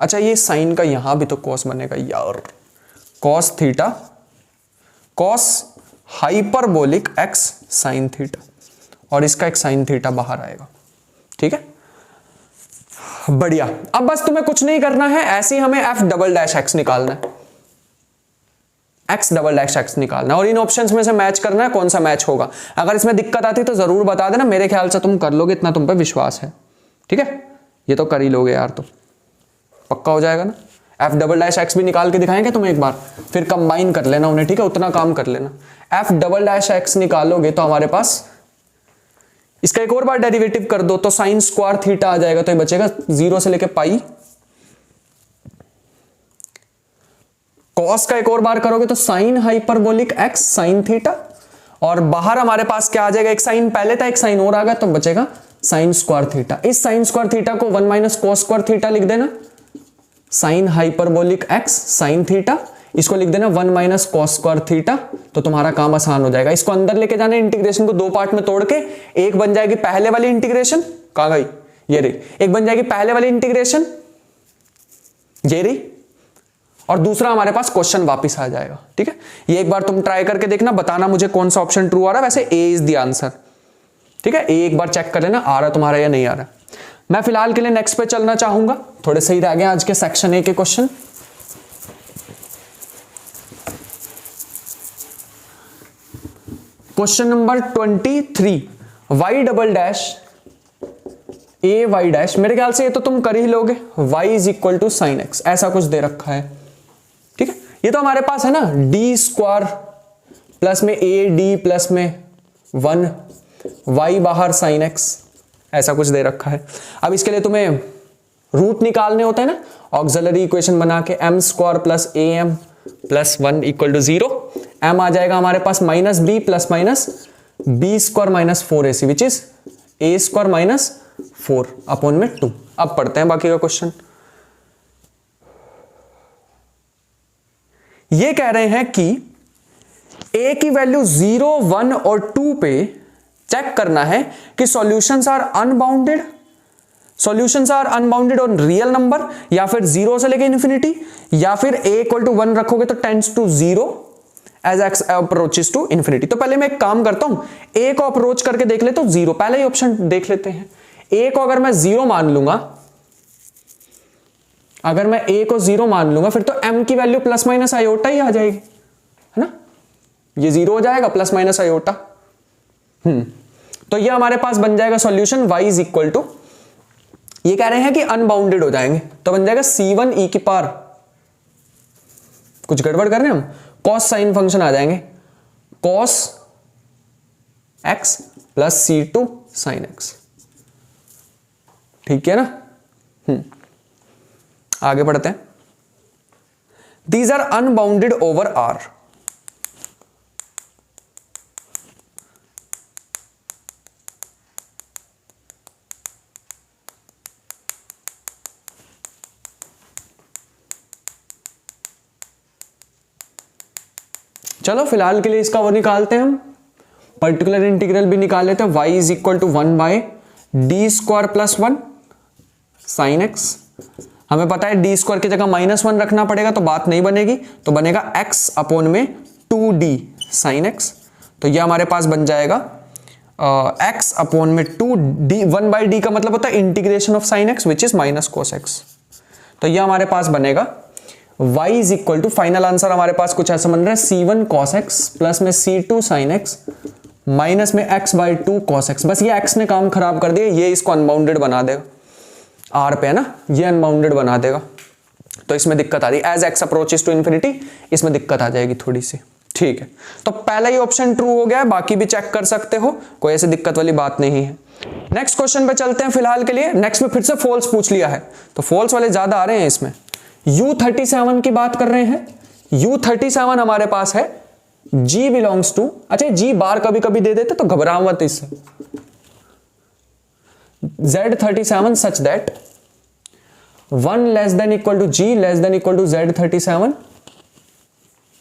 अच्छा ये साइन का यहां भी तो कॉस बनेगा यार, cos theta cos hyperbolic x sine theta, और इसका एक साइन थीटा बाहर आएगा, ठीक है बढ़िया। अब बस तुम्हें कुछ नहीं करना है, ऐसे ही हमें एफ डबल डैश एक्स निकालना है, एक्स डबल डैश एक्स निकालना है, और इन ऑप्शंस में से मैच करना है कौन सा मैच होगा। अगर इसमें दिक्कत आती तो जरूर बता देना, मेरे ख्याल से तुम कर लोगे, इतना तुम पे विश्वास है, ठीक है। ये तो कर ही लोगे यार, तो पक्का हो जाएगा ना। एफ डबल डैश एक्स भी निकाल के दिखाएंगे तुम्हें एक बार, फिर कंबाइन कर लेना उन्हें, ठीक है, उतना काम कर लेना। एफ डबल डैश एक्स निकालोगे तो हमारे पास इसका एक और बार डेरिवेटिव कर दो तो साइन स्क्वायर थीटा आ जाएगा, तो ये बचेगा 0 से लेके पाई, कॉस का एक और बार करोगे तो sign hyperbolic x sine theta, और बाहर हमारे पास क्या आ जाएगा, एक साइन पहले था एक साइन और आ गया तो बचेगा साइन स्क्वायर थीटा। इस साइन स्क्वायर थीटा को 1 माइनस कॉस स्क्वायर थीटा लिख देना, sign hyperbolic x sine theta, इसको लिख देना 1 माइनस कॉस स्क्वायर थीटा, तो तुम्हारा काम आसान हो जाएगा। इसको अंदर लेके जाना, इंटीग्रेशन को दो पार्ट में तोड़ के, एक बन जाएगी पहले वाली इंटीग्रेशन, कहां गई ये रही, एक बन जाएगी पहले वाली इंटीग्रेशन ये रही, और दूसरा हमारे पास क्वेश्चन वापस आ जाएगा, ठीक है। ये एक बार तुम ट्राई करके देखना, बताना मुझे कौन सा ऑप्शन ट्रू आ रहा है। वैसे ए इज द आंसर, ठीक है, ए एक बार चेक कर लेना आ रहा तुम्हारा या नहीं आ रहा। मैं फिलहाल के लिए नेक्स्ट पे चलना चाहूंगा, थोड़े सही रह गए आज के सेक्शन ए के question. Question number 23, y double dash a y dash, मेरे ख्याल से ये तो तुम कर ही लोगे, y is equal to sine x, ऐसा कुछ दे रखा है। ठीक है, ये तो हमारे पास है ना, डी स्क्वायर प्लस में ए डी प्लस में 1, y बाहर साइन एक्स, ऐसा कुछ दे रखा है। अब इसके लिए तुम्हें रूट निकालने होते हैं ना, ऑक्सिलरी इक्वेशन बना के m square plus a m plus 1 equal to 0, m आ जाएगा हमारे पास minus B plus minus B square minus 4ac which is a square minus 4 upon में 2। अब पढ़ते हैं बाकी का क्वेश्चन। ये कह रहे हैं कि a की वैल्यू 0, 1 और 2 पे चेक करना है कि solutions are unbounded, solutions are unbounded on real number, या फिर 0 से लेके इन्फिनिटी, या फिर a इक्वल टू 1 रखोगे तो tends to 0 as x approaches to infinity. तो पहले मैं एक काम करता हूं, a को अप्रोच करके देख लेते हो 0, पहले ही ऑप्शन देख लेते हैं। a को अगर मैं 0 मान लूंगा, अगर मैं a को 0 मान लूंगा, फिर तो m की वैल्यू प्लस माइनस आयोटा ही आ जाएगी, है ना, ये 0 हो जाएगा प्लस माइनस आयोटा। तो ये हमारे पास बन जाएगा solution y is equal to, ये कह रहे हैं कि अनबाउंडेड हो जाएंगे, तो बन जाएगा c1 e की पावर, कुछ गड़बड़ कर रहे हैं हम, कॉस साइन फंक्शन आ जाएंगे, cos x plus c2 sine x। ठीक है ना। आगे बढ़ते हैं। These are unbounded over R। चलो फिलहाल के लिए इसका वो निकालते हैं हम, पर्टिकुलर इंटीग्रल भी निकाल लेते हैं। y is equal to 1 by d square plus 1 sine x. हमें पता है डी स्क्वायर की जगह -1 रखना पड़ेगा, तो बात नहीं बनेगी, तो बनेगा x अपॉन में 2d साइन एक्स। तो ये हमारे पास बन जाएगा x अपॉन में 2d, 1 बाई डी का मतलब होता है integration of sine x which is minus cos x. तो ये हमारे पास बनेगा y is equal to, final answer हमारे पास कुछ ऐसा बन रहा है, c1 cos x प्लस में c2 sin x माइनस में x बाई 2 cos x। बस ये x ने काम खराब कर दिया, ये इसको अनबाउंडेड बना देगा, r पे है ना, ये अनबाउंडेड बना देगा, तो इसमें दिक्कत आ रही है, as x approaches to infinity इसमें दिक्कत आ जाएगी थोड़ी सी। ठीक है, तो पहला ही ऑप्शन ट्रू हो गया है, बाकी भी चेक कर सकते हो, कोई ऐसी दिक्कत वाली बात नहीं है। नेक्स्ट क्वेश्चन पे चलते हैं फिलहाल के लिए। नेक्स्ट में फिर से फॉल्स पूछ लिया है, तो फॉल्स वाले ज्यादा आ रहे हैं इसमें। U37 की बात कर रहे हैं, U37 हमारे पास है G बिलोंग्स टू, अच्छा G बार कभी कभी दे देते तो घबराओ मत इससे, Z37 such that 1 less than equal to G less than equal to Z37,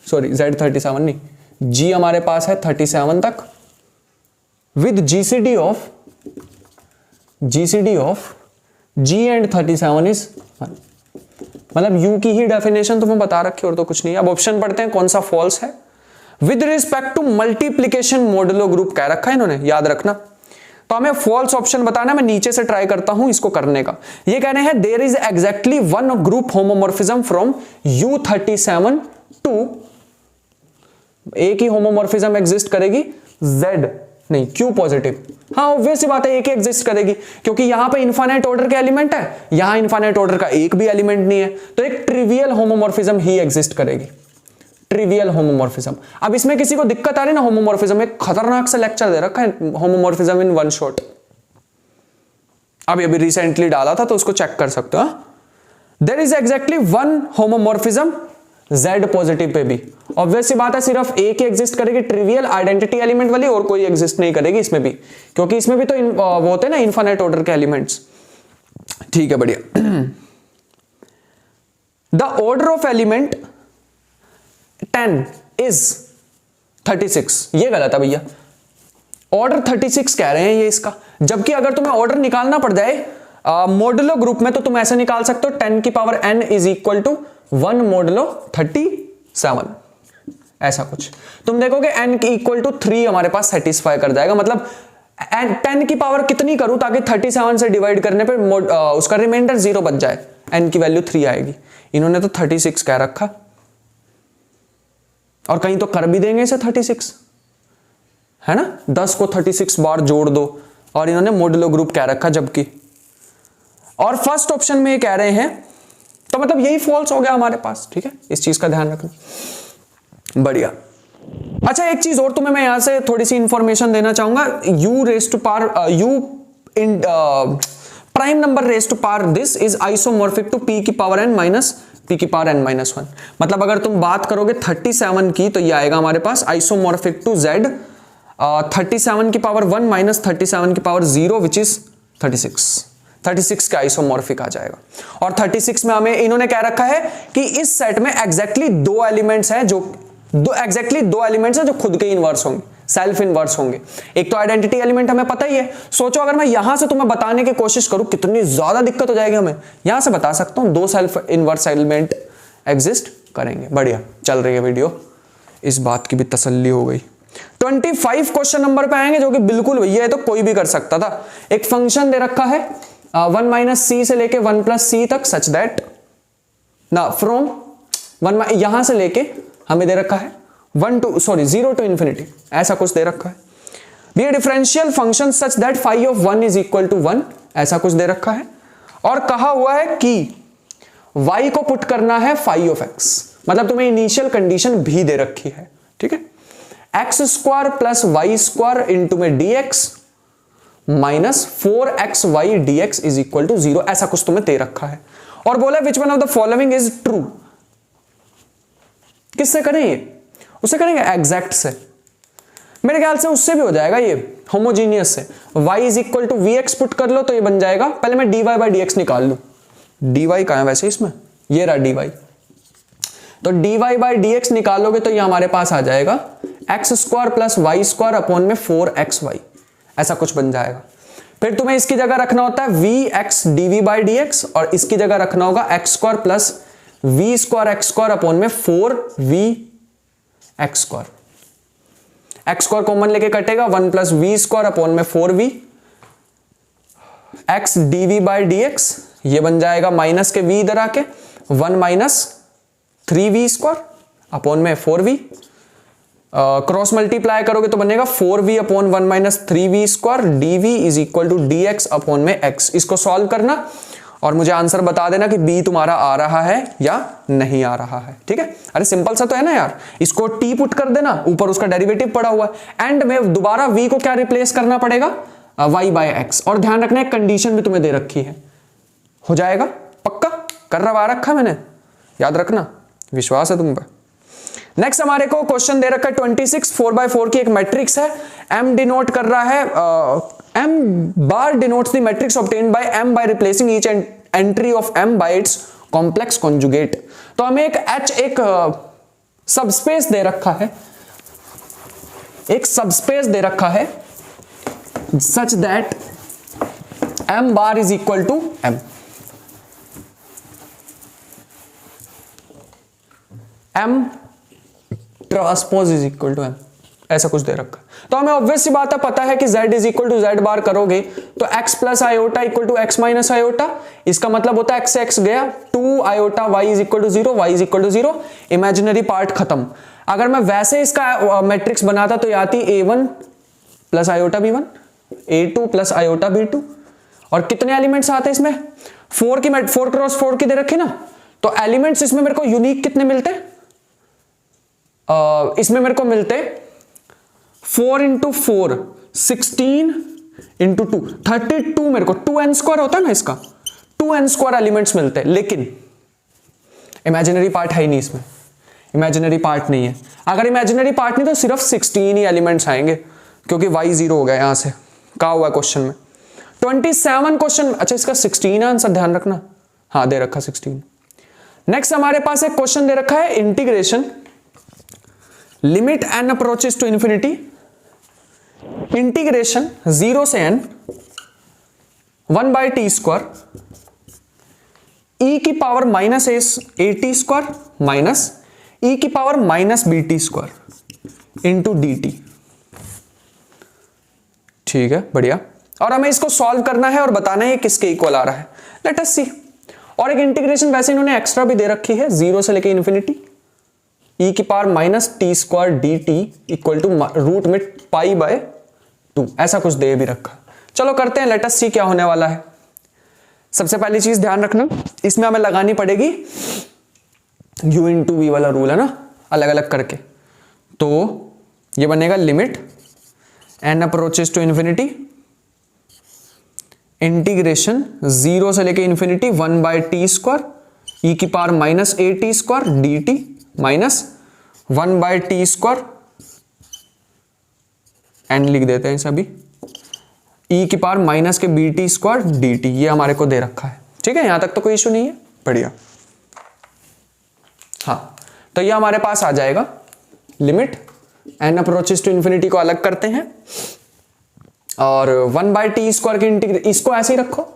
sorry Z37 नहीं, G हमारे पास है 37 तक, with GCD of G and 37 is 1। मतलब U की ही डेफिनेशन तुम्हें बता रखी और तो कुछ नहीं। अब ऑप्शन पढ़ते हैं कौन सा फॉल्स है। With respect to multiplication modulo group कह रखा है इन्होंने, याद रखना, तो हमें फॉल्स ऑप्शन बताना है। मैं नीचे से ट्राई करता हूं इसको करने का। ये कह रहे हैं there is exactly one group homomorphism from U37 to, एक ही होमोमॉर्फिज्म एग्जिस्ट करेगी Z नहीं Q पॉजिटिव। हाँ ऑब्वियस सी बात है, एक ही एग्जिस्ट करेगी, क्योंकि यहां पे इनफाइनाइट ऑर्डर के एलिमेंट है, यहां इनफाइनाइट ऑर्डर का एक भी एलिमेंट नहीं है, तो एक ट्रिवियल होमोमॉर्फिज्म ही एग्जिस्ट करेगी, ट्रिवियल होमोमॉर्फिज्म। अब इसमें किसी को दिक्कत आ रही है ना, होमोमॉर्फिज्म एक खतरनाक सा लेक्चर दे रखा है होमोमॉर्फिज्म इन वन शॉट, अभी रिसेंटली डाला था तो उसको चेक कर सकते हो। There is exactly one homomorphism Z positive पे भी, ऑब्वियस सी बात है सिर्फ एक ही एग्जिस्ट करेगी, ट्रिवियल आइडेंटिटी एलिमेंट वाली, और कोई एग्जिस्ट नहीं करेगी इसमें भी, क्योंकि इसमें भी तो वो होते हैं ना इनफाइनाइट ऑर्डर के एलिमेंट्स। ठीक है बढ़िया। The order of element 10 is 36, ये गलत है भैया, ऑर्डर 36 कह रहे हैं ये इसका, जबकि अगर तुम्हें ऑर्डर निकालना पड़ जाए मॉडुलो ग्रुप में तो तुम ऐसे निकाल सकते हो 10 की power n is equal to 1 modulo 37, ऐसा कुछ तुम देखोगे n की इक्वल टू 3 हमारे पास सेटिस्फाई कर जाएगा। मतलब 10 की पावर कितनी करूं ताकि 37 से डिवाइड करने पे उसका रिमाइंडर 0 बच जाए, n की वैल्यू 3 आएगी। इन्होंने तो 36 कह रखा, और कहीं तो कर भी देंगे इसे 36, है ना, 10 को 36 बार जोड़ दो, और इन्होंने मॉड्यूलो ग्रुप कह रखा जबकि, और फर्स्ट ऑप्शन में ये कह रहे हैं, तो मतलब यही फॉल्स हो गया हमारे पास। ठीक है, इस चीज का ध्यान रखना। बढ़िया। अच्छा, एक चीज और तुम्हें मैं यहां से थोड़ी सी इंफॉर्मेशन देना चाहूंगा। U raise to power U in prime number raise to power this is isomorphic to p की पावर n माइनस p की पावर n माइनस 1। मतलब अगर तुम बात करोगे 37 की, तो ये आएगा हमारे पास आइसोमॉर्फिक टू z 37 की पावर 1 माइनस 37 की पावर 0 विच इज 36 का आइसोमॉर्फिक आ जाएगा। और 36 में हमें इन्होंने कह रखा है कि इस सेट में एग्जैक्टली दो एलिमेंट्स हैं जो खुद के इनवर्स होंगे, सेल्फ इनवर्स होंगे। एक तो आइडेंटिटी एलिमेंट हमें पता ही है। सोचो अगर मैं यहां से तुम्हें बताने की कोशिश करूं, कितनी ज्यादा दिक्कत हो जाएगी हमें। यहां से बता सकता हूं दो सेल्फ इनवर्स एलिमेंट एग्जिस्ट करेंगे। बढ़िया चल रही है वीडियो, इस बात की भी तसल्ली हो गई। 25 क्वेश्चन नंबर पे आएंगे, जो कि बिल्कुल भैया है तो कोई भी कर सकता था। एक फंक्शन दे रखा है 1 माइनस सी से लेके 1 प्लस सी तक, सच दैट ना फ्रॉम 1 यहां से लेके हमें दे रखा है 0 टू इंफिनिटी, ऐसा कुछ दे रखा है। Be a differential function such that phi of 1 is equal to 1, ऐसा कुछ दे रखा है। और कहा हुआ है कि y को पुट करना है फाई ऑफ x, मतलब तुम्हें इनिशियल कंडीशन भी दे रखी है। ठीक है, x square plus y square into में dx minus 4xy dx is equal to 0, ऐसा कुछ तुम्हें दे रखा है। और बोला which one of the following is true. किससे करें ये? उससे करेंगे एग्जैक्ट से, मेरे ख्याल से उससे भी हो जाएगा ये, होमोजीनियस से। y is equal to v x put कर लो तो ये बन जाएगा। पहले मैं dy बाई डी एक्स निकाल लू। dy कहां है वैसे इसमें, ये रहा dy। तो dy बाई डी एक्स निकालोगे तो ये हमारे पास आ जाएगा x square plus y square upon में 4xy, ऐसा कुछ बन जाएगा। फिर तुम्हें इसकी जगह रखना होता है v x d by D x, और इसकी जगह रखना होगा x square plus v square x square upon में 4v x square. X square common लेके कटेगा, 1 प्लस वी स्क्वायर अपॉन में 4v x dv by D x, ये बन जाएगा माइनस के v इधर आके 1 माइनस 3v स्क्वायर अपॉन में 4v। क्रॉस मल्टीप्लाई करोगे तो बनेगा 4v upon 1 minus 3v square dv is equal to dx upon में x। इसको सॉल्व करना और मुझे आंसर बता देना कि b तुम्हारा आ रहा है या नहीं आ रहा है। ठीक है, अरे सिंपल सा तो है ना यार। इसको t पुट कर देना, ऊपर उसका डेरिवेटिव पड़ा हुआ है, एंड में दोबारा v को क्या रिप्लेस करना पड़ेगा, y बाय x। और ध्यान रखना एक कंडीशन भी तुम्हें दे रखी है, हो जाएगा पक्का, करवा रखा मैंने, याद रखना, विश्वास है तुम पर। नेक्स्ट हमारे को क्वेश्चन दे रखा है 26, 4x4 की एक मैट्रिक्स है। m डिनोट कर रहा है, m bar denotes the matrix obtained by m by replacing each entry of m bye it's complex conjugate. तो हमें एक सबस्पेस दे रखा है, एक सबस्पेस दे रखा है such that m bar is equal to m। m transpose is equal to m, ऐसा कुछ दे रखा। तो हमें ऑब्वियस सी बात है, पता है कि z is equal to z bar करोगे तो x plus iota equal to x minus iota. इसका मतलब होता है x से x गया, 2 iota y is equal to 0, y is equal to 0, imaginary part खत्म। अगर मैं वैसे इसका मैट्रिक्स बनाता तो ये आती a1 plus iota b1, a2 plus iota b2। और कितने एलिमेंट्स आते हैं इसमें, 4 क्रॉस 4 की दे रखी ना, तो एलिमेंट्स इसमें मेरे को यूनिक कितने मिलते हैं, इसमें मेरे को मिलते 4 इंटू 4 16 इंटू 2 32, मेरे को 2n स्क्वायर होता है ना, इसका 2n स्क्वायर एलिमेंट्स मिलते हैं। लेकिन इमेजिनरी पार्ट है ही नहीं इसमें, इमेजिनरी पार्ट नहीं है। अगर इमेजिनरी पार्ट नहीं तो सिर्फ 16 ही एलिमेंट्स आएंगे, क्योंकि y 0 हो गया यहां से, कहा हुआ है क्वेश्चन में। 27 क्वेश्चन, अच्छा इसका 16 आंसर, ध्यान रखना, हाँ दे रखा 16। नेक्स्ट हमारे पास एक क्वेश्चन दे रखा है integration limit n approaches to infinity, integration 0 से n 1 by t square e की power minus a t square minus e की power minus b t square into d t. ठीक है, बढ़िया। और हमें इसको सॉल्व करना है और बताना है किसके इक्वल आ रहा है, लेट अस सी। और एक इंटीग्रेशन वैसे इन्होंने एक्स्ट्रा भी दे रखी है 0 से लेके इंफिनिटी, ई की power minus t square d t equal to root में पाई बाय 2, ऐसा कुछ दे भी रखा। चलो करते हैं, लेट अस सी क्या होने वाला है। सबसे पहली चीज ध्यान रखना, इसमें हमें लगानी पड़ेगी u इंटू वी वाला रूल है ना, अलग अलग करके। तो ये बनेगा limit n approaches to infinity integration 0 से लेके इंफिनिटी 1 बाय टी स्क्वायर ई की power minus a t square d t minus 1 by t square n लिख देते हैं सभी, ई की पावर माइनस के b t square d t, ये हमारे को दे रखा है। ठीक है, यहां तक तो कोई इशू नहीं है, बढ़िया। हाँ, तो ये हमारे पास आ जाएगा limit n approaches to infinity को अलग करते हैं और 1 बाई टी स्क्वायर की इंटीग्रेशन, इसको ऐसे ही रखो,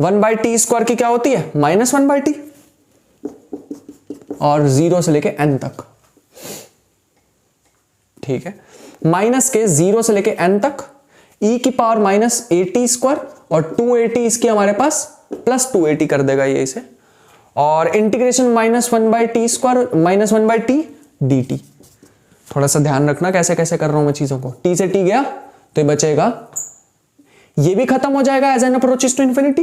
1 बाई टी स्क्वायर की क्या होती है माइनस 1 बाई टी और 0 से लेके n तक। ठीक है, माइनस के 0 से लेके n तक e की power minus a t square और 2at इसकी हमारे पास प्लस 2at कर देगा ये इसे, और integration minus 1 by t square minus 1 by T D T. थोड़ा सा ध्यान रखना कैसे कैसे कर रहा हूं मैं चीजों को। t से t गया तो ये बचेगा, ये भी खत्म हो जाएगा as n approaches to infinity,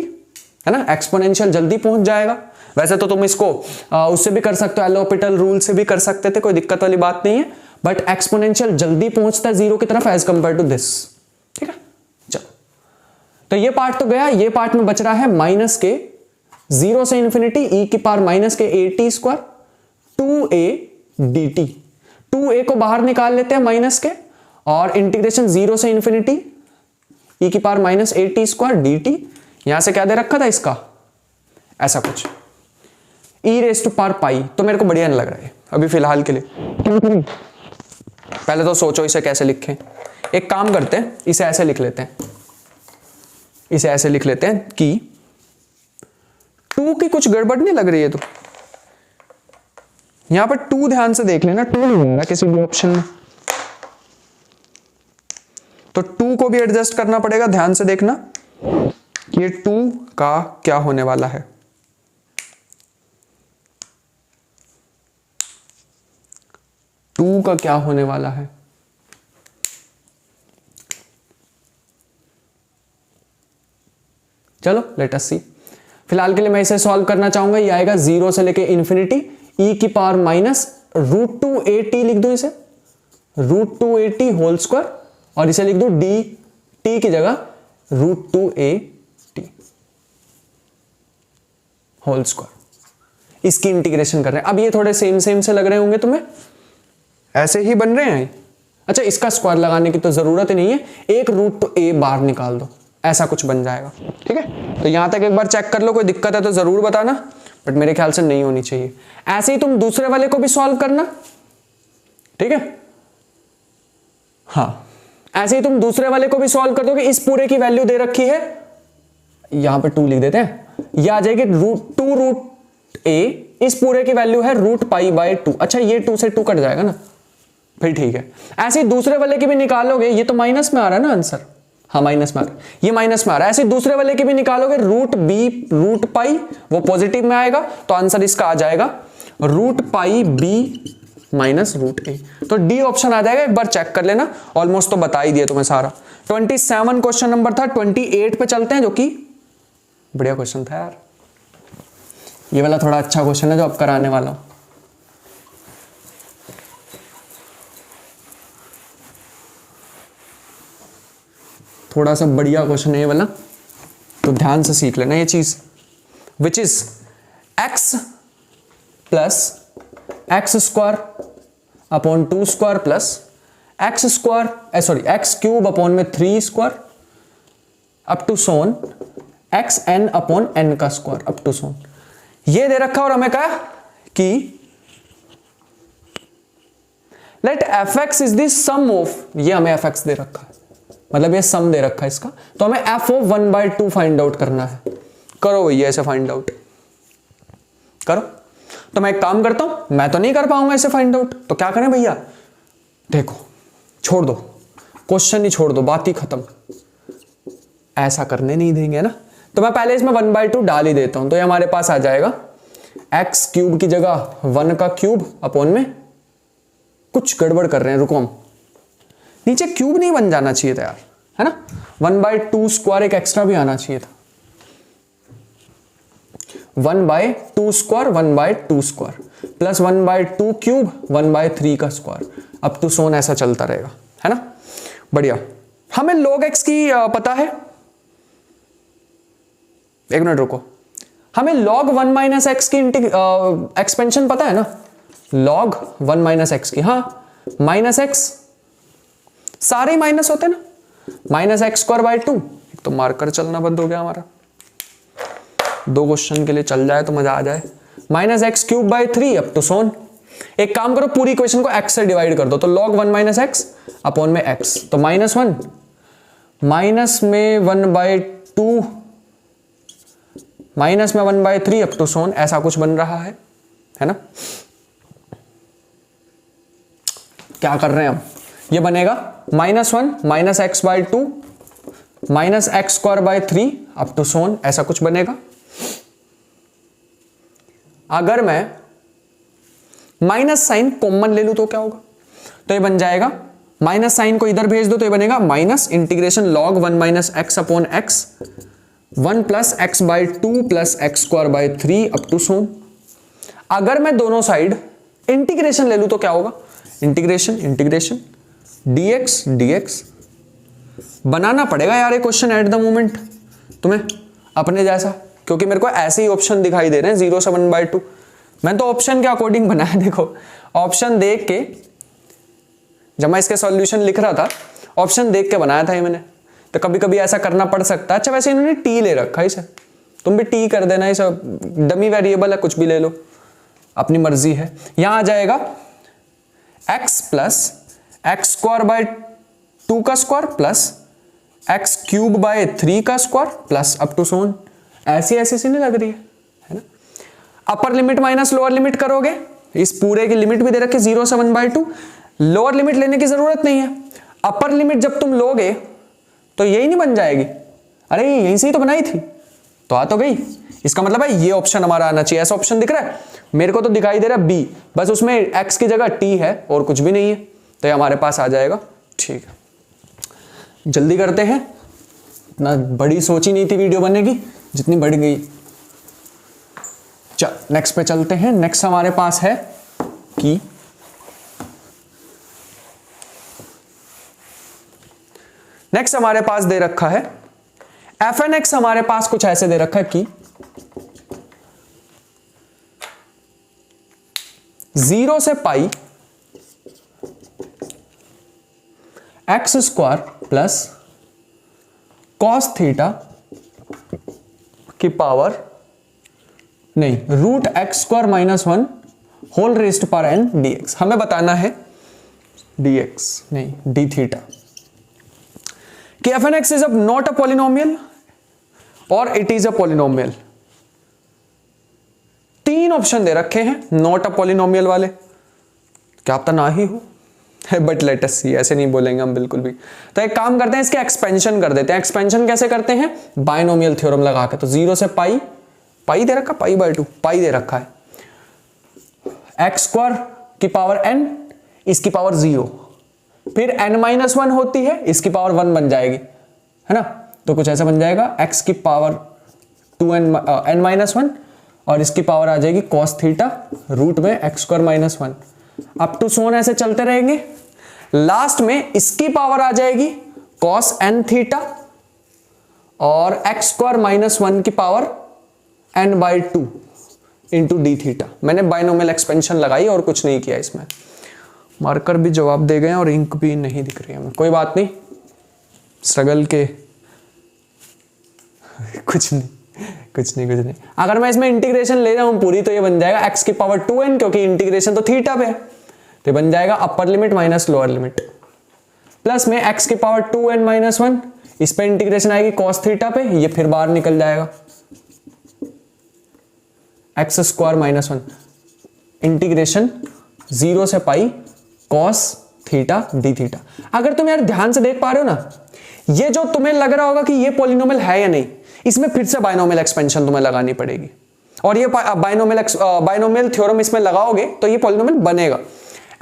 है ना, एक्सपोनेंशियल जल्दी पहुंच जाएगा। वैसे तो तुम इसको उससे भी कर सकते हो, एलोपिटल रूल से भी कर सकते थे, कोई दिक्कत वाली बात नहीं है, बट एक्सपोनेंशियल जल्दी पहुंचता है 0 की तरफ एज कंपेयर टू दिस। ठीक है, चलो तो ये पार्ट तो गया, ये पार्ट में बच रहा है माइनस के 0 से इंफिनिटी ई की पावर माइनस के ए t square 2a D T. 2a को बाहर निकाल लेते हैं माइनस के, और इंटीग्रेशन 0 से इंफिनिटी ई की power minus a t square d T, यहां से क्या दे रखा था इसका, ऐसा कुछ ई रेस टू पावर पाई। तो मेरे को बढ़िया नहीं लग रहा है अभी फिलहाल के लिए, पहले तो सोचो इसे कैसे लिखें। एक काम करते हैं, इसे ऐसे लिख लेते हैं, इसे ऐसे लिख लेते हैं कि 2 की कुछ गड़बड़ नहीं लग रही है, तो यहां पर 2 ध्यान से देख लेना, 2 नहीं होगा किसी भी ऑप्शन में, तो 2 को भी एडजस्ट करना पड़ेगा। ध्यान से देखना कि ये 2 का क्या होने वाला है। टू का क्या होने वाला है, चलो लेट अस सी। फिलहाल के लिए मैं इसे सॉल्व करना चाहूंगा, ये आएगा 0 से लेके इंफिनिटी ई की पावर माइनस रूट 2at लिख दूं इसे, रूट 2at होल स्क्वायर, और इसे लिख दूं डी टी की जगह रूट 2at होल स्क्वायर। इसकी इंटीग्रेशन कर रहे हैं। अब ये थोड़े सेम सेम से लग रहे होंगे तुम्हें, ऐसे ही बन रहे हैं। अच्छा, इसका स्क्वायर लगाने की तो जरूरत ही नहीं है, एक रूट टू ए बाहर निकाल दो, ऐसा कुछ बन जाएगा। ठीक है, तो यहां तक एक बार चेक कर लो, कोई दिक्कत है तो जरूर बताना, बट मेरे ख्याल से नहीं होनी चाहिए। ऐसे ही तुम दूसरे वाले को भी सॉल्व करना, ठीक है, हाँ ऐसे ही तुम दूसरे वाले को भी सॉल्व कर दोगे। इस पूरे की वैल्यू दे रखी है, यहां पे 2 लिख देते हैं, ये आ जाएगी रूट 2 रूट ए, इस पूरे की वैल्यू है रूट पाई बाय 2। अच्छा, ये 2 से 2 कट जाएगा ना, फिर ठीक है। ऐसे ही दूसरे वाले की भी निकालोगे, ये तो माइनस में आ रहा है ना आंसर, हाँ माइनस में आ रहा है, ये माइनस में आ रहा है। ऐसे दूसरे वाले की भी निकालोगे, रूट बी रूट पाई वो पॉजिटिव में आएगा, तो आंसर इसका आ जाएगा root pi b minus root a. तो डी ऑप्शन आ जाएगा, एक बार चेक कर लेना, ऑलमोस्ट तो बता ही दिया तुम्हें सारा। 27 क्वेश्चन नंबर था, 28 पे चलते हैं, जो कि बढ़िया क्वेश्चन था यार, ये वाला थोड़ा अच्छा क्वेश्चन है जो अब कराने वाला हूं। थोड़ा सा बढ़िया क्वेश्चन है ये वाला, तो ध्यान से सीख लेना ये चीज। Which is x plus x square upon 2 square plus x square sorry x cube upon में 3 square up to so on x n upon n का स्क्वायर अप टू सोन। ये दे रखा और हमें कहा कि let f x is the sum of, ये हमें एफ एक्स दे रखा है, मतलब ये सम दे रखा है इसका, तो हमें एफ ऑफ 1/2 फाइंड आउट करना है। करो भैया ऐसे फाइंड आउट करो। तो मैं एक काम करता हूं, मैं तो नहीं कर पाऊंगा ऐसे फाइंड आउट, तो क्या करें भैया, देखो छोड़ दो, क्वेश्चन ही छोड़ दो, बात ही खत्म, ऐसा करने नहीं देंगे ना। तो मैं पहले इसमें 1/2 डाल ही देता हूं, तो ये हमारे पास आ जाएगा एक्स क्यूब की जगह 1 का क्यूब अपॉन में कुछ गड़बड़ कर रहे हैं, रुको हम नीचे क्यूब नहीं बन जाना चाहिए था यार, है ना। 1/2 स्क्वायर एक एक्स्ट्रा भी आना चाहिए था, 1/2 स्क्वायर 1/2 स्क्वायर प्लस 1/2 क्यूब 1/3 का स्क्वायर, अप टू सोन ऐसा चलता रहेगा, है ना। बढ़िया। हमें log x की पता है, एक मिनट रुको, हमें log 1 माइनस एक्स की एक्सपेंशन पता है ना, log 1 माइनस एक्स की, हाँ माइनस एक्स सारे ही माइनस होते हैं ना, माइनस एक्स स्क्वायर बाई 2। तो मार्कर चलना बंद हो गया हमारा, 2 क्वेश्चन के लिए चल जाए तो मजा आ जाए। Minus x cube by 3 up to so on. एक काम करो, पूरी इक्वेशन को x से डिवाइड कर दो, तो log 1 माइनस एक्स अपॉन में x, तो -1 माइनस में 1/2 माइनस में 1/3 अप टू सोन, ऐसा कुछ बन रहा है ना। क्या कर रहे हैं हम, ये बनेगा -1 minus x by 2 minus x square by 3 up to so on, ऐसा कुछ बनेगा। अगर मैं माइनस साइन कॉमन ले लूं तो क्या होगा, तो ये बन जाएगा, माइनस साइन को इधर भेज दो तो ये बनेगा minus integration log 1 minus x upon x 1 plus x by 2 plus x square by 3 up to so on. अगर मैं दोनों साइड इंटीग्रेशन ले लूं तो क्या होगा, इंटीग्रेशन dx dx। बनाना पड़ेगा यार ये क्वेश्चन एट द मोमेंट तुम्हें अपने जैसा, क्योंकि मेरे को ऐसे ही ऑप्शन दिखाई दे रहे हैं 0 से 1/2। मैंने तो ऑप्शन के अकॉर्डिंग बनाया, देखो ऑप्शन देख के, जब मैं इसके सॉल्यूशन लिख रहा था ऑप्शन देख के बनाया था ये मैंने। तो कभी कभी ऐसा करना पड़ सकता है। अच्छा वैसे इन्होंने टी ले रखा है इसे, तुम भी टी कर देना, इसे डमी वेरिएबल है, कुछ भी ले लो, अपनी मर्जी है। यहां आ जाएगा x plus x square by 2 का square plus x cube by 3 का स्क्वायर प्लस अप टू सोन। ऐसी ऐसी सी नहीं लग रही है ना। Upper limit minus lower limit करोगे, इस पूरे की लिमिट भी दे रखी 0 से 1/2, लोअर लिमिट लेने की जरूरत नहीं है। अपर लिमिट जब तुम लोगे तो यही नहीं बन जाएगी, अरे यहीं से ही तो बनाई थी, तो आ तो गई। इसका मतलब है ये ऑप्शन हमारा आना चाहिए। ऐसा ऑप्शन दिख रहा है मेरे को, तो दिखाई दे रहा है बी, बस उसमें एक्स की जगह टी है और कुछ भी नहीं है, तो ये हमारे पास आ जाएगा। ठीक है जल्दी करते हैं, इतना बड़ी सोची नहीं थी वीडियो बनेगी जितनी बढ़ गई। चल नेक्स्ट पे चलते हैं। नेक्स्ट हमारे पास है कि नेक्स्ट हमारे पास दे रखा है fn(x) हमारे पास कुछ ऐसे दे रखा है कि 0 से pi x square plus cos theta की पावर नहीं root x square -1 whole raised power n dx। हमें बताना है dx नहीं d थीटा कि fn(x) is not a polynomial और it is a polynomial. 3 option दे रखे हैं नॉट अ पॉलिनोमियल वाले, क्या पता ना ही हो, बट लेट अस सी, ऐसे नहीं बोलेंगे हम बिल्कुल भी। तो एक काम करते हैं, इसके एक्सपेंशन कर देते हैं। एक्सपेंशन कैसे करते हैं, बायनोमियल थ्योरम लगा के। तो 0 से पाई, पाई दे रखा, पाई/2 पाई दे रखा है, एक्स स्क्वायर की पावर n, इसकी पावर 0, फिर n-1 होती है, इसकी पावर 1 बन जाएगी, है ना। तो कुछ ऐसा बन जाएगा x की पावर 2n-1 और इसकी पावर आ जाएगी cos थीटा रूट में x square -1 up to so on, ऐसे चलते रहेंगे। लास्ट में इसकी पावर आ जाएगी cos n थीटा और x स्क्वायर -1 की power n/2 into D theta. मैंने बाइनोमियल एक्सपेंशन लगाई और कुछ नहीं किया इसमें। मार्कर भी जवाब दे गए और इंक भी नहीं दिख रही है, कोई बात नहीं, स्ट्रगल के कुछ नहीं। अगर मैं इसमें इंटीग्रेशन ले रहा हूं पूरी, तो ये बन जाएगा x की पावर 2n, क्योंकि इंटीग्रेशन तो थीटा पे है, तो बन जाएगा upper limit minus lower limit, plus में x की पावर 2n-1, इस पे इंटीग्रेशन आएगी cos थीटा पे, ये फिर बाहर निकल जाएगा x स्क्वायर -1 इंटीग्रेशन 0 से पाई cos थीटा डी थीटा। अगर तुम यार ध्यान से देख पा रहे हो ना, ये जो तुम्हें लग रहा होगा कि ये पॉलिनोमियल है या नहीं, इसमें फिर से बाइनोमियल एक्सपेंशन तुम्हें लगानी पड़ेगी, और ये बाइनोमियल थ्योरम इसमें लगाओगे तो ये पॉलिनोमियल बनेगा।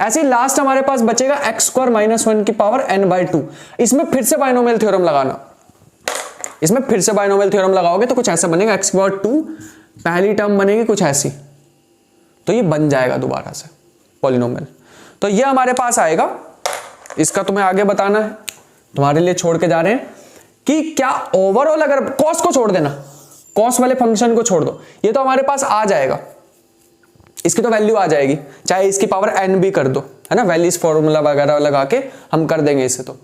ऐसे ही लास्ट हमारे पास बचेगा एक्स स्क्वायर माइनस 1 की पावर n बाई 2। इसमें फिर से बाइनोमियल थ्योरम लगाना, इसमें फिर से बाइनोमियल थ्योरम लगाओगे तो कुछ ऐसा बनेगा, एक्स पावर 2 पहली टर्म बनेगी कुछ ऐसी, तो ये बन जाएगा दोबारा से पॉलिनोमियल। तो ये हमारे पास आएगा, इसका तुम्हें आगे बताना है, तुम्हारे लिए छोड़ के जा रहे हैं कि क्या ओवरऑल, अगर कॉस को छोड़ देना, कॉस वाले फंक्शन को छोड़ दो, ये तो हमारे पास आ जाएगा, इसकी तो वैल्यू आ जाएगी, चाहे इसकी पावर n भी कर दो, है ना, वैल्यूज फॉर्मूला वगैरह लगा के हम कर देंगे इसे। तो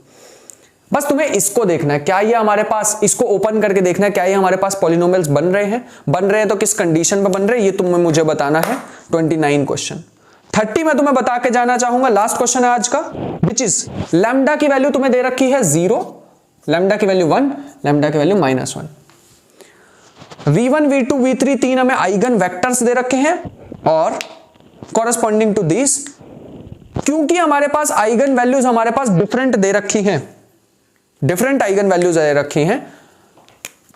बस तुम्हें इसको देखना है, क्या ये हमारे पास, इसको ओपन करके देखना है क्या ये हमारे पास पॉलिनोमियल्स बन रहे हैं तो किस कंडीशन पे बन रहे हैं, ये तुम्हें मुझे बताना है। 29 क्वेश्चन। 30 में तुम्हें बता के जाना चाहूंगा, लास्ट क्वेश्चन है आज का, विच इज लैम्डा की वैल्यू तुम्हें दे रखी है 0, लैम्डा की वैल्यू 1, लैम्डा की वैल्यू -1। v1 v2 v3 तीन हमें आइगन वेक्टर्स दे रखे हैं और कॉरेस्पॉन्डिंग टू दिस, क्योंकि हमारे पास आइगन वैल्यूज हमारे पास डिफरेंट दे रखी हैं, डिफरेंट आइगन वैल्यूज दे रखी हैं,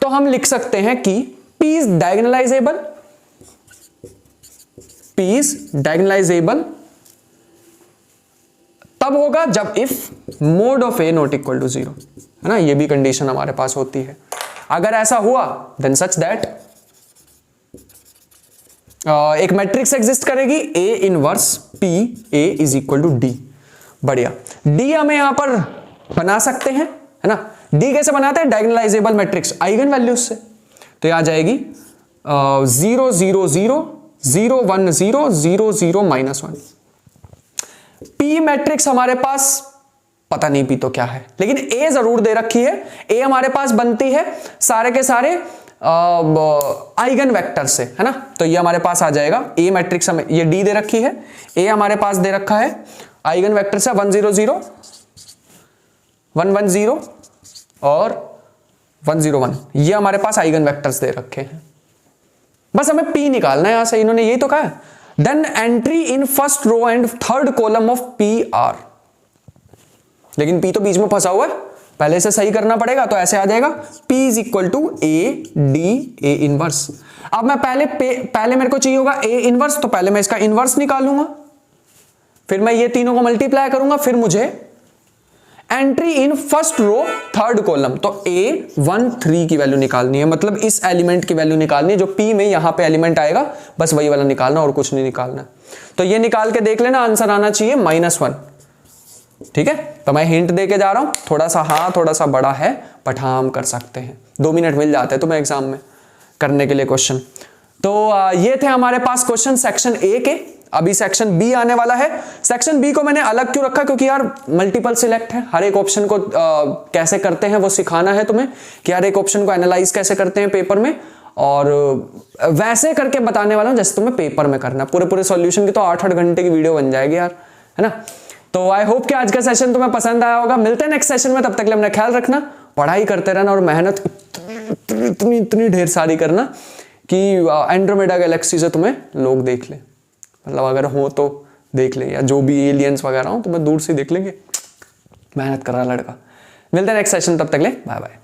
तो हम लिख सकते हैं कि P is diagonalizable, P is diagonalizable तब होगा जब if mod of a not equal to 0, है ना, ये भी कंडीशन हमारे पास होती है। अगर ऐसा हुआ देन सच दैट एक मैट्रिक्स एग्जिस्ट करेगी A inverse P A is equal to D। बढ़िया, D हमें यहां पर बना सकते हैं, है ना, D कैसे बनाते हैं, डायगोनलाइजेबल मैट्रिक्स आइगन वैल्यूज से, तो यहां जाएगी 0 0 0 0 1 0 0 0 -1। P मैट्रिक्स हमारे पास पता नहीं P तो क्या है, लेकिन A जरूर दे रखी है, A हमारे पास बनती है सारे के सारे आइगन वेक्टर से, है ना, तो ये हमारे पास आ जाएगा A मैट्रिक्स, हमें ये D दे रखी है, A हमारे पास दे रखा है आइगन वेक्टर से 1 0 0 1 1 0 और 1 0 1, ये हमारे पास आइगन वेक्टर्स दे रखे हैं। बस हमें P निकालना है यहां से, इन्होंने यही तो कहा है, then entry in first row and third column of P are, लेकिन P तो बीच में फंसा हुआ है, पहले से सही करना पड़ेगा, तो ऐसे आ जाएगा P is equal to A D A inverse. अब मैं पहले मेरे को चाहिए होगा A इनवर्स, तो पहले मैं इसका इनवर्स निकालूंगा, फिर मैं ये तीनों को मल्टीप्लाई करूंगा, फिर मुझे entry in first row third column, तो A1 3 की वैल्यू निकालनी है, मतलब इस एलिमेंट की वैल्यू निकालनी है, जो P में यहां पे एलिमेंट आएगा बस वही वाला निकालना और कुछ नहीं निकालना। तो ये निकाल के देख लेना, आंसर आना चाहिए -1, ठीक है। तो मैं हिंट दे के जा रहा हूं, थोड़ा सा हाँ थोड़ा सा बड़ा है, बट हाँ हम कर सकते हैं, 2 मिनट मिल जाते हैं तुम्हें एग्जाम में करने के लिए क्वेश्चन। तो ये थे हमारे पास क्वेश्चन सेक्शन A के। अभी सेक्शन B आने वाला है। सेक्शन B को मैंने अलग क्यों रखा, क्योंकि यार मल्टीपल सिलेक्ट है, हर एक ऑप्शन को कैसे करते हैं वो सिखाना है तुम्हें, कि हर एक ऑप्शन को एनालाइज कैसे करते हैं पेपर में, और वैसे करके बताने वाला हूं जैसे तुम्हें पेपर में करना। पूरे सॉल्यूशन की तो 8-8 घंटे की वीडियो बन जाएगी यार, है ना। तो आई होप कि आज का सेशन तुम्हें पसंद आया होगा। मिलते हैं नेक्स्ट सेशन में, तब तक के लिए अपना ख्याल रखना, पढ़ाई करते रहना और मेहनत इतनी ढेर सारी करना कि एंड्रोमेडा गैलेक्सी से तुम्हें लोग देख ले, मतलब अगर हो तो देख ले, या जो भी एलियंस वगैरह हो तुम्हें दूर से देख लेंगे। मेहनत कर रहा लड़का। मिलते हैं नेक्स्ट सेशन, तब तक ले बाय बाय।